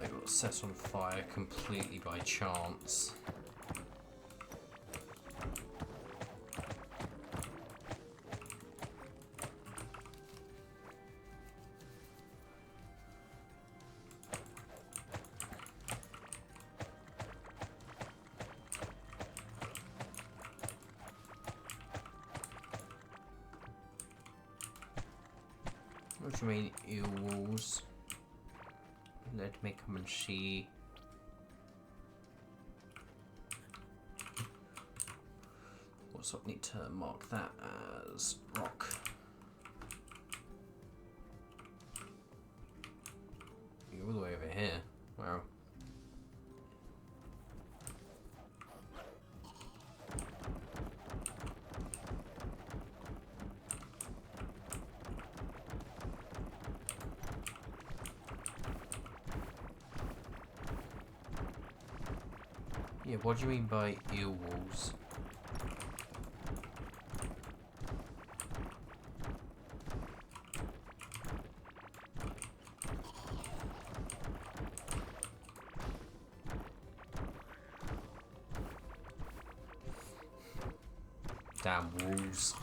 I got set on fire completely by chance. What do you mean, eel walls? Let me come and see. Also, I need to mark that as rock. You're all the way over here. Wow. Yeah, what do you mean by eel walls? Damn walls.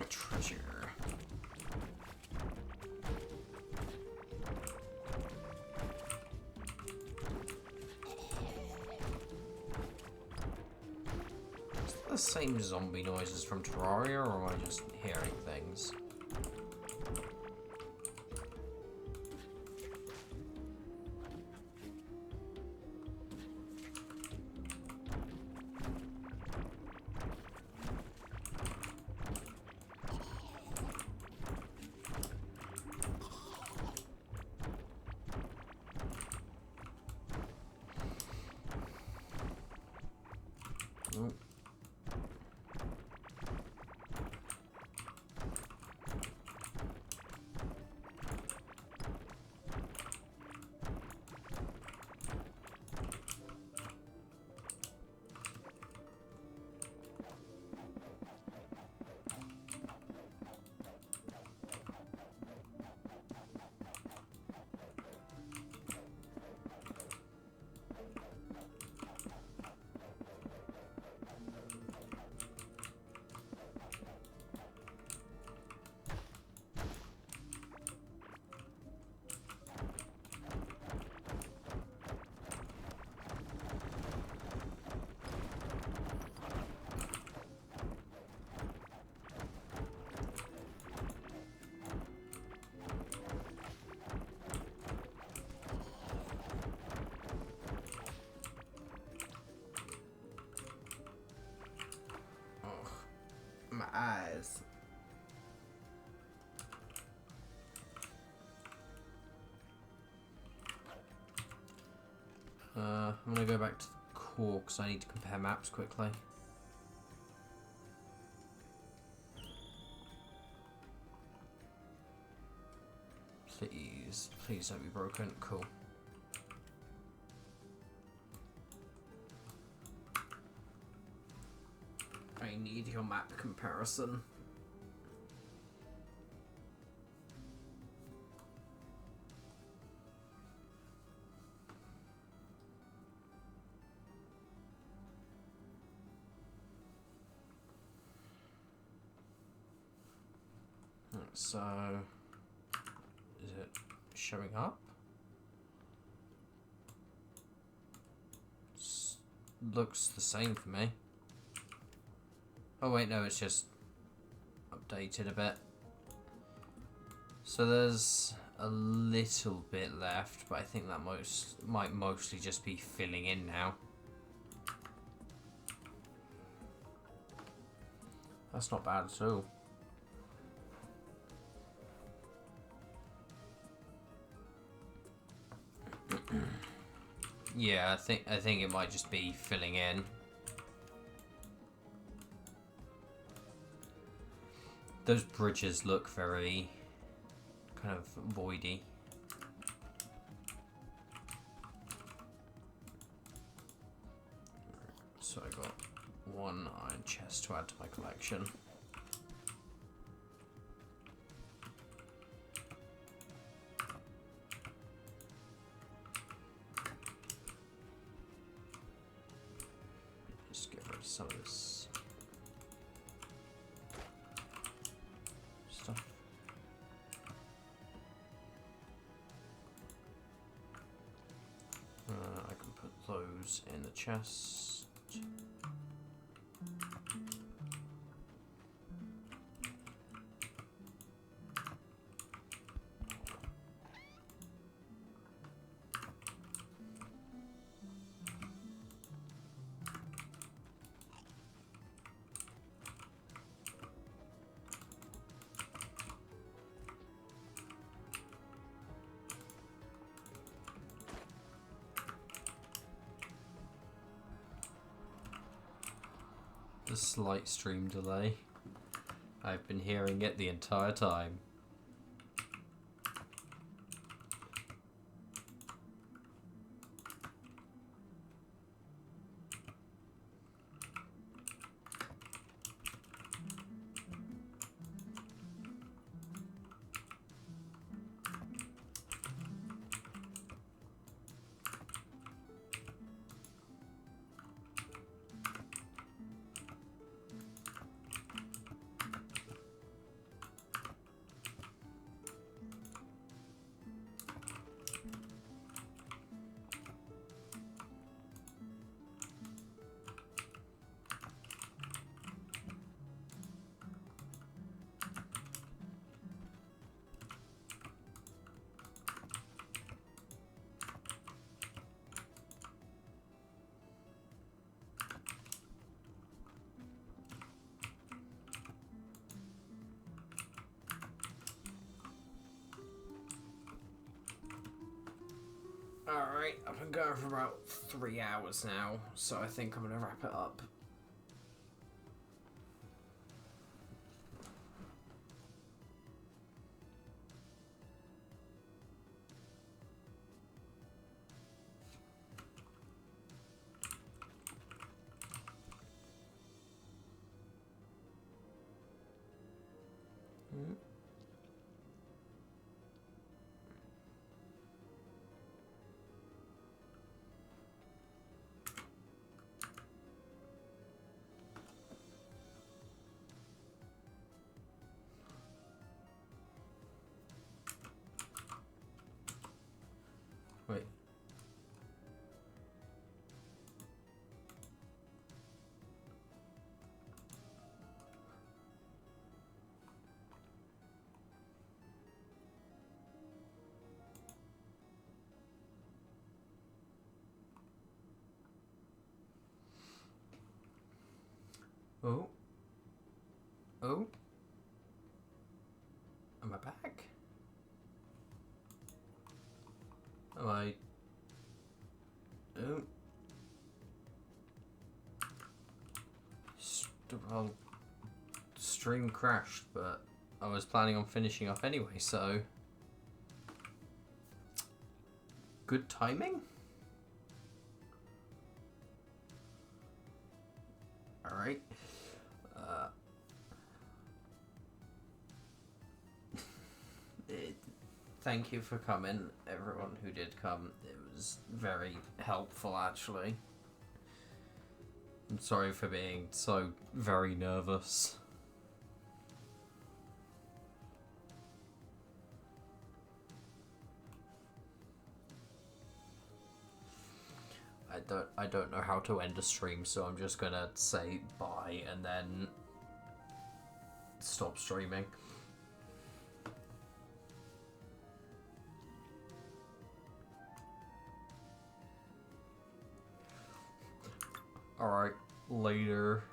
Treasure. Is that the same zombie noises from Terraria, or am I just hearing things? Oh. My eyes. I'm gonna go back to the core because I need to compare maps quickly. Please, please don't be broken. Cool. I need your map comparison. So, is it showing up? Looks the same for me. Oh wait, no, it's just updated a bit. So there's a little bit left, but I think that might mostly just be filling in now. That's not bad at all. Yeah, I think it might just be filling in. Those bridges look very kind of voidy. So I got one iron chest to add to my collection. Just get rid of some of this stuff. I can put those in the chest. The slight stream delay. I've been hearing it the entire time. Alright, I've been going for about 3 hours now, so I think I'm going to wrap it up. Wait. Oh. Oh. Am I back? Am I... Oh. Well, stream crashed, but I was planning on finishing up anyway, so... Good timing? Alright. Thank you for coming, everyone who did come. It was very helpful, actually. I'm sorry for being so very nervous. I don't know how to end a stream, so I'm just gonna say bye and then stop streaming. Alright, later.